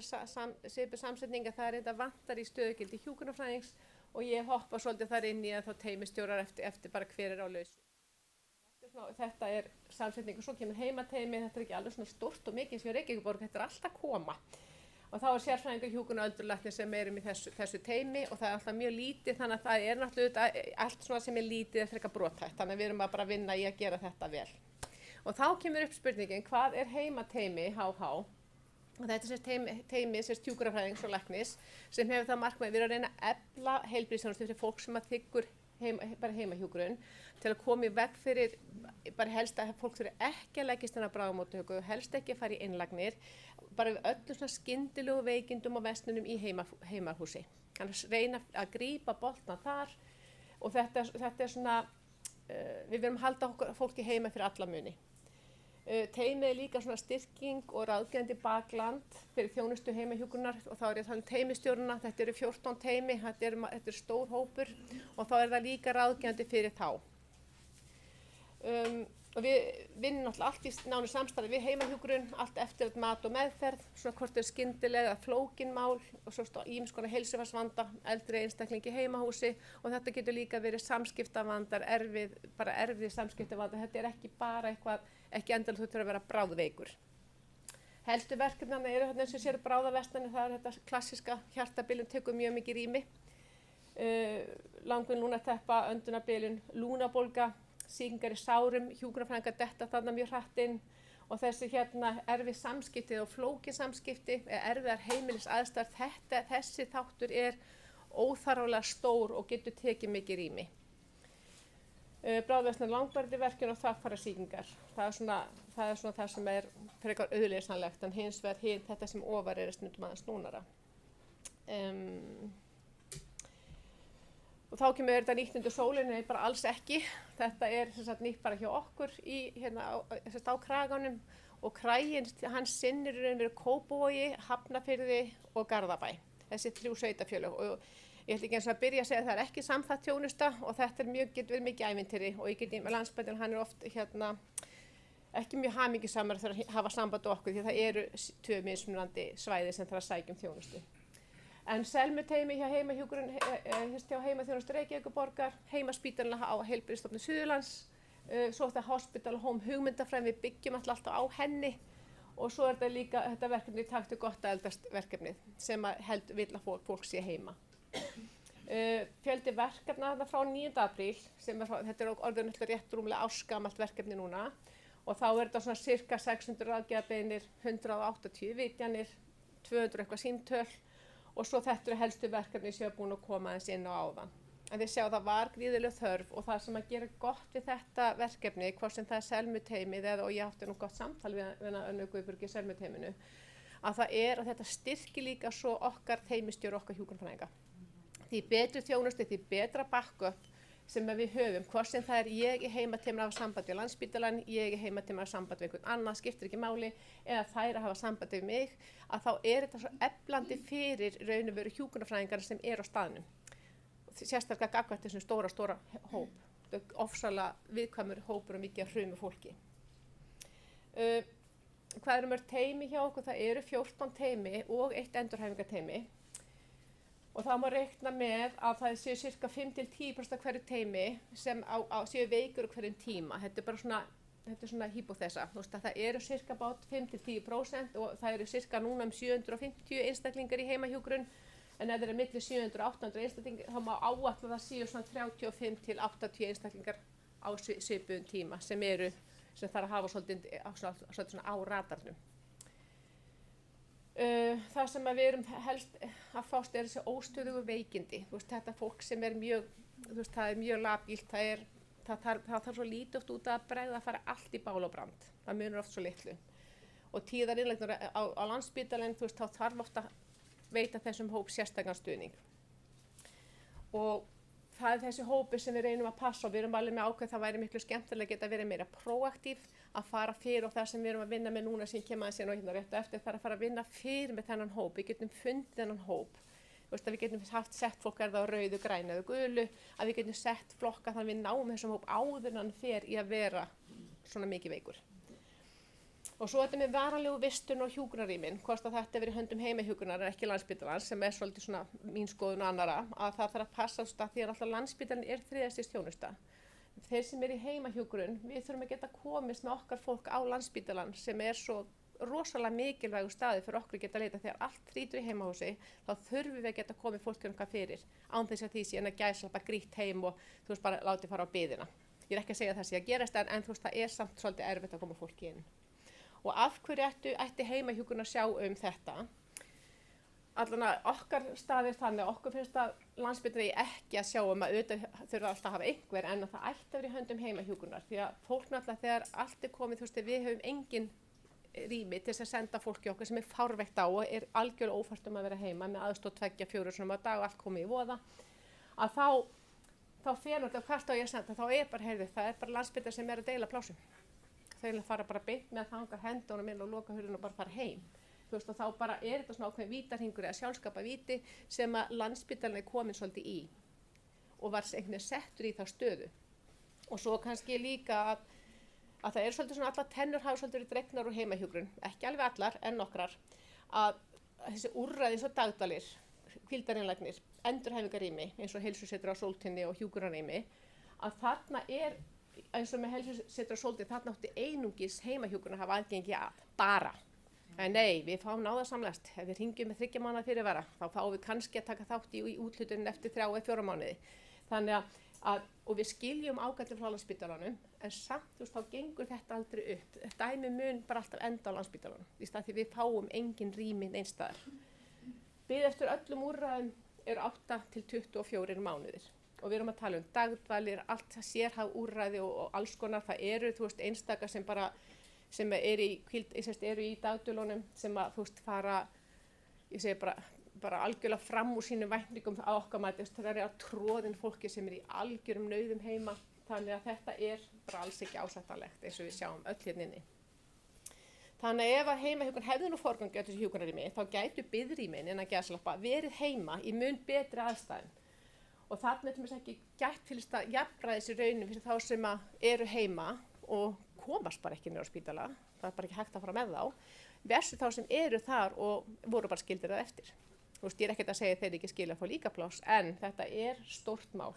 svipuð samsetning að það er enda vantar í stöðugildi hjúkrunarfræðings og ég hoppa svolítið þar inn í að þá teymistjórar eftir bara hver er á lausu. Þetta er samsetning og svo kemur heimateymi, þetta er ekki alveg svona stórt og mikið sem Reykjavíkurborg, þetta er alltaf að koma. Og þá er sérfræðingur hjúkrun og öldrunarlæknir sem erum í þessu teymi og það er alltaf mjög lítið, þannig að það er náttúrulega allt svona sem er lítið er frekar brothætt, þannig að við erum að bara vinna í að gera þetta vel. Og þá kemur upp spurningin, hvað er heimateymi HH? Og þetta er teymi hjúkrunarfræðings og læknis sem hefur það markmið, við erum að reyna að efla heilbrigðisþjónustu fyrir fólk sem að þiggur bara heimahjúkrun til að koma í veg fyrir bara helst að fólk þurfi ekki að leggjast inn á bráðamóttöku, helst ekki að fara í innlagnir, bara við öllum svona skyndilegu veikindum og verslunum í heimahúsi. Þannig að reyna að grípa boltana þar og þetta er svona, við verðum að halda fólki heima fyrir alla muni. Teymið er líka svona styrking og ráðgefandi bakland fyrir þjónustu heimahjúkrunar og þá er ég að tala um teymistjórnina, þetta eru 14 teymi, þetta er stór hópur og þá er það líka ráðgefandi fyrir þá. Og við vinnum náttúrulega allt í nánu samstarfi við heimahjúkrun, allt eftir mat og meðferð, svona hvort þau skyndilega flókin mál og svo ýmiss konar heilsufarsvanda, eldri einstaklingi heimahúsi og þetta getur líka verið samskiptavandar, erfið samskiptavandar, þetta er ekki bara eitthvað, ekki endilega þú þurfa að vera bráðveikur. Helstu verkefnana eru þarna eins og sér bráðaverslanir, það er þetta klassiska hjartabilun tekur mjög mikið rými, langvinn lúnateppa, öndunarbilun, lúnabólga, sýkingar í sárum, hjúkrunarfræðingar detta þarna mjög hratt inn og þessi hérna erfið samskipti og flókin samskipti, erfiðar heimilisaðstæður, þessi þáttur er óþarflega stór og getur tekið mikið rými. Bráðaverslanir langvarandi verkjun og þvagfærasýkingar, það er svona það sem er frekar auðleysanlegt en hins vegar þetta sem ofar er stundum aðeins snúnara. Og þá kemur þetta nýtt undir sólinni, bara alls ekki. Þetta er nýtt bara hjá okkur á Kraganum og kraginn hans sinnir í raun verið Kópavogi, Hafnarfirði og Garðabæ. Þessi 3 sveitarfélög og ég ætla ekki eins og að byrja að segja að það er ekki samþætt þjónusta og þetta getur verið mikið ævintýri og ég get með Landsbændin, hann er oft ekki mjög hamingjusamur þegar að hafa samband á okkur því það eru 2 mismunandi svæði sem þarf að sækja þjónustu. En Selmuteymi hjá heimahjúkrun, hjá heimaþjónustu Reykjavíkurborgar, heimaspítalinn á Heilbrigðisstofnun Suðurlands, svo þetta Hospital Home hugmyndafræðin, við byggjum alltaf á henni og svo er þetta líka þetta verkefni Taktu gott að eldast verkefnið sem vill að fólk sé heima. Fjöldi verkefna þarna frá 9. apríl, þetta er orðið náttúrulega rétt rúmlega ársgamalt verkefni núna og þá er þetta svona cirka 600 ráðgjafarbeiðnir, 180 vitjanir, 200 eitthvað símtöl og svo þetta eru helstu verkefni sem er búin að koma aðeins inn á áðan. En þið sjá það var gríðarleg þörf og það sem að gera gott við þetta verkefni, hvort sem það er Selmuteymið og ég átti nú gott samtal við Önnu Guðbjörgu í Selmuteyminu, að það er að þetta styrkir líka svo okkar teymistjóra, okkar hjúkrunarfræðinga. Því betri þjónustu, því betra backup sem við höfum, hvort sem það er ég í heimateyminu að hafa samband við Landspítalann, ég í heimateyminu að hafa samband við einhvern annan, skiptir ekki máli, eða þær að hafa samband við mig, að þá er þetta svo eflandi fyrir raun og veru hjúkrunarfræðingar sem er á staðnum. Sérstaklega gagnvart þessum stóra hóp, ofsalega viðkvæmur hópur og mikið hrumu fólki. hvað eru mörg teymi hjá okkur? Það eru 14 teymi og 1 endurhæfingarteymi. Og þá má reikna með að það séu cirka 5-10% af hverju teymi sem séu veikur á hverjum tíma. Þetta er bara svona hypothesa. Það eru cirka bát 5-10% og það eru cirka núna 750 einstaklingar í heimahjúkrun. En ef það eru milli 700-800 einstaklingar þá má áætla það séu svona 35-80 einstaklingar á svipuðum tíma sem þarf að hafa svolítið á radarnum. Það sem við erum helst að fást þessi óstöðugu veikindi. Þetta fólk sem mjög, það mjög labílt, það þarf svo lítið oft út að bregða að fara allt í bál og brand. Það munur oft svo litlu. Og tíðar innlegnar á Landspítalann, þá þarf oft að veita þessum hóp sérstakann stuðning. Og það er þessi hópi sem við reynum að passa og við erum alveg með ákveð það væri miklu skemmtilega að geta verið meira proaktív að fara fyrir og það sem við erum að vinna með núna sem kemur að sér hérna rétt eftir það er að fara að vinna fyrir með þennan hóp. Við getum fundið þennan hóp. Við getum haft sett fólk á rauðu, grænu eða gulu, að við getum sett flokka þannig að við náum þessum hóp áður en hann fer í að vera svona mikið veikur. Og svo þetta með varanlegu vistun og hjúkrunarrýmin, hvort að þetta verið höndum heimahjúkrunar en ekki Landspítalans sem svolítið svona mín skoðun og annara, að það þarf að passa því að alltaf Landspítalinn þriðja stigs þjónusta. Þeir sem í heimahjúkrun, við þurfum að geta komist með okkar fólk á Landspítalann sem svo rosalega mikilvægur staði fyrir okkur að geta leita þegar allt þrýtur í heimahúsi, þá þurfum við að geta komið fólkinu okkar fyrir án þess að því sé en að gæslappa grýtt heim og bara látið fara á biðina. Ég ekki að segja það sé að gerast en það samt svolítið erfitt að koma fólki inn. Og af hverju ætti heimahjúkrun að sjá þetta? Allan að okkar staðir þannig að okkur finnst að Landspítalinn ekki að sjá að auðvitað þurfa alltaf að hafa einhver en að það ætti að vera í höndum heimahjúkrunar. Því að fólk náttúrulega þegar allt komið, við höfum engin rými til þess að senda fólki okkar sem fárveikt á og algjörlega ófært að vera heima með aðstoð 2-4 svona á dag og allt komið í voða. Að þá fer náttúrulega hvert á ég að senda, þá það bara Landspítalinn sem að deila plásum. Þau fara bara beint með að hanga hendunum inn og loka hurðinni og bara fara heim. Og þá bara þetta svona ákveðin vítarhingur eða sjálfskapa víti sem að Landspítalinn komin svolítið í og var einhvern veginn settur í þá stöðu. Og svo kannski líka að það svolítið svona allar tennur hafa svolítið dregnar úr heimahjúkrun, ekki alveg allar en nokkrar, að þessi úrræði eins og dagdvalir, hvíldarinnlagnir, endurhæfingarrými eins og heilsusetur á Sóltúni og hjúkrunarrými, að þarna eins og með heilsusetur á Sóltúni þarna átti einungis heimahjúkrun að hafa aðgengi að bara. En nei, við fáum náðarsamlegast. Ef við hringjum með 3 mánaða fyrirvara, þá fáum við kannski að taka þátt í úthlutunin eftir 3 eða 4 mánuði. Þannig og við skiljum ágætlega frá Landspítalanum, en samt þá gengur þetta aldrei upp. Dæmi mun bara alltaf enda á Landspítalanum, í stað því við fáum engin rými neins staðar. Bið eftir öllum úrræðum 8 til 24 mánuðir. Og við erum að tala dagdvalir, allt sérhæf úrræði og alls konar. Það eru einstakar sem eru í dagdvölunum sem að fara, ég segi bara algjörlega fram úr sínum væntingum á okkar mati. Það eru að tróðin fólki sem í algjörum nauðum heima. Þannig að þetta bara alls ekki ásættanlegt eins og við sjáum öll hérna inni. Þannig að ef að heimahjúkrun hefði nú forgangi á þessu hjúkrunarrými, þá gætu biðrýmin innan geðslappa verið heima í mun betri aðstæðum. Og þarna er ekki gætt til þess að jafnræðis í raunum fyrir þá sem eru heima og komast bara ekki niður á spítala, það er bara ekki hægt að fara með þá, versus þá sem eru þar og voru bara skildir það eftir. Ég er ekkert að segja að þeir ekki skilja að fá líka pláss, en þetta stórt mál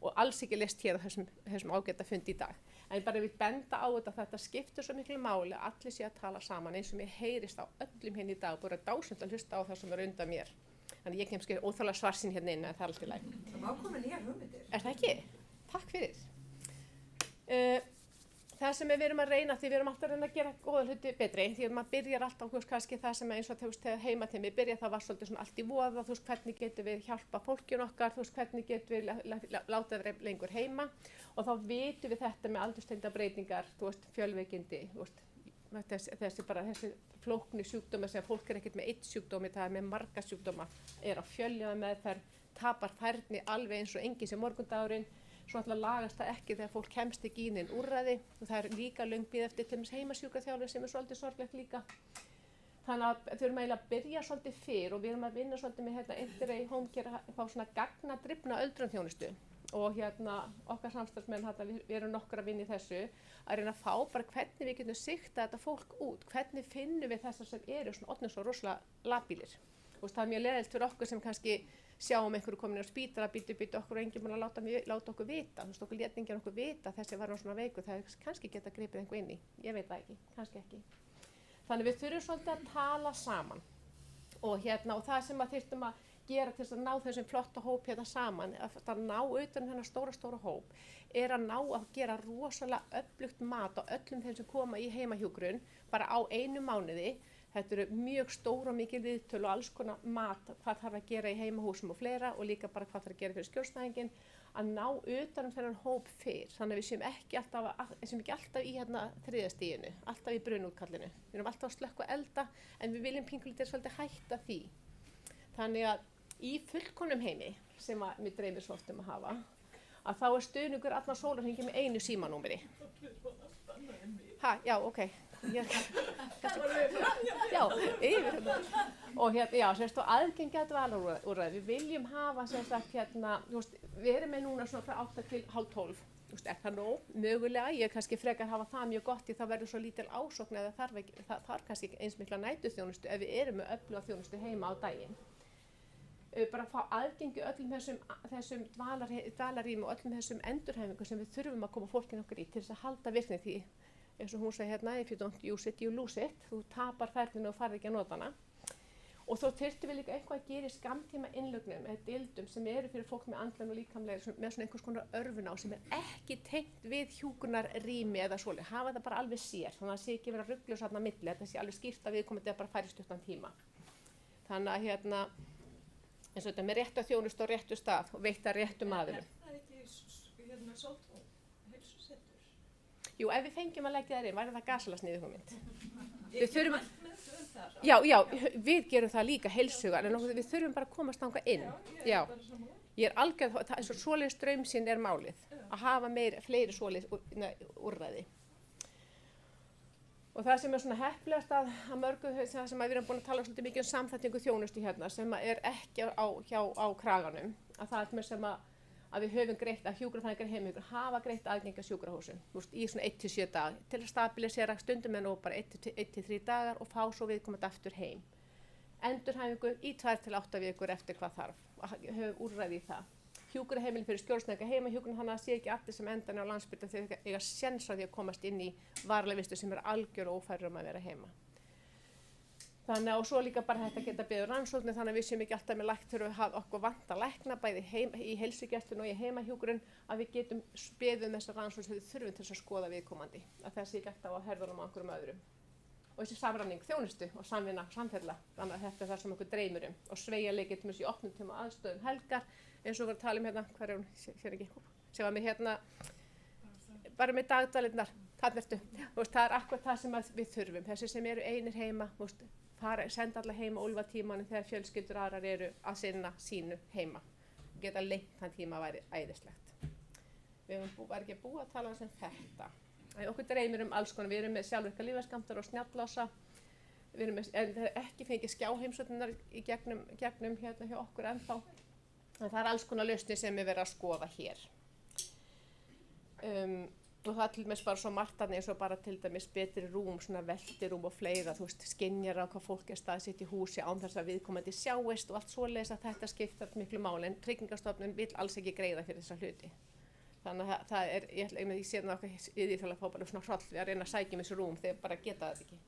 og alls ekki list hér á þessum ágæta fundi í dag. En bara við benda á þetta skiptir svo miklu máli að allir sé að tala saman eins og mér heyrist á öllum hérna í dag, bara dásund að hlusta á það sem undan mér. Þannig ég kemst óþálega svarsinn hérna inn, en það alltaf í lagi. Það má koma nýjar hugmyndir. Það ekki? Takk fyrir. Það sem við erum að reyna, því við erum alltaf að reyna að gera góða hluti betri, því að maður byrjar alltaf kannski það sem eins og þegar heimatími byrja, það var svolítið svona allt í voða, hvernig getum við hjálpa fólkinu okkar, hvernig getum við láta það lengur heima og þá vitum við þetta með aldurstengda breytingar, fjölveikindi, þessi flóknu sjúkdóma sem fólk ekkert með 1 sjúkdómi, það með marga sjúkdóma, að fjölja meðferð, tapar færni alveg eins og engin sem morgundagurinn. Svo alltaf lagast það ekki þegar fólk kemst ekki inn úrræði og það líka löng bið eftir til heimasjúkraþjálfun sem svolítið sorglegt líka. Þannig að við erum eiginlega að byrja svolítið fyrr og við erum að vinna svolítið með Entry Home Care að fá svona gagnadrifna öldrunarþjónustu og okkar samstarfsmenn, við erum nokkur að vinna í þessu, að reyna að fá bara hvernig við getum sigta þetta fólk út, hvernig finnum við þessar sem eru svona orðnir svo rosalega labílir. Það er mjög leiðilegt fyrir okkur sem kannski sjáum einhverju komin á spítala, býtu okkur og enginn búin að láta okkur vita, okkur lét enginn okkur vita þessi var svona veikur, það er kannski geta gripið einhver inn í, ég veit það ekki, kannski ekki. Þannig við þurfum svolítið að tala saman og það sem að þyrftum að gera til þess að ná þessum flotta hóp saman, að ná utan þennan stóra hóp, er að ná að gera rosalega öflugt mat á öllum þeim sem koma í heimahjúkrun, bara á 1 mánuði. Þetta eru mjög stór og mikil viðtöl og alls konar mat, hvað þarf að gera í heimahúsum og fleira og líka bara hvað þarf að gera fyrir skjólstæðinginn, að ná utan þennan hóp fyrr, þannig að við séum ekki alltaf í 3. stiginu, alltaf í brunútkallinu. Við erum alltaf að slökkva elda en við viljum pínkulítið svolítið hætta því. Þannig að í fullkomnum heimi, sem að mér dreymir svo oft að hafa, að þá er stuðningur allan sólarhringinn með 1 símanúmeri. Já, ok. Og aðgengi að dvalarúrræði. Við viljum hafa við erum með núna svona frá 8 til hálf 12. Er það nóg? Mögulega, ég kannski frekar hafa það mjög gott því það verður svo lítil ásókn eða það þarf kannski ekki eins mikla næturþjónustu ef við erum með öfluga þjónustu heima á daginn. Bara fá aðgengi öllum þessum dvalarrýmum og öllum þessum endurhæfingum sem við þurfum að koma fólkinu okkur í til þess að halda virkni því. Eins og hún segi if you don't use it, you lose it. Þú tapar ferlinu og farið ekki að nota hana. Og þó þyrftum við líka eitthvað að gera í skammtíma innlögnum eða deildum sem eru fyrir fólk með andlega og líkamlega með svona einhvers konar örfun á sem ekki tengt við hjúkrunarrými eða svoleið. Hafa það bara alveg sér, þannig að það sé ekki vera ruglur þarna á milli, þetta sé alveg skýrt að viðkomandi að bara færi stuttan tíma. Þannig að eins og þetta með réttu þjónustu á réttu stað og veita réttum aðilum. Það ekki Sóltún heilsusetur? Jú, ef við fengjum að leggja þær inn, væri það gasalasniðu hugmynd. Við þurfum að... Já, við gerum það líka heilsugar, en við þurfum bara að komast þangað inn. Já, ég er algjörð, eins og svoleiðis draumsinn er málið, að hafa fleiri svoleiðis úrræði. Og það sem er svona heppilegast að mörgu, það sem við erum búin að tala svolítið mikið samþættingu þjónustu sem er ekki á kraganum, að það er sem að við höfum greitt að hjúkrunarfræðingar heimahjúkrun hafa greitt aðgengi að sjúkrahúsum í svona 1-7 daga til að stabilisera stundum en bara 1-3 dagar og fá svo viðkomandi aftur heim. Endurhæfingu í 2-8 vikur eftir hvað þarf og höfum úrræði í það. Hjúkrunarheimili fyrir skjólstæðinga heimahjúkrun, þannig að það sé ekki allir sem endan á Landspítalanum þegar þeir eiga séns á því að komast inn í varanlega vistun sem er algjör og ófærir að vera heima. Þannig að og svo líka bara þetta geta beðið rannsóknir þannig að við séum ekki alltaf með lækn þurfum við hafa okkur vant að lækna bæði í heilsugæslunni og í heimahjúkrun að við getum beðið þessar rannsóknir sem við þurfum til þess að skoða viðkomandi að það sé ekki alltaf á herðunum á einhverjum öðrum. Og þessi samræming þjónustu og samvinna samfélag, þannig að þetta er það sem okkur dreymir og sveigjanleiki til í opnum tíma aðstöðum helgar eins og við að tala hver er hún, sér ekki, sem var með bara með dagdvalinnar, það er akkurat það sem við þurfum, þessi sem eru einir heima, senda alla heima úlfa tímanum þegar fjölskyldur aðrar eru að sinna sínu heima, geta lengt þann tíma væri æðislegt. Við varum ekki að búa að tala sem þetta. Okkur dreymir alls konar, við erum með sjálfvirka lífærsskammtar og snjallása, en það er ekki fengið skjáheimsóknirnar í gegnum hjá okkur ennþá. En það er alls konar lausnir sem við verðum að skoða hér. Og það er til dæmis bara svo margt eins og bara til dæmis betri rúm, svona veltirúm og fleira, skynjar á hvað fólk er staðsett í húsi án þess að viðkomandi sjáist og allt svoleiðis að þetta skiptar miklu máli en Tryggingastofnun vill alls ekki greiða fyrir þessa hluti. Þannig að það er, ég sé það okkar í því að fá bara svona hroll við að reyna að sækja þessu rúm þegar bara geta þetta ekki.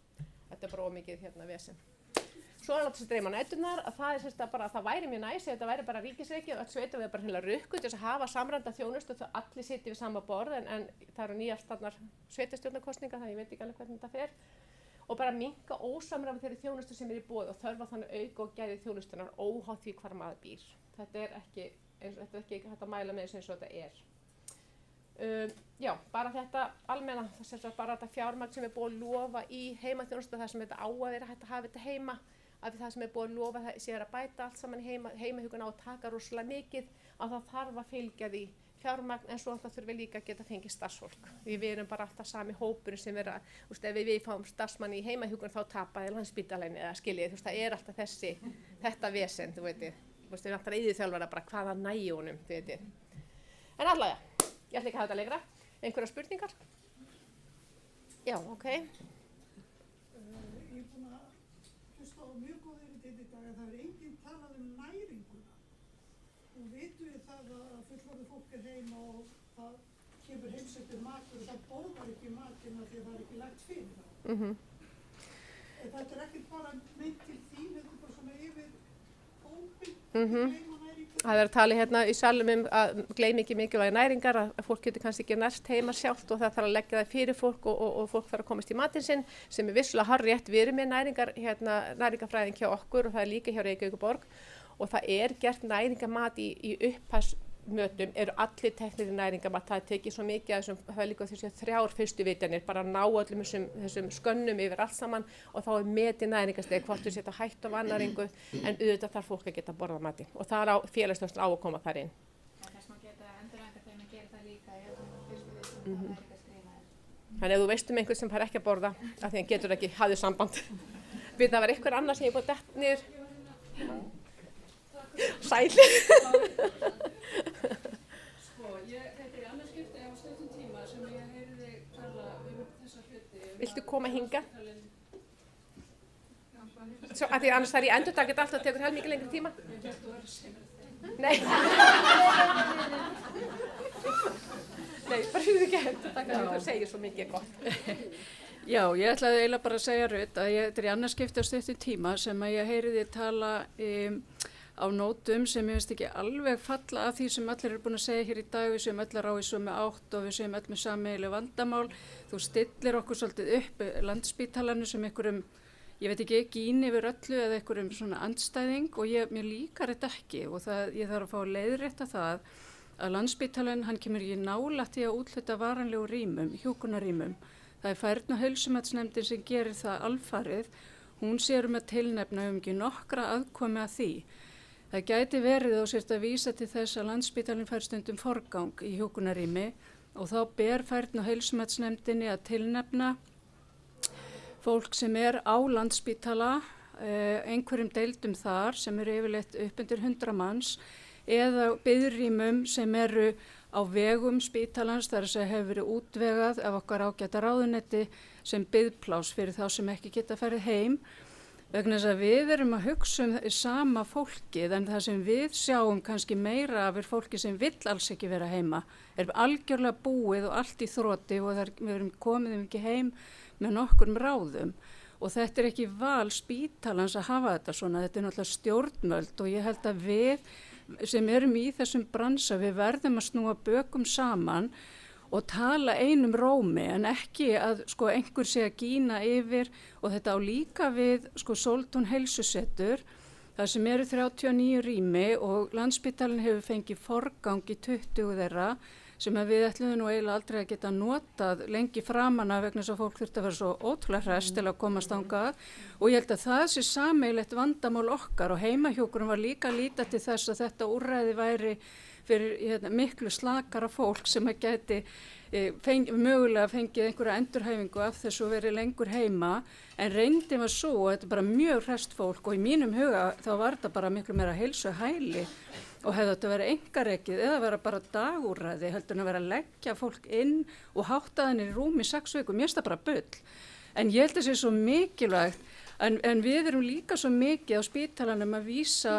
Þetta er bara ómikið vesen. Svo er alltaf þessi dreyma næturnar að það er bara að það væri mjög næs, þetta væri bara ríkisreiki og öll sveita við bara hreinlega rukku til þess að hafa samræmda þjónustu og það allir sitja við sama borð en það eru nýjafstaðnar sveitastjórnarkosningar þannig ég veit ekki alveg hvernig þetta fer. Og bara minnka ósamræmi þeirri þjónustu sem er í boði og þörfa þannig auka og gæði þjónustunar óháð því hvar maður býr. Þetta er ekki hægt að mæla með þessu eins og þetta er. Já, bara þetta almenna, bara þetta fjármagn sem er búið að lofa í heimaþjónustu það sem þetta á að vera hægt að hafa þetta heima að það sem er búið að lofa það sé að bæta allt saman heimahjúkrun á að taka rosalega mikið að það þarf að fylgja því fjármagn en svo það þurfi líka að geta fengið starfsfólk. Við erum bara alltaf sami hópurinn sem vera, ef við fáum starfsmann í heimahjúkrun þá tapaði Landspítalinn eða skiljið, það er alltaf þetta vesen, við vantar eyðiþjálfara bara hvaða nægi honum, En allavega, ég ætla ekki að hafa þetta lengra. Einhverjar spurningar? Já, ok. Ég er búin að hlusta á mjög góð erindi í dag að það er enginn talað næringuna. Og vitum við það að fullorðið fólk heima og það kemur heimsættur matur og það borðar ekki matinn af því að það ekki lagt fyrir það. Þetta ekki bara meint til þín, þetta bara svona yfir hópinn, gleyma næringu. Það er að tala hérna í salnum að gleyma ekki mikilvægi næringar, að fólk getur kannski ekki nært heima sjálft og það þarf að leggja það fyrir fólk og fólk þarf að komast í matinn sinn sem er vissulega hárrétt. Við erum með næringarfræðing hjá okkur og það er líka hjá Reykjavíkurborg og það er gert næringamat í upphafsmötum, eru allir teknir í næringamat, það er tekið svo mikið að þessum, það er líka þessi 3 fyrstu vitjanir, bara að ná öllum þessum skönnum yfir allt saman og þá er metið næringarstigi, hvort þú setja hætt á vannæringu en auðvitað þarf fólk að geta borða mati og það er félagsþjónustan á að koma þar inn. Þess má geta endurhæfingarteymi gera það líka ef fyrstu vitjun og næringarskrifaðir. Þannig ef þú veist einhvern sem fær ekki að borða, af því hann getur ekki, hafðu samband. Við það var einhver annar sem ég búið dett niður. Sæl. Sko, þetta er annars skipti á stundum tíma sem ég heyrði tala þessa hluti. Viltu koma hinga? Svo, að því annars þarf ég endurtakið alltaf að tekur heilmikið lengri tíma. Nei. Nei, bara hugðu ekki hendur, takk að þú segir svo mikið gott. Já, ég ætlaði eiginlega bara að segja Ruth að þetta er í annars skipti á stundum tíma sem að ég heyriði tala á nótum sem ég finnst ekki alveg falla af því sem allir eru búin að segja hér í dag, við séum allar á í sömu átt og við séum allir með sameiginleg vandamál. Þú stillir okkur svolítið upp Landspítalanum sem einhverjum, ég veit ekki, gín yfir öllu eða einhverjum svona andstæðing og mér líkar þetta ekki og ég þarf að fá að leiðrétta það að Landspítalinn, hann kemur ekki nálægt í að úthluta varanlegu rýmum, hjúkrunarrýmum. Það er Færni- og heilsumatsnefndin sem gerir það alfarið, hún sér að tilnefna ekki nokkra aðkomi að því. Það gæti verið og sért að vísa til þess að Landspítalinn fær stundum forgang í hjúkrunarrými og þá ber Færni- og heilsumatsnefndinni að tilnefna fólk sem er á Landspítala, einhverjum deildum þar sem eru yfirleitt upp undir 100 manns eða biðrýmum sem eru á vegum spítalans, þar að segja hefur verið útvegað af okkar ágæta ráðuneyti sem biðplás fyrir þá sem ekki geta farið heim. Vegna þess að við erum að hugsa sama fólkið en það sem við sjáum kannski meira af fólki sem vill alls ekki vera heima, er algjörlega búið og allt í þroti og við erum komið ekki heim með nokkurum ráðum. Og þetta er ekki val spítalans að hafa þetta svona, þetta er náttúrulega stjórnvöld og ég held að við sem erum í þessum bransa, við verðum að snúa bökum saman og tala einum rómi en ekki að einhver sé að gína yfir og þetta á líka við Sóltún heilsusetur, það sem eru 39 rými og Landspítalinn hefur fengið forgang í 20 þeirra sem við ætlum nú eiginlega aldrei að geta notað lengi framanna vegna þess að fólk þurfti að vera svo ótrúlega hress til að komast þangað og ég held að það sé sameiginlegt vandamál okkar og heimahjúkrun var líka að líta til þess að þetta úrræði væri fyrir miklu slakara fólk sem að gæti mögulega fengið einhverja endurhæfingu af þess að veri lengur heima en reyndin var svo að þetta er bara mjög hresst fólk og í mínum huga þá var þetta bara miklu meira heilsuhæli og hefði þetta verið einkarekið eða vera bara dagúrræði heldur en að vera að leggja fólk inn og hátta þannig í rúmi 6 vikum, mér finnst það bara bull. En ég held að það sé svo mikilvægt en við erum líka svo mikið á spítalanum að vísa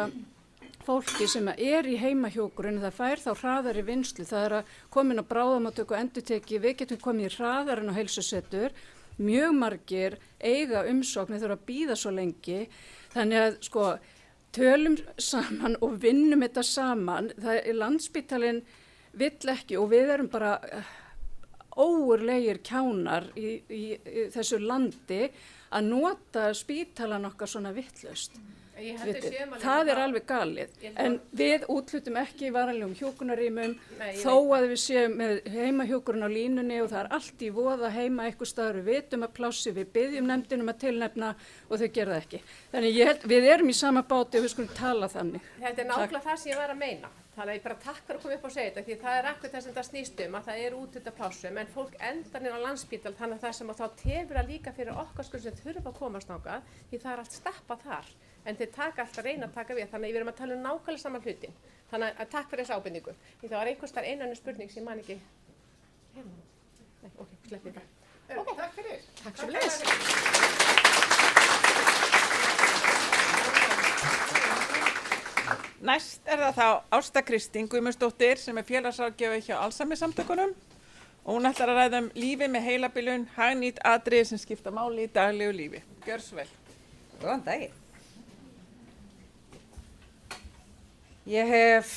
fólki sem er í heimahjúkrun, það fær þá hraðar í vinnslu, það er að komin á bráðamóttöku og endurteki, við getum komið í hraðar en á heilsusetur, mjög margir eiga umsóknir þurfa að bíða svo lengi, þannig að tölum saman og vinnum þetta saman, það er Landspítalinn vill ekki og við erum bara ógurlegir kjánar í þessu landi að nota spítalan okkar svona vitlaust. Það er alveg galið, en við úthlutum ekki varanlegum hjúkrunarrýmum þó að við séum með heimahjúkrun á línunni og það er allt í voða heima eitthvað staður, við vitum að plássi, við biðjum nefndinum að tilnefna og þau gera það ekki. Þannig við erum í sama báti og við skulum tala þannig. Þetta er nákvæmlega það sem ég var að meina. Þannig að ég bara takk fyrir að koma upp og segja þetta, því það er ekkert það sem það snýst að það er úthlutað plássum, en fólk endar inn á Landspítal, þannig að það sem þá tefur að líka fyrir okkar sem þurfa að komast þangað, því það er allt stappað þar. en þeir taka alltaf reyna að taka við, þannig að við erum að tala nákvæmlega saman hlutin. Þannig að takk fyrir þessa ábendingu. Því það var einhvers þar einan spurning sem ég man ekki. Nei, ok, sleppið það. Okay. Takk fyrir. Takk svo leiðis. Næst það þá Ásta Kristín Guðmundsdóttir sem félagsráðgjafi hjá Alzheimer-samtökunum og hún ætlar að ræða lífi með heilabilun, hagnýt atriði sem skipta máli í daglegu lífi. Gjör svo vel. Góðan daginn. Ég hef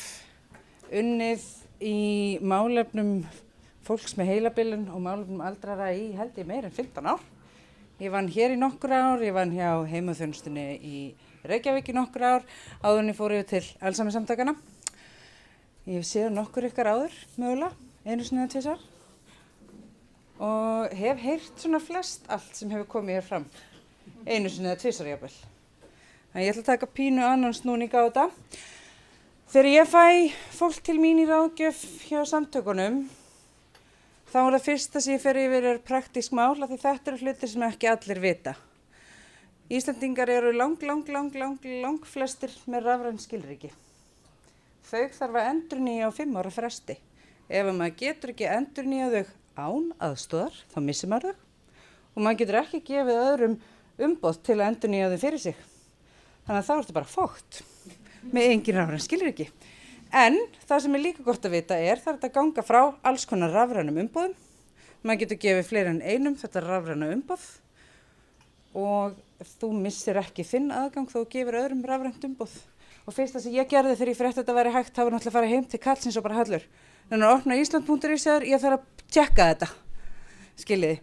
unnið í málefnum fólks með heilabilun og málefnum aldrara í held ég meir en 15 ár. Ég vann hér í nokkur ár, ég vann hjá heimaþjónustunni í Reykjavík í nokkur ár, áður en ég fór yfir til Alzheimer-samtakana. Ég hef séð nokkur ykkar áður, mögulega, einu sinni eða tvisvar. Og hef heyrt svona flest allt sem hefur komið hér fram, einu sinni eða tvisvar jafnvel. Þannig ég ætla að taka pínu annan snúning á þetta. Þegar ég fæ fólk til mín í ráðgjöf hjá samtökunum, þá er það fyrsta sem ég fer yfir praktísk mál, af því þetta eru hlutir sem ekki allir vita. Íslendingar eru lang flestir með rafræn skilríki. Þau þarf að endurnýja á 5 ára fresti. Ef maður getur ekki endurnýja þau án aðstoðar, þá missir maður þau. Og maður getur ekki gefið öðrum umboð til að endurnýja þau fyrir sig. Þannig að þá ertu bara fótt með engin rafræn skilríki. En það sem er líka gott að vita er það að ganga frá alls konar rafrænum umboðum. Maður getur gefið fleiri en einum þetta rafræna umboð og þú missir ekki þinn aðgang þó gefur öðrum rafrænt umboð. Og fyrst það sem ég gerði þegar ég frétti þetta væri hægt, það var náttúrulega að fara heim til kallsins og bara hallur. Þannig að opna Ísland.is ég þarf að tjekka þetta, skiljiði.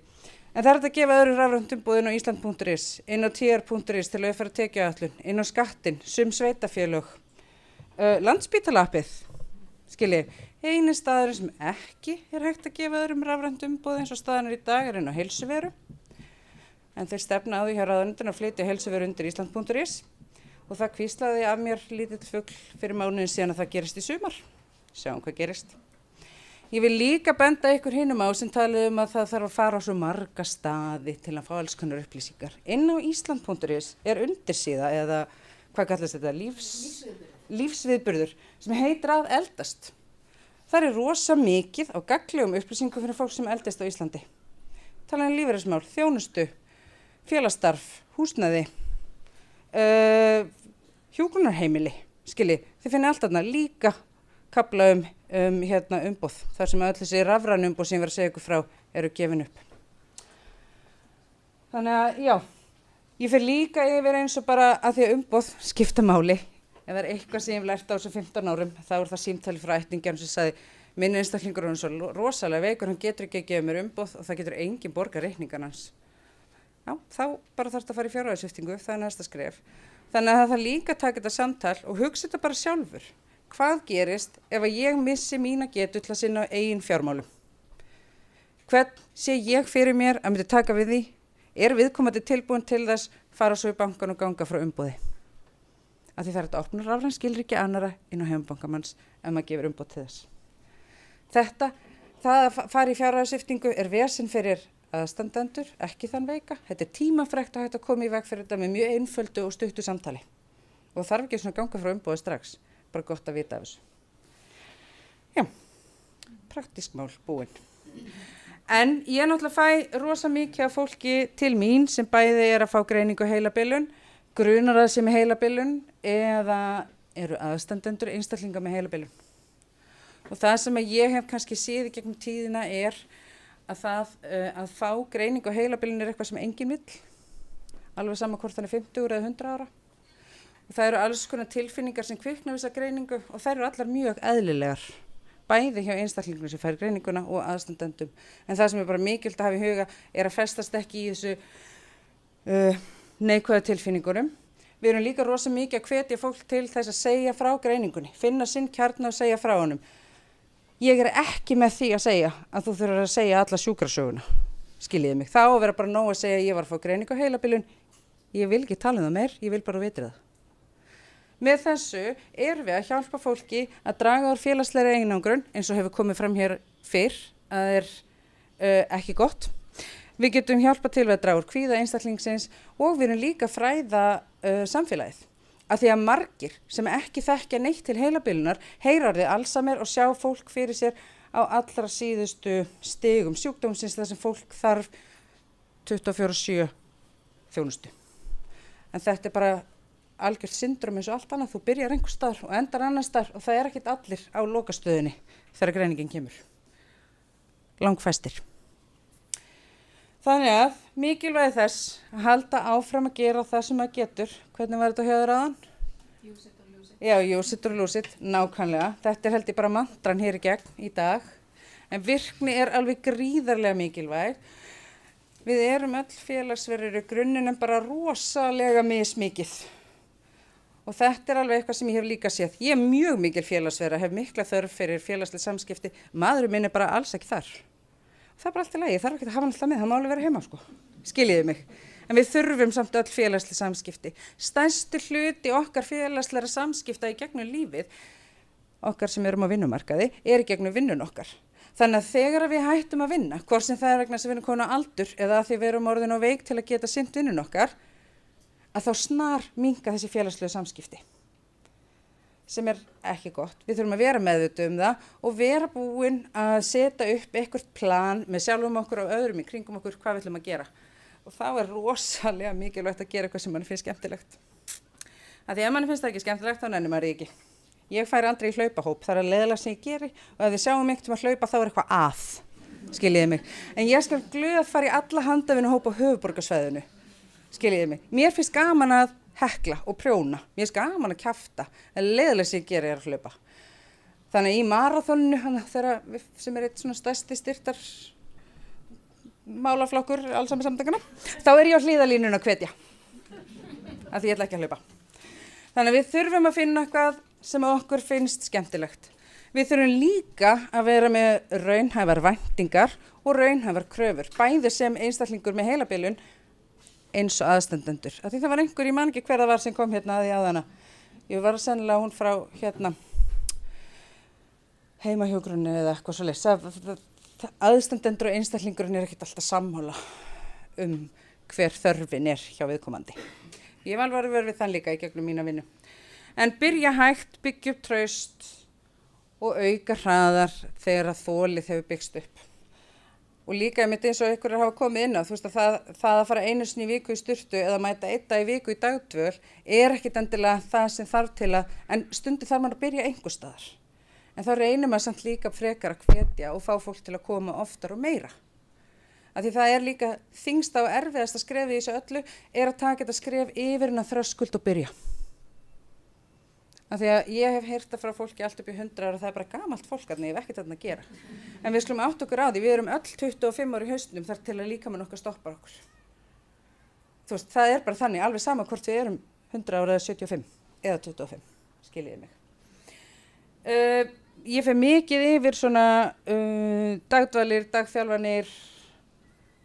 En það er að gefa öðrum rafrænt umboð inn á Ísland.is, inn á tr.is til að uppfæra tekjuáætlun, inn á skattin, sum sveitafélög, Landspítalappið, skiljiði. Eini staðurinn sem ekki er hægt að gefa öðrum rafrænt umboð eins og staðan í dag er inn á Heilsuveru. En þeir stefna á því hjá ráðuneytinu að flytja Heilsuveru undir Ísland.is og það hvíslaði af mér lítill fugl fyrir mánuðin síðan að það gerist í sumar. Sjáum hvað gerist. Ég vil líka benda ykkur hinum á sem talið að það þarf að fara á svo marga staði til að fá alls konar upplýsingar. Inn á Ísland.is er undirsíða eða hvað kallast þetta? Lífsviðburður sem heitir að eldast. Það er rosa mikið á gagnlegum upplýsingum fyrir fólk sem eldast á Íslandi. Tala lífeyrismál, þjónustu, félagsstarf, húsnæði, hjúkrunarheimili, skilji. Þið finnir allt þarna líka kafla umboð, þar sem öll þessi rafræn umboð sem ég var að segja ykkur frá eru gefin upp. Þannig að, já, ég fer líka yfir eins og bara að því að umboð skipta máli. Ef það er eitthvað sem ég hef lært á þessu 15 árum, þá er það símtali frá ættingjarn sem sagði, minn einstaklingur er svo rosalega veikur, hann getur ekki að gefa mér umboð og það getur enginn borga reikningan hans. Já, þá bara þarf þetta að fara í fjárhagssviptingu, það er næsta skref. Þannig að það þarf líka að taka þetta samtal og hugsa þetta bara sjálfur. Hvað gerist ef að ég missi mína getu til að sinna á eigin fjármálum? Hvern sé ég fyrir mér að myndi taka við því? Er viðkomandi tilbúin til þess fara svo í bankan og ganga frá umboði? Af því það er að opna rafræn skilríki annarra inn á heimabankamanns ef maður gefur umboð til þess. Þetta, það að fara í fjárhagssviptingu er vesen fyrir aðstandendur, ekki þann veika. Þetta er tímafrekt að hægt að koma í veg fyrir þetta með mjög einföldu og stuttu samtali. Og þarf ekki svona ganga frá umboði strax, bara gott að vita af þessu. Já, praktísk mál búin. En ég náttúrulega fæ rosa mikið af fólki til mín sem bæði er að fá greiningu heilabilun, grunar að sem heilabilun eða eru aðstandendur einstaklinga með heilabilun. Og það sem ég hef kannski séð í gegnum tíðina er að fá greiningu á heilabilun er eitthvað sem enginn vill, alveg sama hvort hann er 50 eða 100 ára. Og það eru alls konar tilfinningar sem kvikna við þessa greiningu og þær eru allar mjög eðlilegar, bæði hjá einstaklingum sem fær greininguna og aðstandendum. En það sem er bara mikilvægt að hafa í huga er að festast ekki í þessu neikvæða tilfinningurum. Við erum líka rosa mikið að hvetja fólk til þess að segja frá greiningunni, finna sinn kjarna og segja frá honum. Ég er ekki með því að segja að þú þurfir að segja alla sjúkrasöguna, skiljiði mig. Þá að vera bara nóg að segja að ég var að fá greiningu á heilabilun, ég vil ekki tala um það meir, ég vil bara vita það. Með þessu erum við að hjálpa fólki að draga úr félagslegri einangrun eins og hefur komið fram hér fyrr að er ekki gott. Við getum hjálpa til við að draga úr kvíða einstaklingsins og við erum líka að fræða samfélagið. Af því að margir sem ekki þekkja neitt til heilabilunar heyra orðið Alzheimer og sjá fólk fyrir sér á allra síðustu stigum sjúkdómsins þar sem fólk þarf 24/7 þjónustu. En þetta bara algjört syndrom eins og allt annað. Þú byrjar einhver staðar og endar annar staðar og það ekkert allir á lokastöðinni þegar greiningin kemur. Langfæstir. Þannig að mikilvægi þess að halda áfram að gera það sem maður getur. Hvernig var þetta hjá þér áðan? Use it or lose it. Já, use it or lose it, nákvæmlega. Þetta held ég bara mantran hér í gegn í dag. En virkni alveg gríðarlega mikilvæg. Við erum öll félagsverðir í grunninn en bara rosalega mismikið. Og þetta alveg eitthvað sem ég hef líka séð. Ég mjög mikil félagsverða, hef mikla þörf fyrir félagslega samskipti. Maðurinn minn bara alls ekki þar. Það bara allt í lagi, ég þarf ekki að hafa hann alltaf með, það má alveg vera heima sko. Skiljiði mig. En við þurfum samt öll félagslega samskipti. Stærsti hluti okkar félagslega samskipta í gegnum lífið, okkar sem erum á vinnumarkaði, í gegnum vinnun okkar. Þannig að þegar við hættum að vinna, hvort sem það vegna sem við erum komin á aldur eða því við erum orðin á veik til að geta sinnt vinnun okkar, að þá snar minnka þessi félagslega samskipti. Sem ekki gott. Við þurfum að vera meðvituð það og vera búin að setja upp eitthvað plan með sjálfum okkur og öðrum í kringum okkur hvað við ætlum að gera. Og þá rosalega mikilvægt að gera eitthvað sem mann finnst skemmtilegt. Af því ef mann finnst það ekki skemmtilegt, þá nennir maður ekki. Ég færi aldrei í hlaupahóp, það leiðilega sem ég geri og ef þið sjáum einhvern að hlaupa þá eitthvað að, skiljiði mig. En ég skal glöð fara í alla handavinnuhóp á höfuðborgarsvæðinu, skiljiði mig. Mér finnst gaman að hekla og prjóna, mér finnst gaman að kjafta, en leiðilega sem ég geri að hlaupa. Þannig í maraþoninu, sem eitt svona stærsti styrtar málaflokkur Alzheimer-samtökanna, þá ég á hliðalínuna að hvetja, af því ég ætla ekki að hlaupa. Þannig að við þurfum að finna eitthvað sem okkur finnst skemmtilegt. Við þurfum líka að vera með raunhæfar væntingar og raunhæfar kröfur, bæði sem einstaklingur með heilabilun eins og aðstandendur. Af því það var einhver, ég man ekki hver það var sem kom hérna að því áðana. Ég var sennilega hún frá heimahjúkrunni eða eitthvað svoleiðis. Aðstandendur og einstaklingurinn ekkert alltaf sammála hver þörfin hjá viðkomandi. Ég var alveg verið við þann líka í gegnum mína vinnu. En byrja hægt, byggja upp traust og auka hraðar þegar að þolið hefur byggst upp. Og líka eins og einhverjar hafa komið inn á, þú veist að það að fara einu sinni í viku í sturtu eða mæta einn dag í viku í dagdvöl ekkert endilega það sem þarf til að, en stundum þarf maður að byrja einhvers staðar. En þá reynir maður samt líka frekar að hvetja og fá fólk til að koma oftar og meira. Af því það líka þyngsta og erfiðasta skrefið í þessu öllu að taka þetta skref yfir en að þröskuld og byrja. Af því að ég hef heyrt það frá fólki allt upp í 100 ára og það bara gamalt fólk þarna, ég hef ekkert þarna að gera. En við skulum átta okkur á því, við erum öll 25 ára í hausnum þar til að líkamann okkar stoppar okkur. Þú veist, það bara þannig, alveg sama hvort við erum 100 ára eða 75 eða 25, skiljiði mig. Ég fer mikið yfir svona dagdvalir, dagþjálfanir,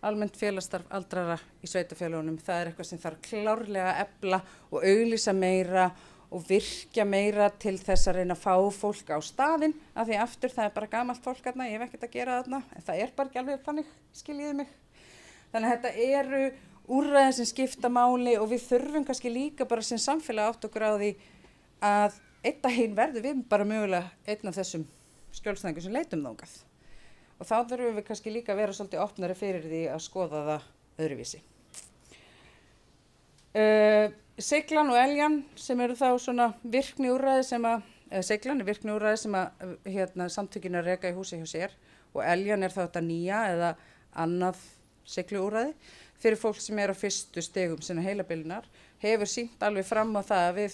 almennt félagsstarf aldrara í sveitarfélögunum. Það eitthvað sem þarf klárlega að efla og auglýsa meira og virkja meira til þess að reyna að fá fólk á staðinn, af því aftur það bara gamalt fólk þarna, ég hef ekkert að gera þarna, en það bara ekki alveg þannig, skiljiði mig. Þannig að þetta úrræði sem skipta máli og við þurfum kannski líka bara sem samfélag átt okkur á því að einn daginn verður við bara mögulega einn af þessum skjólstæðingum sem leitum þangað. Og þá þurfum við kannski líka að vera svolítið opnari fyrir því að skoða það öðruvísi. Seiglan og Eljan sem eru þá svona virkniúrræði sem Seiglan virkniúrræði sem samtökin reka í húsi hjá sér og Eljan þá þetta nýja eða annað seigluúrræði fyrir fólk sem á fyrstu stigum sinna heilabilunar, hefur sýnt alveg fram á það að við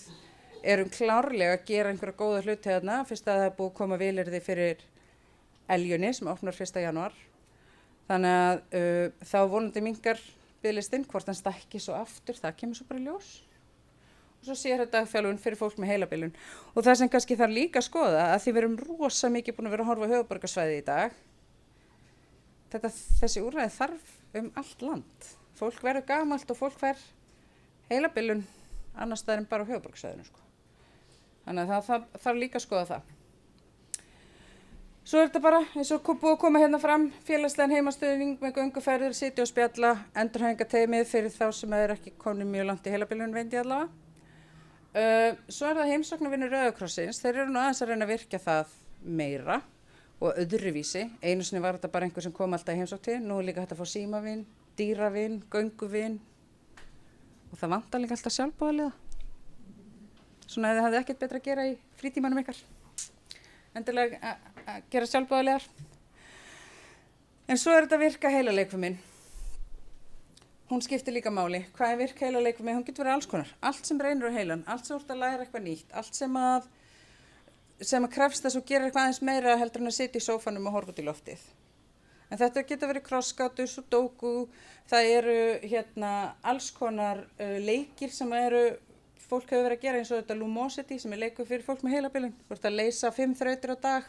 erum klárlega að gera einhverja góða hluti þarna, fyrst að það búið að koma vilyrði fyrir Eljunni sem opnar 1. janúar. Þannig að þá vonandi minnkar biðlistinn, hvort hann stækki svo aftur, það kemur svo bara í ljós. Og svo sér þetta dagþjálfun fyrir fólk með heilabilun. Og það sem kannski þarf líka að skoða, að því við erum rosa mikið búin að vera að horfa á höfuðborgarsvæðið í dag, þessi úrræði þarf allt land. Fólk verður gamalt og fólk fær heilabilun annars staðar en bara á höfuðborgarsvæðinu, sko. Þannig að það þarf líka að skoða það. Svo þetta bara, eins og búið að koma hérna fram, félagslegan heimastöðning með gönguferðir, sitja og spjalla, endurhæfingateymið fyrir þá sem ekki komnir mjög langt í heilabilun, veit ég allavega. Svo er það heimsóknarvinur Rauða krossins, þeir eru nú aðeins að reyna að virkja það meira og öðruvísi. Einu sinni var þetta bara einhver sem kom alltaf í heimsókn til, nú er líka hægt að fá símavin, dýravin, gönguvin og það vantar líka alltaf sjálfboðaliða. Svona ef þið hafið ekkert betra að gera í frítímanum ykkar, endilega að gera sjálfboðaliðar. En svo er þetta virka heilaleikfiminn. Hún skiptir líka máli. Hvað er virka heilaleikfimi? Hún getur verið alls konar. Allt sem reynir á heilan, allt sem úrt að læra eitthvað nýtt, allt sem að krefst þess og gerir eitthvað aðeins meira heldur en að sitja í sófanum og horfa út í loftið. En þetta getur verið krossgátu, sudoku, það eru alls konar leikir sem fólk hefur verið að gera eins og þetta Lumosity sem er leikur fyrir fólk með heilabilun. Þú ert að leysa 5 þrautir á dag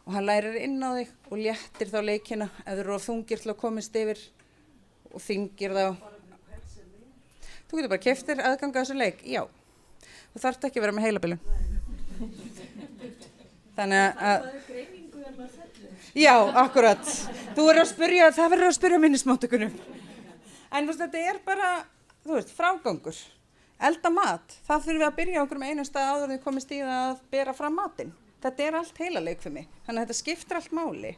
og hann lærir inn á þig og léttir þá leikina ef þú eru of þungir til að komast yfir og þyngir þá. Þú getur bara keypt þér aðgang að þessu leik, já. Þú þarft ekki að vera með heilabilun. Þannig að já, akkurat. Þú verður að spyrja, það verður að spyrja minnismóttökunum. En þetta er bara, frágangur. Elda mat, það þurfum við að byrja okkur með einum stað áður en við komist í það að bera fram matinn. Þetta er allt heilaleikfimi, þannig að þetta skiptir allt máli.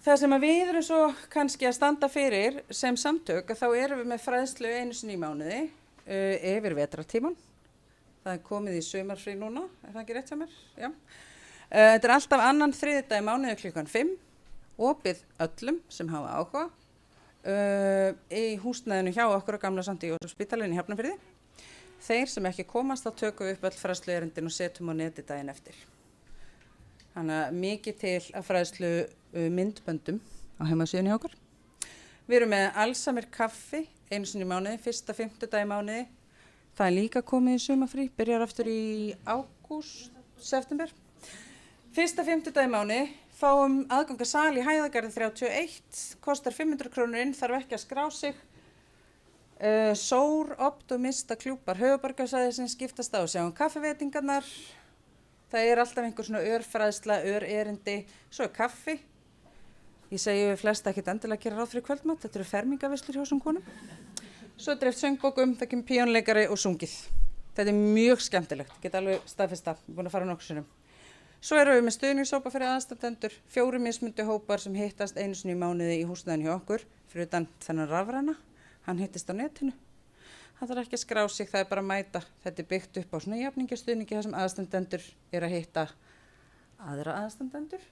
Það sem að við erum svo kannski að standa fyrir sem samtök, þá erum við með fræðslu einu sinni í mánuði yfir vetrartíman. Það er komið í sumarfrí núna, er það ekki rétt hjá mér? Já. Þetta er alltaf annan þriðjudag í mánuði klukkan 5, opið öllum sem hafa áhuga, í húsnæðinu hjá okkur á Gamla Sankti Jósefsspítalinn í Hafnarfirði. Þeir sem ekki komast, þá tökum við upp öll fræðsluerindin og setjum á neti daginn eftir. Þannig að mikið til að fræðslu myndböndum á heimasíðunni hjá okkur. Við erum með Alzheimer kaffi einu sinni í mánuði, fyrsta 5. dag í mánuði. Það er líka komið í sumarfrí, byrjar aftur í september. Fyrsta 5. dag í mánuði, fáum aðgang að sal í Hæðagarði 31, kostar 500 krónur inn, þarf ekki að skrá sig. Sór, optimista klúpar höfuðborgarsvæðisins skiptast á sjá kaffiveitingarnar. Það er alltaf einhver svona örfræðsla, örerindi, svo er kaffi. Ég segi við flesta ekkert endilega að gera ráð fyrir kvöldmat, þetta eru fermingavislur hjá þessum konum. Svo er dreift söngbókum, það kemur píónleikari og sungið. Þetta er mjög skemmtilegt, ég get alveg staðfesta, ég er búin að fara nokkuð sinnum. Svo erum við með stuðningshópa fyrir aðstandendur, 4 mismunandi hópar sem hittast einu sinni í mánuði í húsnæðinu hjá okkur, fyrir utan þennan rafræna. Hann hittist á netinu. Það þarf ekki að skrá sig, það er bara að mæta. Þetta er byggt upp á svona jafningjastuðningi þar sem aðstandendur er að hitta aðra aðstandendur.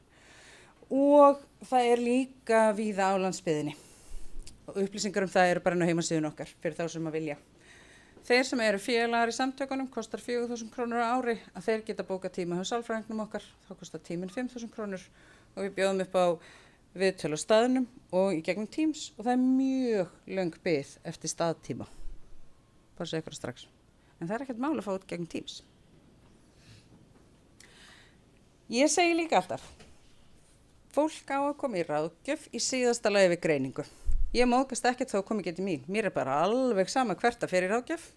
Og það er líka víða á landsbyggðinni. Og upplýsingar það eru bara inn á heimasíðunni okkar fyrir þá sem að vilja. Þeir sem eru félagar í samtökunum kostar 4.000 krónur á ári að þeir geta bókað tíma hjá sálfræðingnum okkar. Þá kostar tíminn 5.000 krónur og við bjóðum upp á viðtöl á staðnum og í gegnum Teams og það er mjög löng bið eftir staðtíma. Bara segja ykkur strax. En það er ekkert mál að fá út gegnum Teams. Ég segi líka alltaf, fólk á að koma í ráðgjöf í síðasta lagi við greiningu. Ég móðgast ekkert þá komi ekki til mín. Mér er bara alveg sama hvert að fer í ráðgjöf.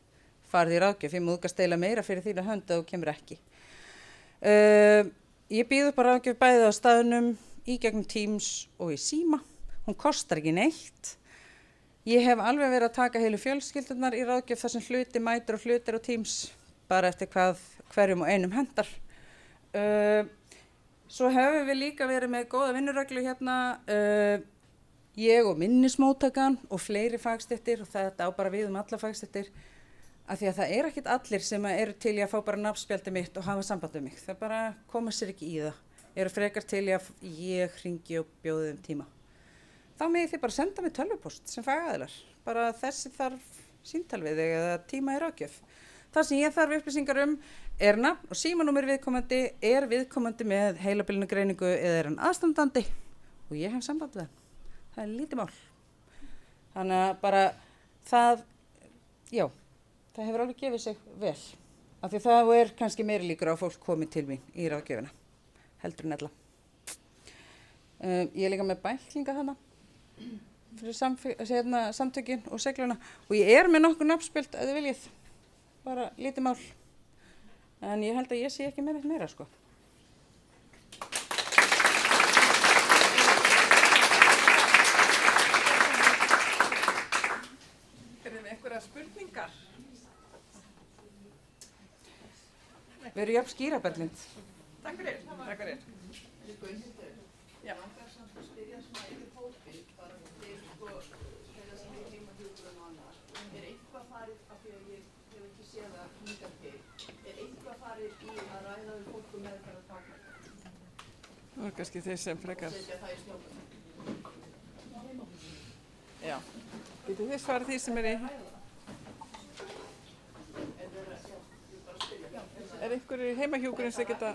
Farði í ráðgjöf, ég móðgast deila meira fyrir þína hönd að þú kemur ekki. Ég býð upp á ráðgjöf bæði á staðnum, í gegnum Teams og í síma. Hún kostar ekki neitt. Ég hef alveg verið að taka heilu fjölskyldunar í ráðgjöf þar sem hluti mætir og hlutir á Teams, bara eftir hverjum og einum hendar. Svo hefur við líka verið með góða vinnureglu hérna, ég og minnismóttakan og fleiri fagstéttir og þetta á bara við alla fagstéttir, af því að það er ekkert allir sem eru til í að fá bara nafnspjaldi mitt og hafa samband um mig. Það bara koma sér ekki í það. Eru frekar til í að ég hringi og bjóði þeim tíma. Þá megið þið bara senda mig tölvupost sem fagaðilar. Bara þessi þarf síntal við þig eða tíma í ráðgjöf. Það sem ég þarf upplýsingar er nafn og símanúmer viðkomandi, er viðkomandi með heilabilunargreiningu eða er hann aðstandandi og ég hef samband við það. Það er lítið mál. Þannig að bara það hefur alveg gefið sig vel. Af því það er kannski meiri líkur á að fólk komi til mín í ráðgjöfina. Heldur en ella. Ég er líka með bæklinga þarna fyrir samtökin og segluna og ég er með nokkur nafnspjöld ef þið viljið, bara lítið mál. En ég held að ég sé ekki með neitt meira sko. Erum við einhverja spurningar? engar. Við erum jafn skýrabellind. Takk fyrir, takk fyrir. Já. Nú er kannski þeir sem frekar. Já. Getur þið svarað því sem er í? Er einhverju heimahjúkurinn sem geta?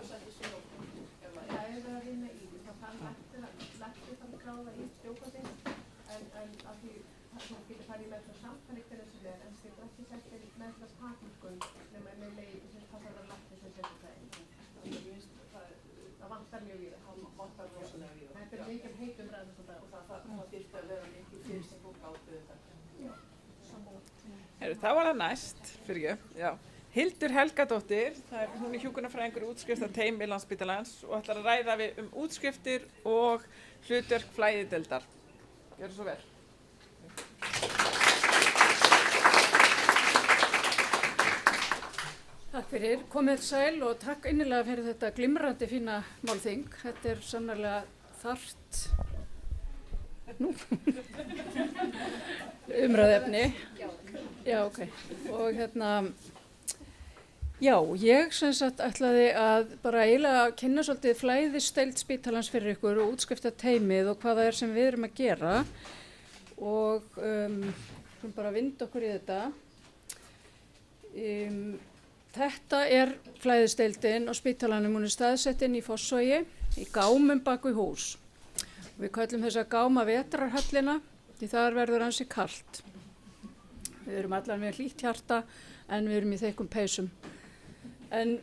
Það var það næst, fyrir ég, já. Hildur Helgadóttir, hún er hjúkrunarfræðingur í útskriftarteymi Landspítalans og ætlar að ræða við útskriftir og hlutverk flæðideildar. Gjörðu svo vel. Takk fyrir, komið sæl og takk innilega fyrir þetta glimrandi fína málþing. Þetta er sannarlega þarft umræðefni. Já, ok. Og já, ég sem sagt ætlaði að bara eiginlega kynna svolítið flæðisdeild spítalans fyrir ykkur og útskrifta teymið og hvað það er sem við erum að gera og bara vinda okkur í þetta. Þetta er flæðisdeildin á spítalanum, hún er staðsettin í Fossvogi, í gámum bak við hús. Við köllum þessa gáma vetrarhöllina því þar verður ansi kalt. Við erum allar með hlýtt hjarta en við erum í þykkum peysum. En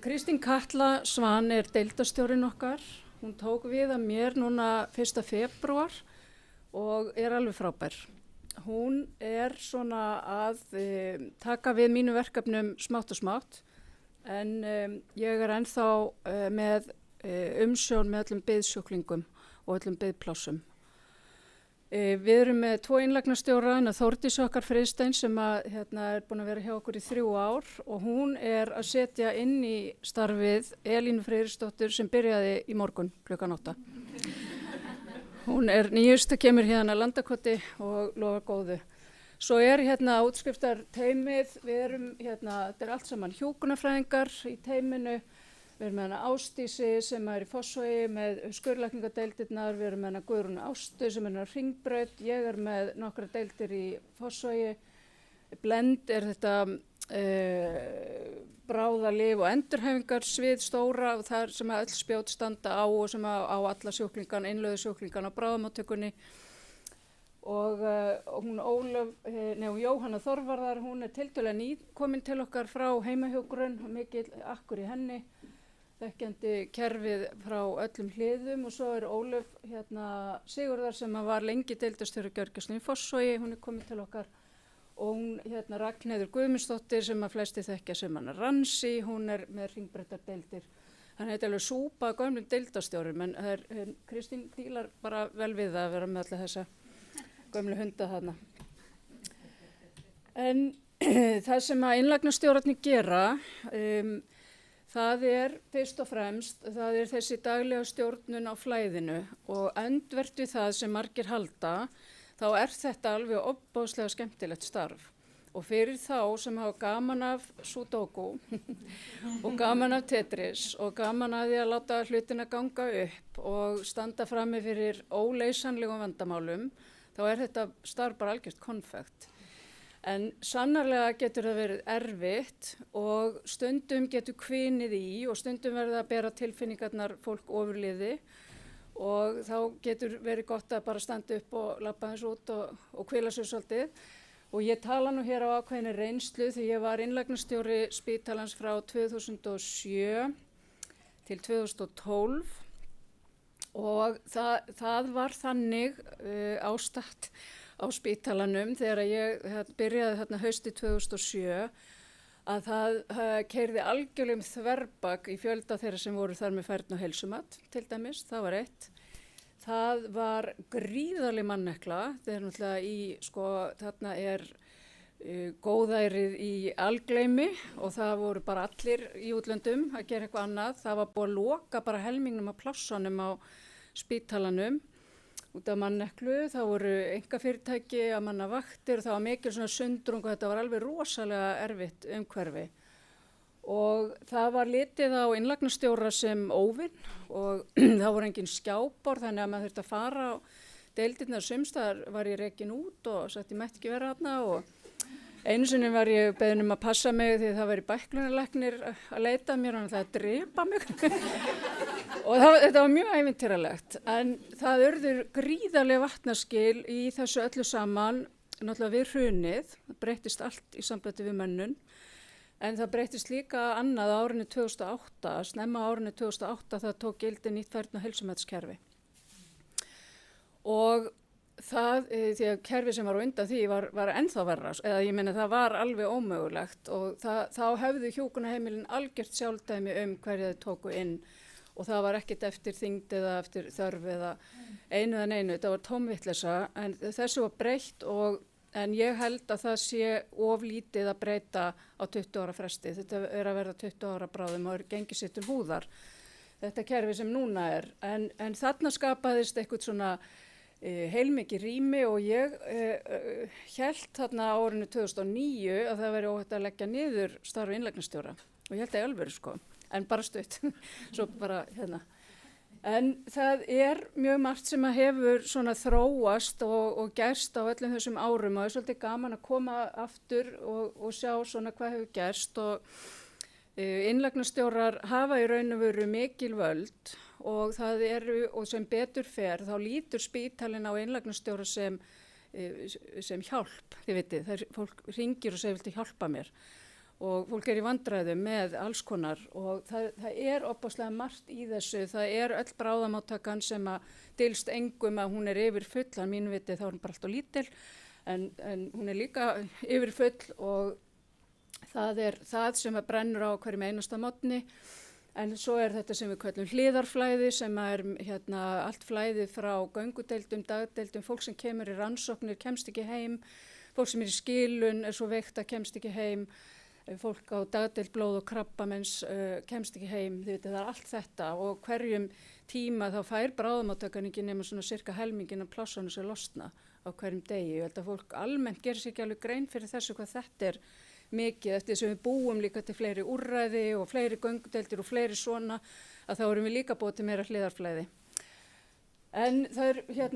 Kristín Katla Svan er deildastjórinn okkar. Hún tók við að mér núna 1. febrúar og er alveg frábær. Hún er svona að taka við mínu verkefnum smátt og smátt en ég er ennþá með umsjón með öllum biðsjúklingum og öllum biðplássum. Við erum með 2 innlagnarstjóra, Þórdís okkar Friðstein sem er búin að vera hjá okkur í 3 ár og hún er að setja inn í starfið Elínu Friðriksdóttur sem byrjaði í morgun klukkan 8. Hún er nýjust og kemur hérna að Landakoti og lofar góðu. Svo er útskriftarteymið, við erum þetta er allt saman hjúkrunarfræðingar í teyminu. Við erum með hana Ásdísi sem er í Fossvogi með skurðlækningadeildirnar, við erum með hana Guðrúnu Ástu sem er á Hringbraut, ég er með nokkra deildir í Fossvogi. Blend er þetta bráðalyf og endurhæfingarsvið stóra og það sem öll spjót standa á og sem á alla sjúklingana, innlöðu sjúklingana á bráðamóttökunni. Og hún Jóhanna Þorvarðar, hún er tiltölulega ný komin til okkar frá heimahjúkrun og mikil akkur í henni. Þekkjandi kerfið frá öllum hliðum og svo er Ólöf Sigurðar sem var lengi deildastjóri gjörgæslu í Fossvogi, hún er komin til okkar og hún Ragnheiður Guðmundsdóttir sem að flesti þekkja sem hana Ransi, hún er með hringbrautardeildir. Þannig þetta er alveg súpa gömlum deildastjórum en Kristín dílar bara vel við að vera með alla þessa gömlu hunda þarna. En það sem að innlagnarstjórarnir gera, það er fyrst og fremst, það er þessi daglega stjórnun á flæðinu og öndvert við það sem margir halda, þá er þetta alveg ofboðslega skemmtilegt starf. Og fyrir þá sem hafa gaman af Sudoku og gaman af Tetris og gaman af því að láta hlutina ganga upp og standa frammi fyrir óleysanlegum vandamálum, þá er þetta starf bara algjört konfekt. En sannarlega getur það verið erfitt og stundum getur kvinið í og stundum verður að bera tilfinningarnar fólk ofurliði og þá getur verið gott að bara standa upp og labba þess út og hvila sér svolítið. Og ég tala nú hér á ákveðinni reynslu því ég var innlagnarstjóri spítalans frá 2007 til 2012 og það var þannig ástatt á spítalanum þegar ég byrjaði þarna hausti 2007 að það keyrði algjörlega þverbak í fjölda þeirra sem voru þar með færni og heilsumat til dæmis, það var eitt. Það var gríðarleg mannekla, það er náttúrulega þarna er góðærið í algleymi og það voru bara allir í útlöndum að gera eitthvað annað. Það var búið að loka bara helmingnum af plássunum á spítalanum út af manneklu. Það voru einkafyrirtæki að manna vaktir, það var mikil svona sundrung og þetta var alveg rosalega erfitt umhverfi. Og það var litið á innlagnarstjóra sem óvinn og það voru engin skjáborð þannig að maður þurfti að fara á deildirnar sumstaðar var ég rekin út og sagt ég mætti ekki vera þarna og einu sinni var ég beðin að passa mig því það væri bæklunarlæknir að leita að mér og það að drepa mig og þetta var mjög ævintýralegt en það urður gríðarlega vatnaskil í þessu öllu saman náttúrulega við hrunið, það breyttist allt í sambandi við mönnun en það breyttist líka annað á árinu 2008, snemma á árinu 2008 það tók gildi nýtt færni- og heilsumatskerfi og það, því að kerfi sem var á undan því var ennþá verra, eða ég meina það var alveg ómögulegt og þá hefðu hjúkrunarheimilin algjört sjálfdæmi hverju þau tóku inn og það var ekkert eftir þyngd eða eftir þörf eða einu, þetta var tómvitleysa en þessu var breytt en ég held að það sé of lítið að breyta á 20 ára fresti, þetta að verða 20 ára bráðum og gengið sér til húðar, þetta kerfi sem núna en þarna skapaðist eitthvað svona heilmikið rými og ég hélt þarna á árinu 2009 að það væri óhætt að leggja niður starf innlagnarstjóra og ég held að í alvöru sko, en bara stutt, svo bara hérna. En það mjög margt sem að hefur svona þróast og gerst á öllum þessum árum og það svolítið gaman að koma aftur og sjá svona hvað hefur gerst og innlagnarstjórar hafa í raun og veru mikil völd og það og sem betur fer þá lítur spítalinn á innlagnarstjóra sem hjálp, þið vitið, fólk hringir og segir viltu hjálpa mér og fólk í vandræðum með alls konar og það opaslega margt í þessu, það öll bráðamáttakan sem að dylst engum að hún yfir full, að mínu viti þá hún bara alltaf lítil en hún líka yfir full og það það sem að brennur á hverjum einasta morgni en svo þetta sem við köllum hliðarflæði sem allt flæði frá göngudeildum, dagdeildum, fólk sem kemur í rannsóknir kemst ekki heim, fólk sem í skilun svo veikt að kemst ekki heim, fólk á dagdeild blóð og krabbamens kemst ekki heim, það allt þetta og hverjum tíma þá fær bráðamóttakan ekki nema svona cirka helmingin af plássunum sem losna á hverjum degi. Ég held að fólk almennt gerir sér ekki alveg grein fyrir þessu hvað þetta mikið eftir þess að við búum líka til fleiri úrræði og fleiri göngudeildir og fleiri svona að þá erum við líka búið til meira hliðarflæði. En þau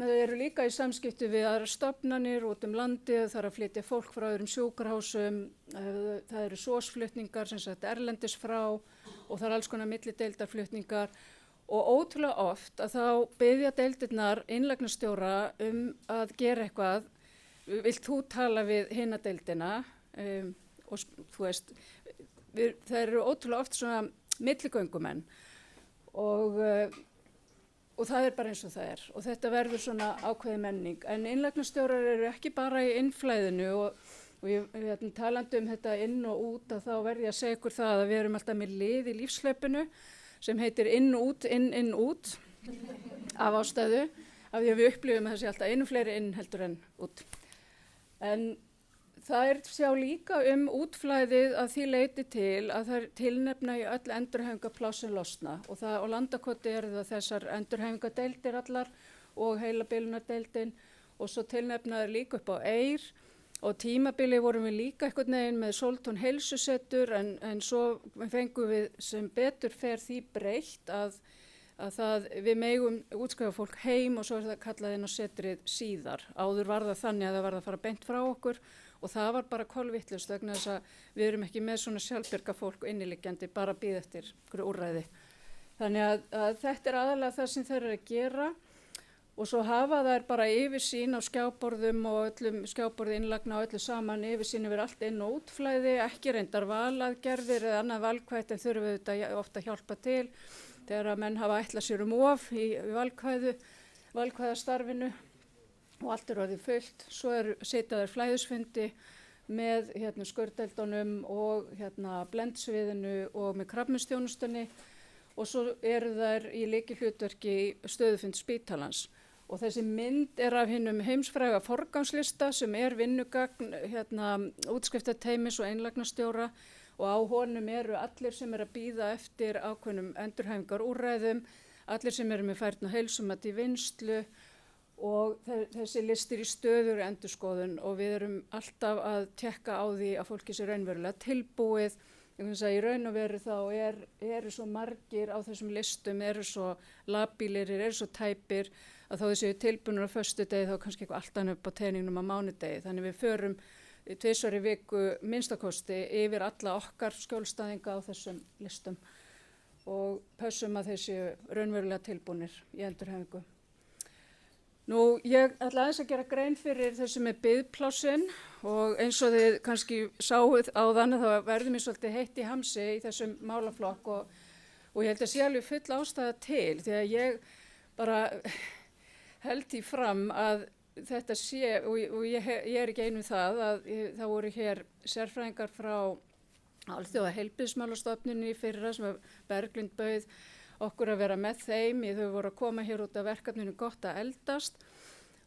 eru líka í samskipti við aðra stofnanir út landið, það að flytja fólk frá öðrum sjúkrahúsum, það eru SOS-flutningar sem sagt erlendis frá og það alls konar millideildarflutningar og ótrúlega oft að þá biðja deildirnar innlagnarstjóra að gera eitthvað, vilt þú tala við hina deildina og þú veist, það eru ótrúlega oft svona milligöngumenn og það bara eins og það og þetta verður svona ákveðin menning. En innlagnarstjórar eru ekki bara í innflæðinu og ég talandi þetta inn og út að þá verði ég að segja ykkur það að við erum alltaf með lið í lífshlaupinu sem heitir inn, út af ástæðu af því að við upplifum að það sé alltaf einu fleiri inn heldur en út. En það sjá líka útflæðið að því leyti til að það tilnefna í öll endurhæfingarplássin losna og á Landakoti eru það þessar endurhæfingardeildir allar og heilabilunardeildin og svo tilnefnaður líka upp á Eyr og tímabili vorum við líka einhvern veginn með Sóltún heilsusetur en svo fengum við sem betur fer því breytt að við megum útskrifa fólk heim og svo það kallað inn á setrið síðar. Áður var það þannig að það var að fara beint frá okkur og það var bara kolvitlaust vegna þess að við erum ekki með svona sjálfbjarga fólk inniliggjandi bara að bíða eftir einhverju úrræði. Þannig að þetta aðalega það sem þeir eru að gera og svo hafa þær bara yfirsýn á skjáborðum og öllum skjáborði innlagna og öllu saman yfirsýn yfir allt inn- og útflæði, ekki reyndar valaðgerðir eða annað valkvætt en þurfum við þetta ofta að hjálpa til þegar að menn hafa ætlað sér of í valkvæðastarfinu og allt orðið fullt. Svo sitja þær flæðisfundi með skurðdeildunum og blendsviðinu og með krabbameinsþjónustunni og svo eru þær í lykilhlutverki í stöðufund spítalans Og þessi mynd af hinum heimsfræga forgangslista sem vinnugagn útskriftateymis og einlagnastjóra og á honum allir sem að bíða eftir ákveðnum endurhæfingarúrræðum, allir sem með færni og heilsumat í vinnslu og þessi listir í stöður endurskoðun og við erum alltaf að tekka á því að fólki sé raunverulega tilbúið. Í raun og veru þá eru svo margir á þessum listum, eru svo labílir, eru svo tæpir að þá þessi tilbúinur á föstudegi þá kannski eitthvað allt annað upp á teningnum á mánudegi. Þannig við förum 2 í viku minnstakosti yfir alla okkar skjólstæðinga á þessum listum og pössum að þeir séu raunverulega tilbúinir í endurhæfingu. Nú, ég ætla aðeins að gera grein fyrir þessu með biðplássin og eins og þið kannski sáuð áðan þá verður mér svolítið heitt í hamsi í þessum málaflokk og ég held að sé alveg full ástæða til því að ég bara held því fram að þetta sé, og ég ekki einu það, að það voru hér sérfræðingar frá Alþjóða heilbrigðismálastofnuninni í fyrra sem Berglind bauð okkur að vera með þeim. Þau voru að koma hér út af verkefninu Gott að eldast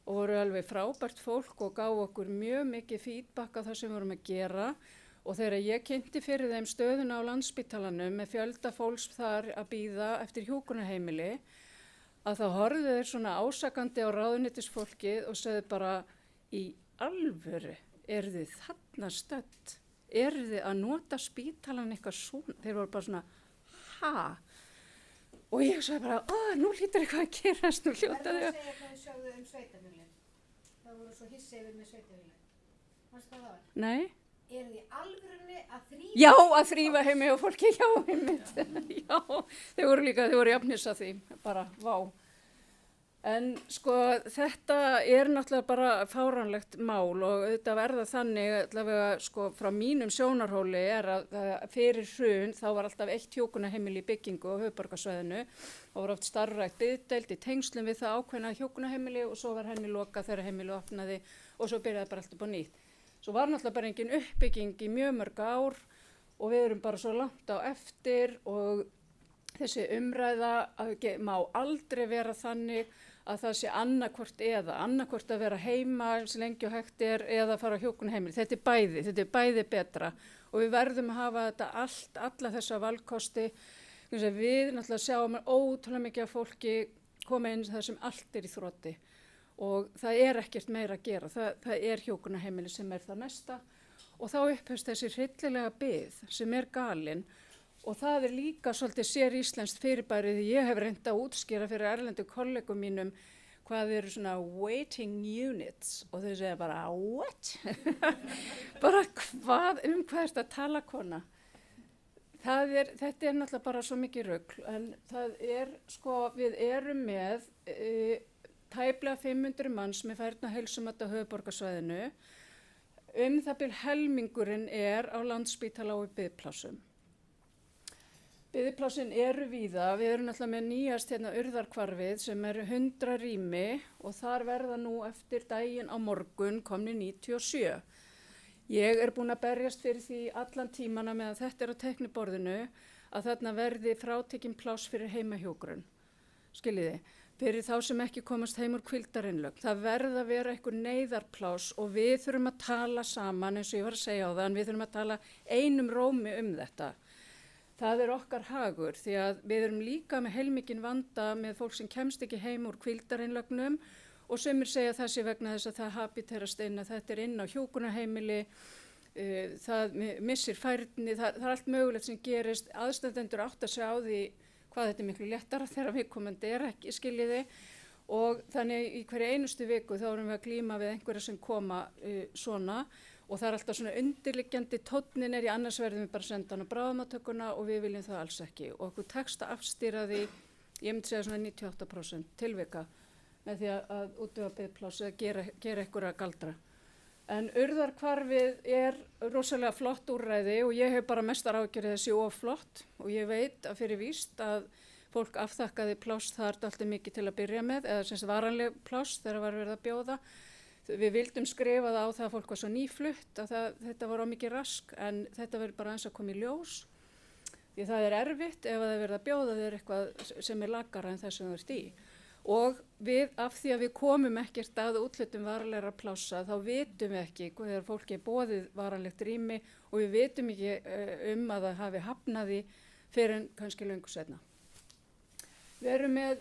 og voru alveg frábært fólk og gáfu okkur mjög mikið feedback á það sem við vorum að gera. Og þegar ég kynnti fyrir þeim stöðuna á Landspítalanum með fjölda fólks þar að bíða eftir hjúkrunarheimili, að þá horfðu þeir svona ásakandi á ráðuneytisfólkið og sögðu bara í alvöru, eru þið þarna stödd? Eru þið að nota spítalan eitthvað svona? Þeir voru bara svona, ha? Og ég sagði bara, nú hlýtur eitthvað að gerast, nú hljóta þau. Verður að segja hvað þið sjáðu sveitafélagin. Það voru svo hissa yfir með sveitafélagin. Varstu hvað það var? Nei. Eru þið alvörunni að þrýfa? Já, að þrýfa heimi og fólki, já, einmitt. Já, þau voru jafnis að því, bara, vá. En sko þetta náttúrulega bara fáránlegt mál og þetta verða þannig, allavega sko frá mínum sjónarhóli að fyrir hrun þá var alltaf 1 hjúkrunarheimili í byggingu á höfuðborgarsvæðinu og var oft starfrækt biðdeild í tengslum við það ákveðna hjúkrunarheimili og svo var henni lokað þegar heimili opnaði og svo byrjaði bara allt upp á nýtt. Svo var náttúrulega bara engin uppbygging í mjög mörg ár og við erum bara svo langt á eftir og þessi umræða má aldrei vera þannig að það sé annarkvort að vera heima sem lengi og hægt eða fara á hjúkrunarheimili. Þetta er bæði betra og við verðum að hafa þetta alla þessa valkosti. Við náttúrulega sjáum ótrúlega mikið af fólki koma inn þar sem allt í þroti og það ekkert meira að gera. Það hjúkrunarheimili sem það næsta og þá upphefst þessi hryllilega bið sem galin. Og það líka svolítið sér íslenskt fyrirbæri því ég hef reynt að útskýra fyrir erlendu kollegum mínum hvað eru svona waiting units og þau segja bara what? Bara hvað þetta að tala kona? Þetta náttúrulega bara svo mikið rugl en það sko við erum með tæplega 500 manns með færni og heilsumat á höfuðborgarsvæðinu. Það bil helmingurinn á Landspítala og í biðplássum. Biðplássin eru víða, við erum náttúrulega með nýjast Urðarhvarfið sem 100 rými og þar verða nú eftir daginn á morgun komni 97. Ég búin að berjast fyrir því allan tímana meðan þetta á teikniborðinu að þarna verði frátekinn pláss fyrir heimahjúkrun. Skiljiði, fyrir þá sem ekki komast heim úr hvíldarinnlögn. Það verða að vera einhver neyðarpláss og við þurfum að tala saman eins og ég var að segja á það, en við þurfum að tala einum rómi þetta. Það okkar hagur því að við erum líka með heilmikinn vanda með fólk sem kemst ekki heim úr hvíldarinnlögnum og sumir segja það sé vegna þess að það habiterast inn að þetta inn á hjúkrunarheimili, það missir færni, það allt mögulegt sem gerist, aðstandendur átta sig á því hvað þetta miklu léttara þegar viðkomandi ekki skiljiði og þannig í hverju einustu viku þá erum við að glíma við einhverja sem koma svona og það alltaf svona undirliggjandi tónnin í annars verðum við bara að senda hann á bráðamóttökuna og við viljum það alls ekki og okkur tekst að afstýra því, ég myndi segja svona 98% tilvika með því að útvega biðpláss eða gera einhverja galdra. En Urðarhvarfið rosalega flott úrræði og ég hef bara mestar ágjörðið þessi flott og ég veit að fyrir víst að fólk afþakkaði pláss þar alltaf mikið til að byrja með eða sem varanleg pláss þegar var verið að bjóða. Við vildum skrifa það á það að fólk var svo nýflutt að þetta var mikið rask en þetta verður bara eins að koma í ljós. Því það erfitt ef það verður að bjóða þér eitthvað sem lagara en þess sem þú ert í. Og við, af því að við komum ekkert að útlutum varanlegra plássa, þá vitum við ekki þegar fólki er boðið varanlegt rými og við vitum ekki að það hafi hafnað því fyrir en kannski löngu seinna. Við erum með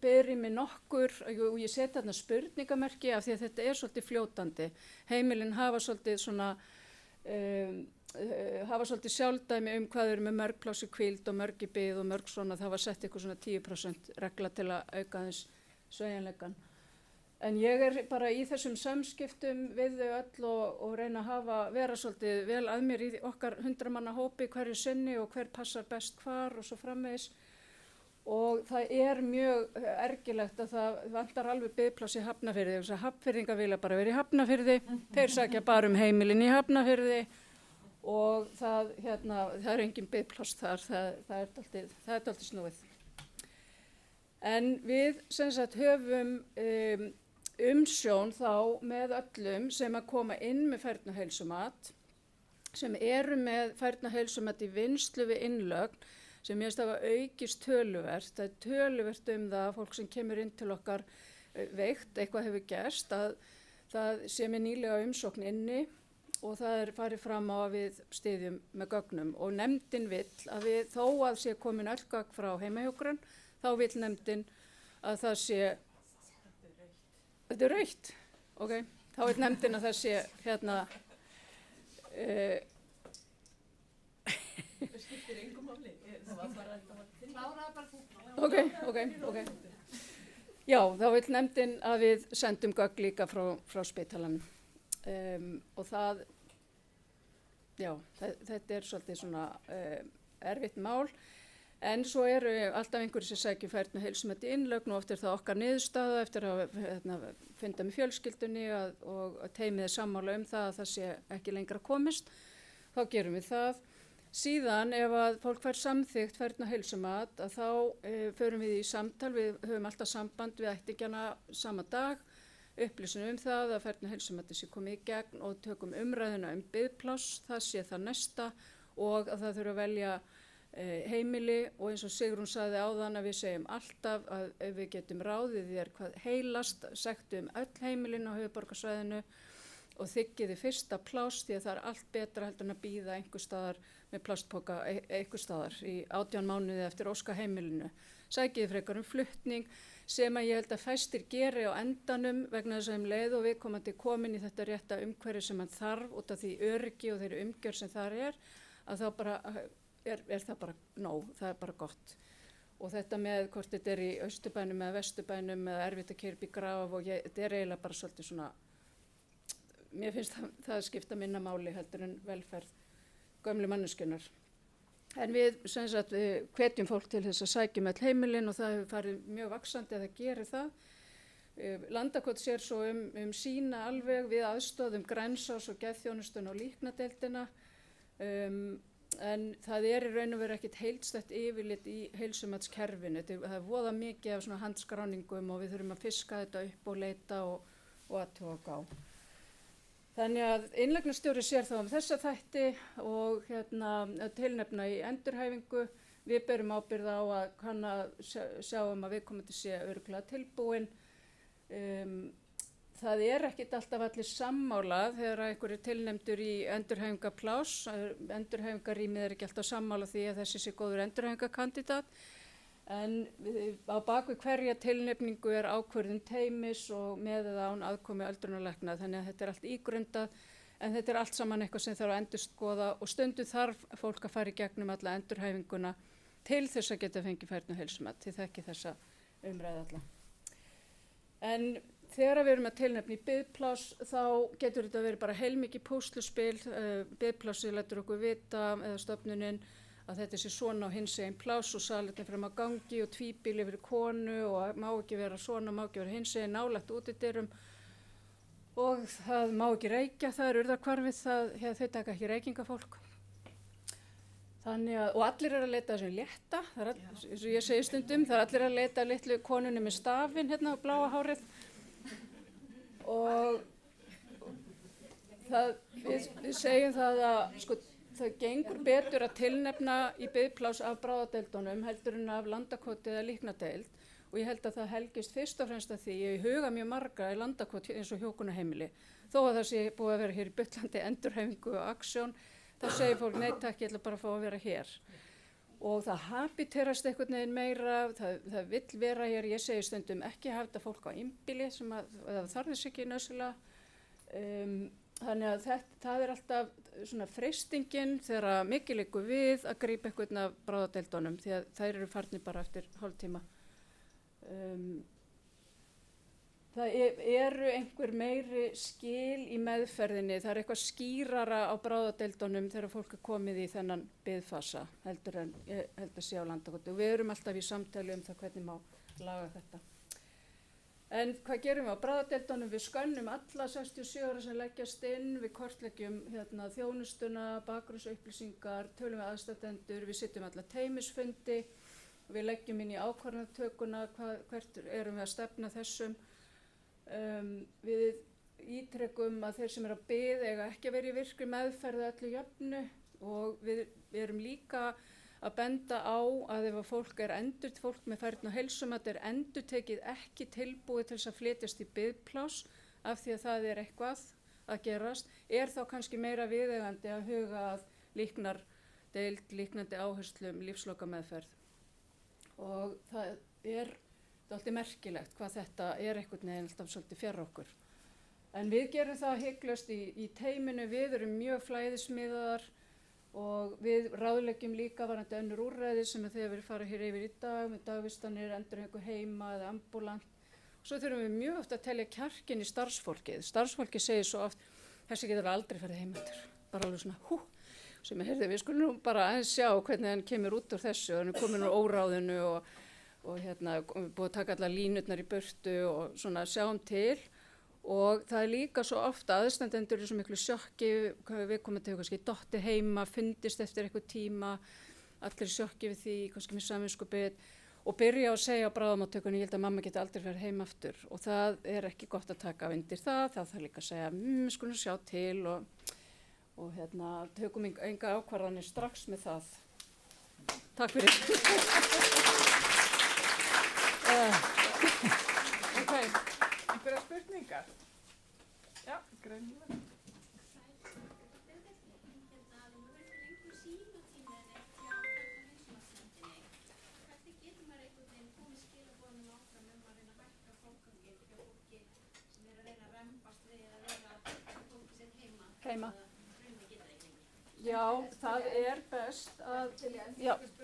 biðrými nokkur og ég seti þarna spurningamerki af því að þetta er svolítið fljótandi. Heimilin hafa svolítið svona hafa svolítið sjálfdæmi hvað eru með mörg pláss í hvíld og mörg í bið og mörg svona, það var sett eitthvað svona 10% regla til að auka aðeins sveigjanleikann. En ég er bara í þessum samskiptum við þau öll og reyna að vera svolítið vel að mér í okkar 100 manna hópi hverju sinni og hver passar best hvar og svo framvegis. Og það er mjög ergilegt að það vantar alveg biðpláss í Hafnarfirði. Hafnfirðingar vilja bara vera í Hafnarfirði, þeir sækja bara heimilin í Hafnarfirði og það er engin biðpláss þar, það er dálítið snúið. En við sem sagt höfum umsjón þá með öllum sem að koma inn með færni og heilsumat, sem eru með færni og heilsumat í vinnslu við innlögn, sem ég veist að hafa aukist töluvert. Það er töluvert það að fólk sem kemur inn til okkar veikt, eitthvað hefur gerst, að það sé með nýlega umsókn inni og það er farið fram á að við styðjum með gögnum. Og nefndin vill að við, þó að sé komin öll gögn frá heimahjúkrun, þá vill nefndin að það sé, þetta er rautt, ok, þá vill nefndin að það sé Það skiptir engum máli. Það var bara kláraði bara þú. Ok. Já, þá vill nefndin að við sendum gögn líka frá spítalanum. Og það, já, þetta er svolítið svona erfitt mál. En svo eru alltaf einhverjir sem sækja færni og heilsumat í innlögn og oft er það okkar niðurstaða eftir að funda með fjölskyldunni og teymið er sammála það að það sé ekki lengra komist. Þá gerum við það. Síðan ef að fólk fær samþykkt færni og heilsumat að þá förum við í samtal, við höfum alltaf samband við ættingjana sama dag, upplýsum það að færni og heilsumati sé komið í gegn og tökum umræðuna biðpláss, það sé það næsta og að það þurfa að velja heimili og eins og Sigrún sagði áðan að við segjum alltaf að ef við getum ráðið þér hvað heilast, sektum öll heimilin á höfuðborgarsvæðinu og þiggið þið fyrsta pláss því að það er allt betra heldur en að bíða einhver staðar með plastpoka einhver staðar í 18 mánuði eftir óska heimilinu. Sækið frekar flutning sem að ég held að fæstir geri á endanum vegna þess að leið og viðkomandi komin í þetta rétta umhverfi sem hann þarf út af því öryggi og þeirri umgjörð sem þar að þá bara er það bara nóg, það er bara gott. Og þetta með hvort þetta er í Austurbænum eða Vesturbænum eða erfitt að keyra upp í graf og þetta er eiginlega bara svolítið svona, mér finnst það skipta minna máli heldur en velferð gömlu manneskjunnar. En við hvetjum fólk til þess að sækja með heimilin og það hefur farið mjög vaxandi að það gerir það. Landakot sér svo sína alveg við aðstoðum Grænsás og geðþjónustuna og líknadeildina. En það er í raun og veru ekkert heildstætt yfirlit í heilsumatskerfinu. Það er voða mikið af svona handskráningum og við þurfum að fiska þetta upp og leita og athuga á. Þannig að innlagnarstjóri sér þá þessa þætti og tilnefna í endurhæfingu. Við berum ábyrgð á að kanna sjá að viðkomandi sé örugglega tilbúin. Það er ekkert alltaf allir sammála þegar einhver er tilnefndur í endurhæfingarpláss. Endurhæfingarrýmið er ekki alltaf sammála því að þessi sé góður endurhæfingarkandidat. En á bakvið hverja tilnefningu er ákvörðun teymis og með eða án aðkomu öldrunarlækna. Þannig að þetta er allt ígrundað en þetta er allt saman eitthvað sem þarf að endurskoða og stundum þarf fólk að fara í gegnum alla endurhæfinguna til þess að geta fengið færni og heilsumat. Þið þekki þessa umræðu alla. En þegar við erum að tilnefna í biðpláss þá getur þetta verið bara heilmikið púsluspil. Biðplássið lætur okkur vita eða stofnunin að þetta sé svona á hinsegin pláss og salerni fram á gangi og tvíbíli fyrir konu og má ekki vera svona, má ekki vera hinsegin nálægt útidyrum og það má ekki reykja, það er urðarhvarfið, þau taka ekki reykingafólk. Þannig að, og allir er að leita þessum létta, eins og ég segi stundum, það er allir að leita litlu konunni með stafinn hérna á bláa hárið og við segjum það að sko, það gengur betur að tilnefna í biðpláss af bráðadeildunum heldur en af landakoti eða líknadeild og ég held að það helgist fyrst og fremst að því ég huga mjög marga í Landakot eins og hjókunarheimili. Þó að það sé búið að vera hér í bullandi endurhæfingu og aksjón, þá segir fólk nei takk, ég ætla bara að fá að vera hér. Og það habiterast einhvern veginn meira, það vill vera hér, ég segi stundum ekki hafa þetta fólk á innbýli sem að það þarf þess ekki nauðsynlega. Þannig að það er alltaf svona freistingin þegar mikið liggur við að grípa einhvern af bráðadeildunum því að þær eru farnir bara eftir hálftíma. Það eru einhver meiri skil í meðferðinni, það er eitthvað skýrara á bráðadeildunum þegar fólk er komið í þennan biðfasa heldur en ég held að sé á Landakoti. Og við erum alltaf í samtali það hvernig má laga þetta. En hvað gerum við á bráðadeildunum? Við skönnum alla 67 ára sem leggjast inn, við kortleggjum þjónustuna, bakgrunnsupplýsingar, tölum við aðstandendur, við sitjum alla teymisfundi, við leggjum inn í ákvarðanatökuna, hvert erum við að stefna þessum. Við ítrekum að þeir sem eru að bið eiga ekki að vera í virkri meðferð öllu jöfnu og við erum líka að benda á að ef að fólk með færni og heilsumat er endurtekið ekki tilbúið til þess að flytjast í biðpláss af því að það er eitthvað að gerast, er þá kannski meira viðeigandi að huga að líknandi áherslum lífslokameðferð. Og það er alltaf merkilegt hvað þetta er einhvern veginn alltaf svolítið fjarr okkur. En við gerum það hygglust í teyminu, við erum mjög flæðismiðaðar og við ráðleggjum líka varandi önnur úrræði sem þegar við fara hér yfir í dag með dagvistanir, endurhæfingu heima eða ambulant. Svo þurfum við mjög oft að telja kjarkinn í starfsfólkið. Starfsfólkið segir svo oft, þessi getur aldrei farið heimaftur. Bara alveg svona, sem við skulum nú bara aðeins sjá hvernig hann kemur út úr þessu. Hann er komin úr óráðinu og búið að taka allar línurnar í burtu og svona sjáum til. Og það er líka svo ofta aðstandendur í svo miklu sjokki, við komum til kannski dottið heima, fundist eftir eitthvað tíma, allir sjokki við því, kannski með samvinskupið og byrja að segja á bráðamóttökunni, ég held að mamma geti aldrei farið heim aftur og það er ekki gott að taka undir það, þá þarf líka að segja, skulum sjá til og tökum enga ákvarðanir strax með það. Takk fyrir. Okay. Einhverja spurningar? Já, greinilega. Heima. Já, það er best að,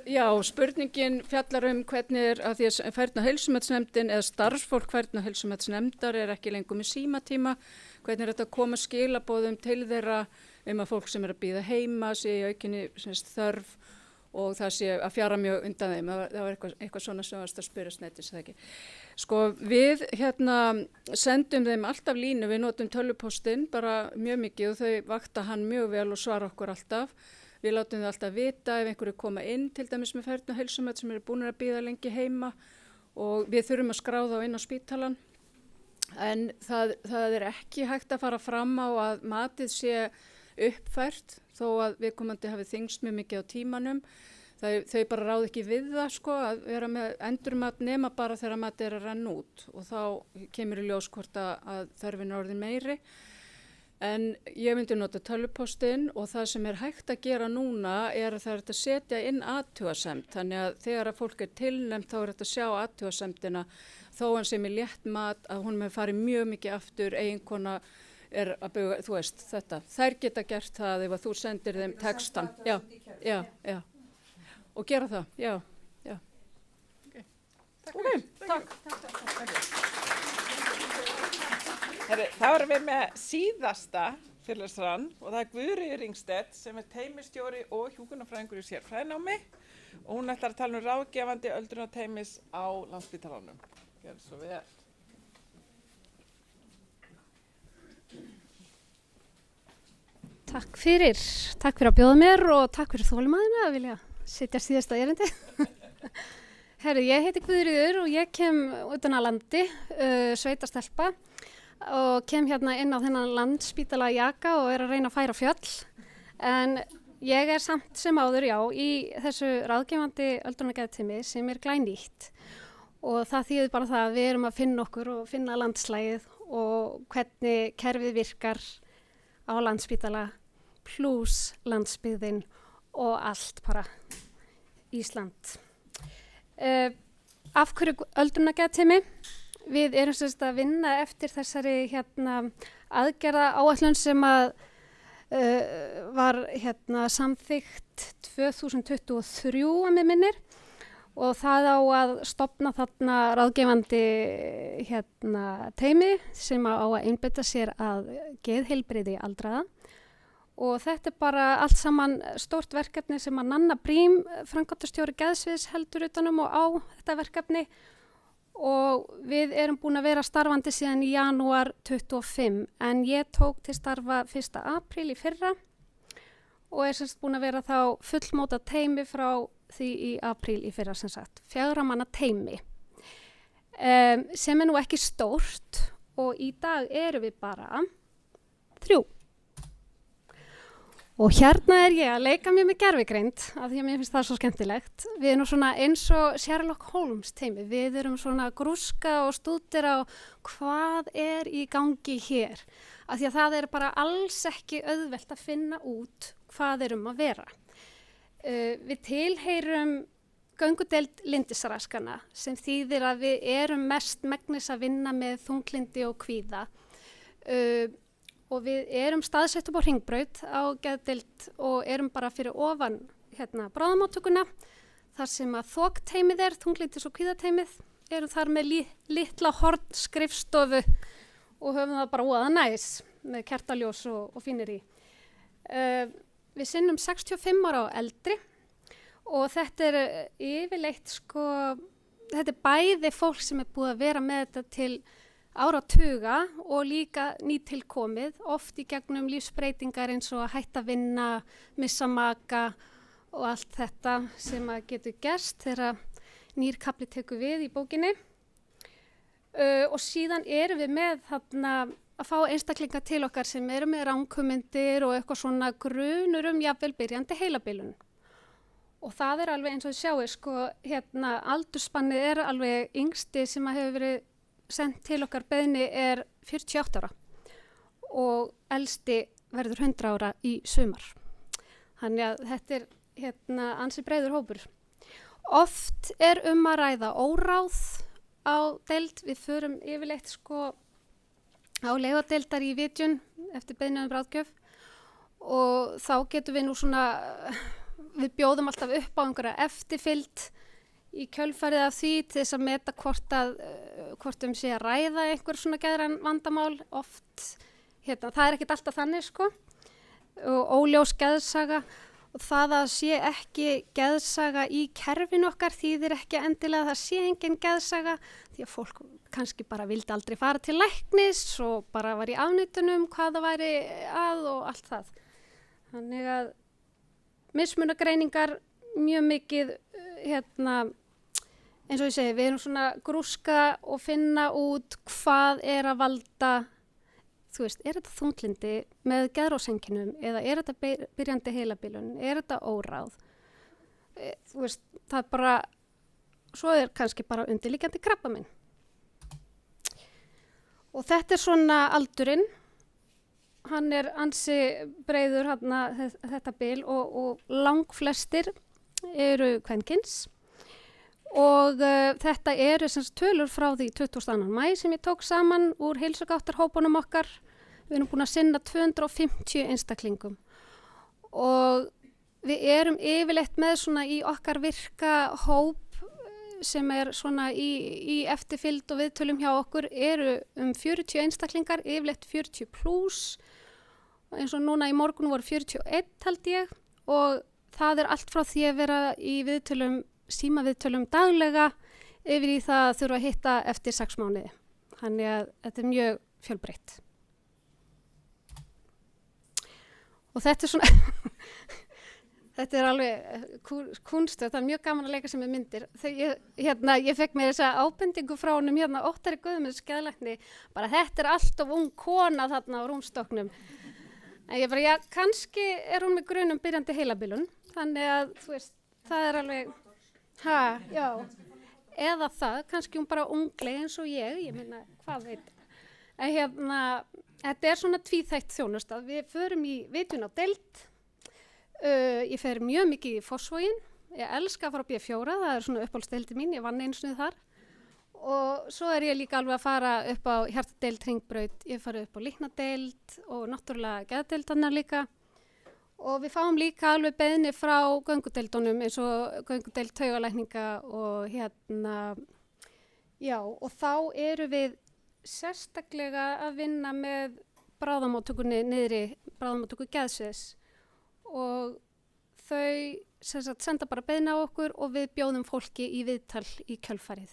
já, spurningin fjallar hvernig að því að færni- og heilsumatsnefndin eða starfsfólk færni- og heilsumatsnefndar er ekki lengur með símatíma, hvernig er þetta að koma skilaboðum til þeirra að fólk sem er að bíða heima sé í aukinni þörf og það sé að fjara mjög undan þeim, það var eitthvað svona sem varst að spyrja snettis, það ekki. Sko við sendum þeim alltaf línu, við notum tölvupóstinn bara mjög mikið og þau vakta hann mjög vel og svara okkur alltaf. Við látum þau alltaf vita ef einhverju koma inn, til dæmis með færni- og heilsumat sem eru búin að bíða lengi heima og við þurfum að skrá þá inn á spítalan. En það er ekki hægt að fara fram á að matið sé uppfært þó að viðkomandi hafi þyngst mjög mikið á tímanum. Þau bara ráð ekki við það sko, að vera með endurmat nema bara þegar matið er að renna út og þá kemur í ljós hvort að þörfin er orðin meiri. En ég myndi nota tölvupóstinn og það sem er hægt að gera núna er að það er að setja inn athugasemd. Þannig að þegar að fólk er tilnefnt þá er þetta að sjá athugasemdina þó hann sem er létt mat að hún með farið mjög mikið aftur, eiginkona er að byggja, þú veist þetta. Þær geta gert það ef að þú sendir þeim textan. Já. Og gera það, já. Okay. Takk. Þá erum við með síðasta fyrirlesran og það er Guðríður Ringstedt sem er teymistjóri og hjúkrunarfræðingur í sérfræðinámi og hún ætlar að tala ráðgefandi öldrunarteymis á Landspítalanum. Gjörðu svo vel. Takk fyrir að bjóða mér og takk fyrir þolinmæðina að vilja sitja síðasta erindi. Herri, ég heiti Guðríður og ég kem utan að landi, sveitastelpa og kem hérna inn á þennan Landspítala Jaka og er að reyna að færa fjöll. En ég er samt sem áður, já, í þessu ráðgefandi öldrunargeðteymi sem er glænýtt. og það þýðir bara það að við erum að finna okkur og finna landslægið og hvernig kerfið virkar á Landspítala pluss landsbyggðin og allt bara Ísland. Af hverju öldrunargeðteymi? Við erum sem sagt að vinna eftir þessari aðgerða áætlun sem að var samþykkt 2023 að mig minnir og það á að stofna þarna ráðgefandi teymi sem á að einbeita sér að geðheilbrigði aldraða. Og þetta bara allt saman stórt verkefni sem að Nanna Brím, framkvæmdastjóri geðsviðs, heldur utanum og á þetta verkefni og við erum búin að vera starfandi síðan í janúar 25 en ég tók til starfa 1. apríl í fyrra og er semst búin að vera þá fullmóta teymi frá því í apríl í fyrra sem sagt, 4 manna teymi sem er nú ekki stórt og í dag erum við bara 3. Og hérna er ég að leika mér með gervigreind af því að mér finnst það svo skemmtilegt. Við erum svona eins og Sherlock Holmes teymi. Við erum svona grúska og stúdera og hvað er í gangi hér. Af því að það er bara alls ekki auðvelt að finna út hvað er að vera. Við tilheyrum göngudeild lyndisraskana sem þýðir að við erum mest megnis að vinna með þunglyndi og kvíða. Og við erum staðsett upp á Hringbraut á geðdeild og erum bara fyrir ofan bráðamóttökuna þar sem að þokteymið þunglyndis- og kvíðateymið, erum þar með litla horn skrifstofu og höfum það bara óaða næs með kertaljós og fínir í. Við sinnum 65 ára og eldri og þetta er yfirleitt þetta er bæði fólk sem er búið að vera með þetta til áratuga og líka nýtilkomið, oft í gegnum lífsbreytingar eins og að hætta að vinna, missa maka og allt þetta sem að getur gerst þegar nýr kafli tekur við í bókinni. Og síðan erum við með að fá einstaklinga til okkar sem eru með ranghugmyndir og eitthvað svona grunur jafnvel byrjandi heilabilun. Og það er alveg eins og þið sjáið, aldurspannið er alveg yngsti sem að hefur verið sendt til okkar beiðni er 48 ára og elsti verður 100 ára í sumar. Þannig að þetta er ansi breiður hópur. Oft er að ræða óráð á deild. Við förum yfirleitt á legadeildar í vitjun eftir beiðni ráðgjöf og þá getum við nú við bjóðum alltaf upp á einhverja eftirfylgd í kjölfarið af því til þess að meta hvort sé að ræða einhver svona geðræn vandamál oft, það er ekkert alltaf þannig og óljós geðsaga og það að sé ekki geðsaga í kerfinu okkar þýðir ekki endilega að það sé engin geðsaga því að fólk kannski bara vildi aldrei fara til læknis og bara var í afneitunum hvað það væri að og allt það. Þannig að mismunagreiningar mjög mikið eins og ég segi, við erum svona grúska og finna út hvað er að valda, er þetta þunglyndi með geðrófseinkenum eða er þetta byrjandi heilabilun, er þetta óráð, það bara, svo er kannski bara undirliggjandi krabbamein. Og þetta er svona aldurinn, hann er ansi breiður þetta bil og langflestir eru kvenkyns. Og þetta eru tölur frá því 22. maí sem ég tók saman úr heilsugáttarhópunum okkar. Við erum búin að sinna 250 einstaklingum og við erum yfirleitt með í okkar virka hóp sem er í eftirfylgd og viðtölum hjá okkur eru 40 einstaklingar, yfirleitt 40 plus. Eins og núna í morgun voru 41 held ég og það er allt frá því að vera í símaviðtölum daglega yfir í það að þurfa að hitta eftir 6 mánuði. Þannig að þetta er mjög fjölbreytt. Og þetta er þetta er alveg kunst, það er mjög gaman að leika sem með myndir. Ég fekk mér þessa ábendingu frá honum Óttari Guðmunds geðlækni, bara þetta er alltof ung kona þarna á rúmstokknum. En ég bara, kannski er hún með grunum byrjandi heilabilun, þannig að það er alveg, eða það, kannski hún bara ungleg eins og ég meina, hvað veit. En þetta er svona tvíþætt þjónusta. Við förum í vitjun á deild, ég fer mjög mikið í Fossvoginn, ég elska að fara á B4, það er svona uppáhaldsdeildi mín, ég vann einu sinni þar. Og svo er ég líka alveg að fara upp á hjartadeild, hringbraut, ég fara upp á líknadeild og náttúrulega geðdeildarnar líka. Og við fáum líka alveg beiðni frá göngudeildunum eins og göngudeild taugalækninga og já, og þá eru við sérstaklega að vinna með bráðamóttökunni niðri, bráðamóttöku geðsviðs og þau senda bara beiðni á okkur og við bjóðum fólki í viðtal í kjölfarið.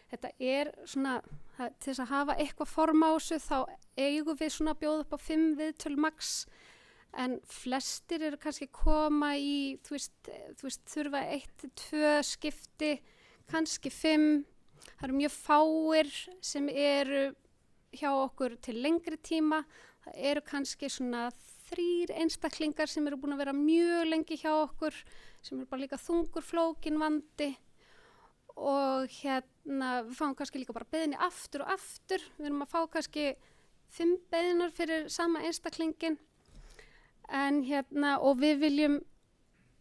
Þetta er svona, til þess að hafa eitthvað form á þessu, þá eigum við svona að bjóða upp á 5 viðtöl max, en flestir eru kannski koma í, þú veist, þurfa 1-2 skipti, kannski 5. Það eru mjög fáir sem eru hjá okkur til lengri tíma. Það eru kannski svona 3 einstaklingar sem eru búin að vera mjög lengi hjá okkur, sem eru bara líka þungur flókin vandi. Og við fáum kannski líka bara beiðni aftur og aftur. Við erum að fá kannski 5 beiðnar fyrir sama einstaklingin. En og við viljum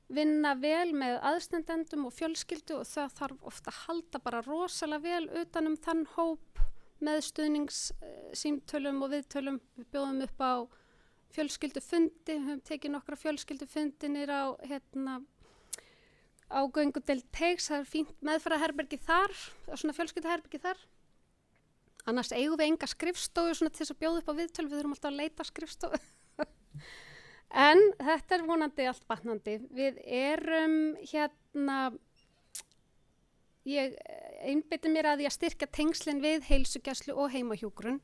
vinna vel með aðstandendum og fjölskyldu og það þarf ofta að halda bara rosalega vel utan þann hóp með stuðningssímtölum og viðtölum. Við bjóðum upp á fjölskyldufundi, við höfum tekið nokkra fjölskyldufundi niður á göngudeild Teigs, það er fínt meðferðarherbergi þar, svona fjölskylduherbergi þar. Annars eigum við enga skrifstofu svona til þess að bjóða upp á viðtöl, við þurfum alltaf að leita skrifstofu. En þetta er vonandi allt batnandi. Við erum ég einbeiti mér að því að styrkja tengslin við heilsugæslu og heimahjúkrun,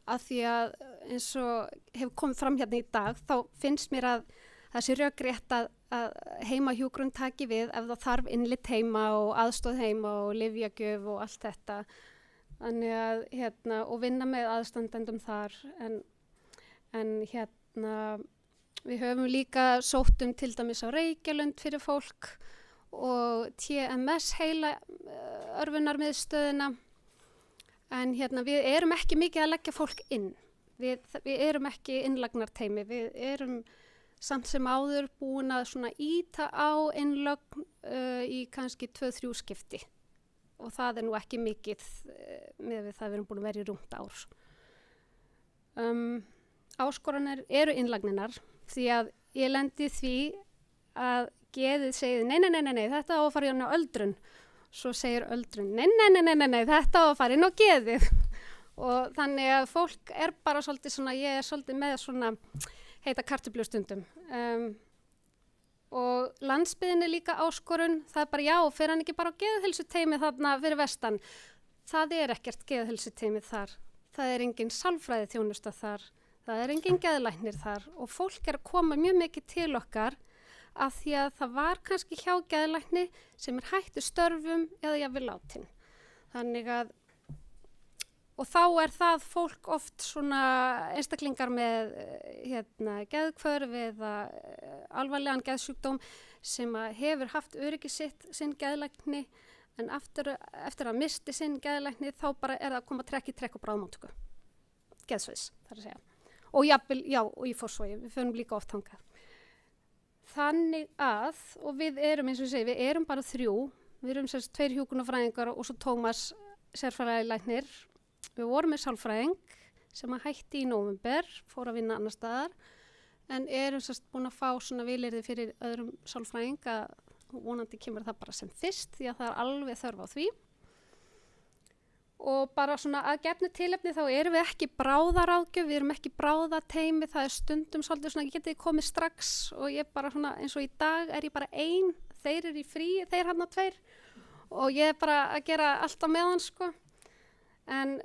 af því að eins og hefur komið fram í dag, þá finnst mér að það sé rökrétt að heimahjúkrun taki við ef það þarf innlit heima og aðstoð heima og lyfjagjöf og allt þetta. Þannig að, og vinna með aðstandendum þar, en við höfum líka sótt til dæmis á Reykjalund fyrir fólk og TMS heila örfunarmiðstöðina. En við erum ekki mikið að leggja fólk inn. Við erum ekki innlagnarteymi. Við erum samt sem áður búin að svona íta á innlögn í kannski 2-3 skipti. Og það er nú ekki mikið með við það við erum búin að vera í rúmt ár. Áskoranir eru innlagninar því að ég lendi því að geðið segir nei, þetta á að fara inn á öldrun. Svo segir öldrun nei, þetta á að fara inn á geðið. Og þannig að fólk er bara svolítið svona, ég er svolítið með svona heita kartöflustundum. Og landsbyggðin er líka áskorun, það er bara já, fer hann ekki bara á geðheilsuteymi þarna fyrir vestan. Það er ekkert geðheilsuteymi þar, það er engin sálfræði þjónusta þar, það er engin geðlæknir þar og fólk er að koma mjög mikið til okkar af því að það var kannski hjá geðlækni sem er hættu störfum eða jafnvel látin. Þannig að og þá er það fólk oft svona einstaklingar með geðhvörf eða alvarlegan geðsjúkdóm sem hefur haft öryggi sinn geðlækni en eftir að misti sinn geðlækni þá bara er það að koma trekk í trekk og bráðmóttöku. Geðsviðs, þar að segja. Og jafnvel, já, og í Fossvogi, við förum líka oft þangað. Þannig að, og við erum eins og ég segi, við erum bara 3, við erum 2 hjúkrunarfræðingar og svo Tómas sérfræðilæknir. Við vorum með sálfræðing sem hætti í nóvember, fór að vinna annar staðar, en erum búin að fá svona vilyrði fyrir öðrum sálfræðing að vonandi kemur það bara sem fyrst því að það er alveg þörf á því. Og bara svona að gefnu tilefni þá erum við ekki bráðaráðgjöf, við erum ekki bráðateymi, það er stundum svolítið svona, getið komið strax og ég bara svona eins og í dag er ég bara 1, þeir eru í frí, þeir hann á 2 og ég er bara að gera allt á meðan sko. En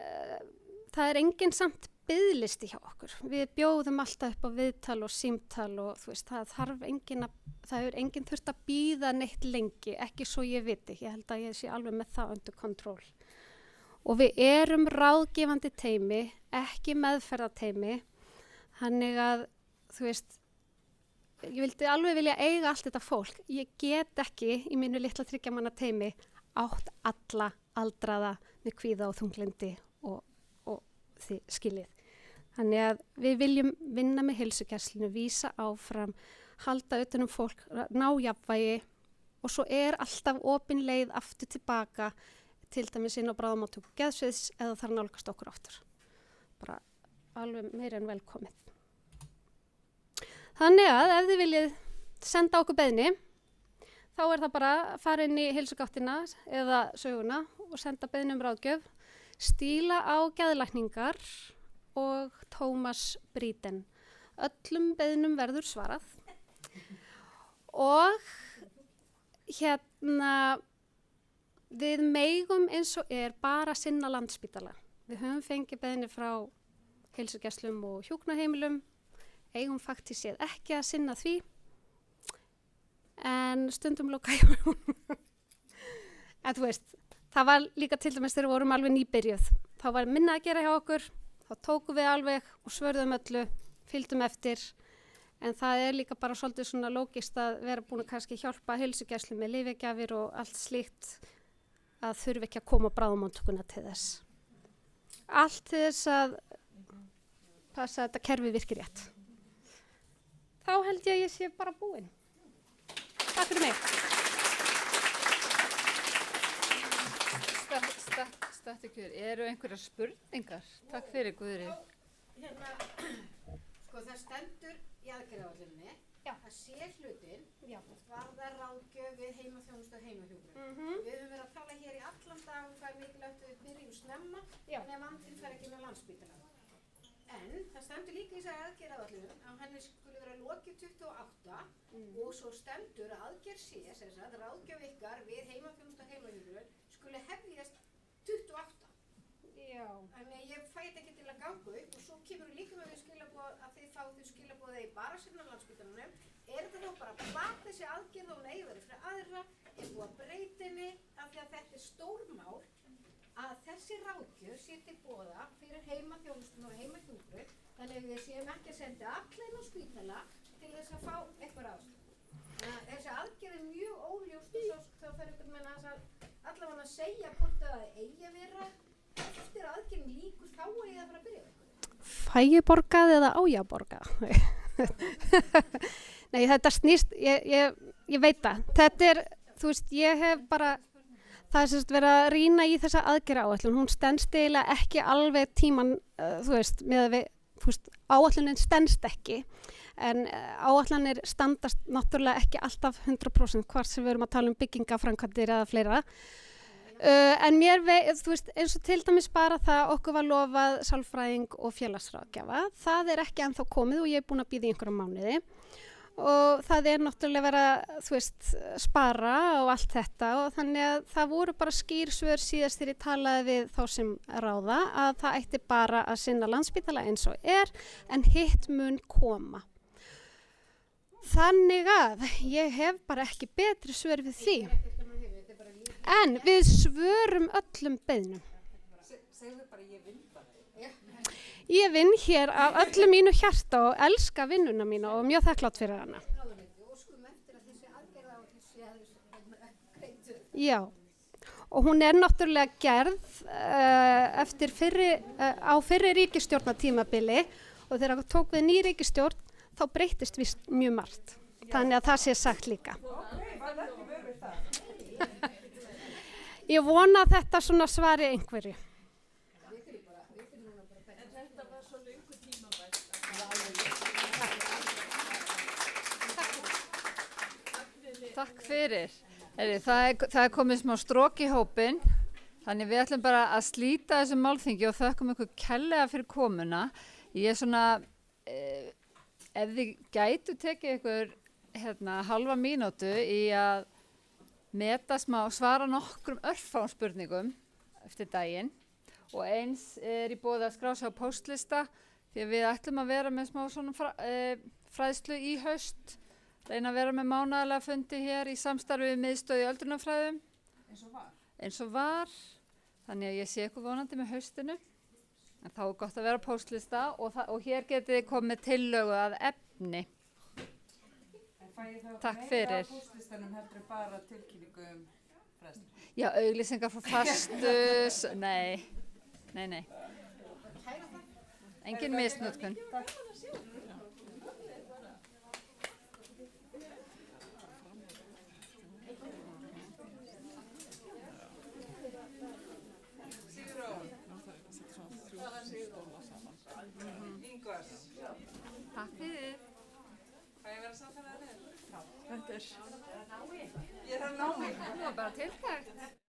það er engin samt biðlisti hjá okkur. Við bjóðum alltaf upp á viðtal og símtal og þú veist, það hefur engin þurft að bíða neitt lengi, ekki svo ég viti. Ég held að ég sé alveg með það undir kontról. Og við erum ráðgefandi teymi, ekki meðferðateymi, þannig að þú veist, ég vildi alveg vilja eiga allt þetta fólk. Ég get ekki í mínu litla 3 manna teymi átt alla aldraða með kvíða og þunglyndi og þið skiljið. Þannig að við viljum vinna með heilsugæslunni, vísa áfram, halda utan fólk, ná jafnvægi og svo alltaf opin leið aftur tilbaka, til dæmis inn á bráðamóttöku geðsviðs eða þar nálgast okkur aftur. Bara alveg meira en velkomið. Þannig að ef þið viljið senda okkur beiðni, þá það bara að fara inn í heilsugáttina eða söguna og senda beiðni ráðgjöf, stíla á geðlækningar og Tómas Bríten. Öllum beiðnum verður svarað. Og við megum eins og bara sinna Landspítala. Við höfum fengið beiðni frá heilsugæslum og hjúkrunarheimilum, eigum faktískt séð ekki að sinna því, en stundum loka ég hún. En þú veist, það var líka til dæmis þegar við vorum alveg nýbyrjuð. Þá var minna að gera hjá okkur, þá tókum við alveg og svörðum öllu, fylgdum eftir, en það líka bara svolítið svona lógist að vera búin að kannski hjálpa heilsugæslu með lyfjagjafir og allt slíkt að þurfi ekki að koma á bráðamóttökuna til þess. Allt til þess að passa að þetta kerfi virkir rétt. Þá held ég að ég sé bara búin. Takk fyrir mig. Stattikjör, eru einhverjar spurningar? Takk fyrir, Guðri. Sko það stendur í aðgerðaáætluninni að sé hlutinn varðar ráðgjöf við heimaþjónustu og heimahjúkrun. Við höfum verið að tala hér í allan dag það mikilvægt að við byrjum snemma en ef vandinn fer ekki með Landspítalann. En það stendur líka í þessari aðgerðaáætlun að henni skuli vera lokið 28 og svo stendur að aðgerð sé, sem sagt, ráðgjöf ykkar við heimaþjónustu og heimahjúkrun skuli hefjast 28. Já. Þannig ég fæ þetta ekki til að ganga upp og svo kemur líka með skilaboð að þið fáðu skilaboðið í bara sinna Landspítalanum. Þetta þá bara bak þessi aðgerð og hún verið fyrir aðra, búið að breyta henni af því að þetta stórmál að þessi ráðgjöf sé til boða fyrir heimaþjónustuna og heimahjúkrun, þannig að við séum ekki að senda allir á spítala til þess að fá eitthvað aðstoð. Þessi aðgerð mjög óljóst og þá fer einhvern veginn að allavega að segja hvort það eigi að vera eftir aðgerðin líkur þá ég að fara að byrja eitthvað. Fæ ég borgað eða á ég að borga? Nei, þetta snýst, ég veit það. Þetta þú veist, ég hef bara, það sérst verið að rýna í þessa aðgerðaáætlun. Hún stenst eiginlega ekki alveg tíman, þú veist, með við, þú veist, áætlunin stenst ekki. En áætlanir standast náttúrulega ekki alltaf 100% hvort sem við erum að tala um byggingaframkvæmdir eða fleira. En mér þú veist, eins og til dæmis bara það okkur var lofað sálfræðing og félagsráðgjafa. Það ekki ennþá komið og ég búin að bíða í einhverja mánuði. Og það náttúrulega verið að, þú veist, spara og allt þetta og þannig að það voru bara skýr svör síðast þegar ég talaði við þá sem ráða að það ætti bara að sinna Landspítala eins og en hitt mun koma. Þannig að ég hef bara ekki betri svör við því. En við svörum öllum beiðnum. Segðu bara ég vinn bara. Ég vinn hér af öllu mínu hjarta og elska vinnuna mína og mjög þakklátt fyrir hana. Já, og hún náttúrulega gerð eftir á fyrri ríkisstjórnartímabili og þegar það tók við ný ríkisstjórn þá breyttist vist mjög margt. Þannig að það sé sagt líka. Ég vona að þetta svona svari einhverju. Takk fyrir. Það komið smá strók í hópinn, þannig við ætlum bara að slíta þessu málþingi og þökkum ykkur kærlega fyrir komuna. Ég svona, ef þið gætu tekið ykkur halva mínútu í að meta smá, svara nokkrum örfáum spurningum eftir daginn og eins í boði að skrá sig á póstlista því að við ætlum að vera með smá svona fræðslu í haust, reyna að vera með mánaðarlega fundi hér í samstarfi við miðstöð í öldrunarfræðum eins og var, þannig að ég sé ykkur vonandi með haustinu en þá gott að vera á póstlista og hér getið þið komið tillögu að efni. Takk fyrir. Póstlistanum heldur bara tilkynningum Já, auglýsingar frá fastus, nei. Engin misnotkun. Ingvar. Takk fyrir. Hvað ég vera samfélagarnir? Þetta er... Ég er að námi. Það var bara tiltækt.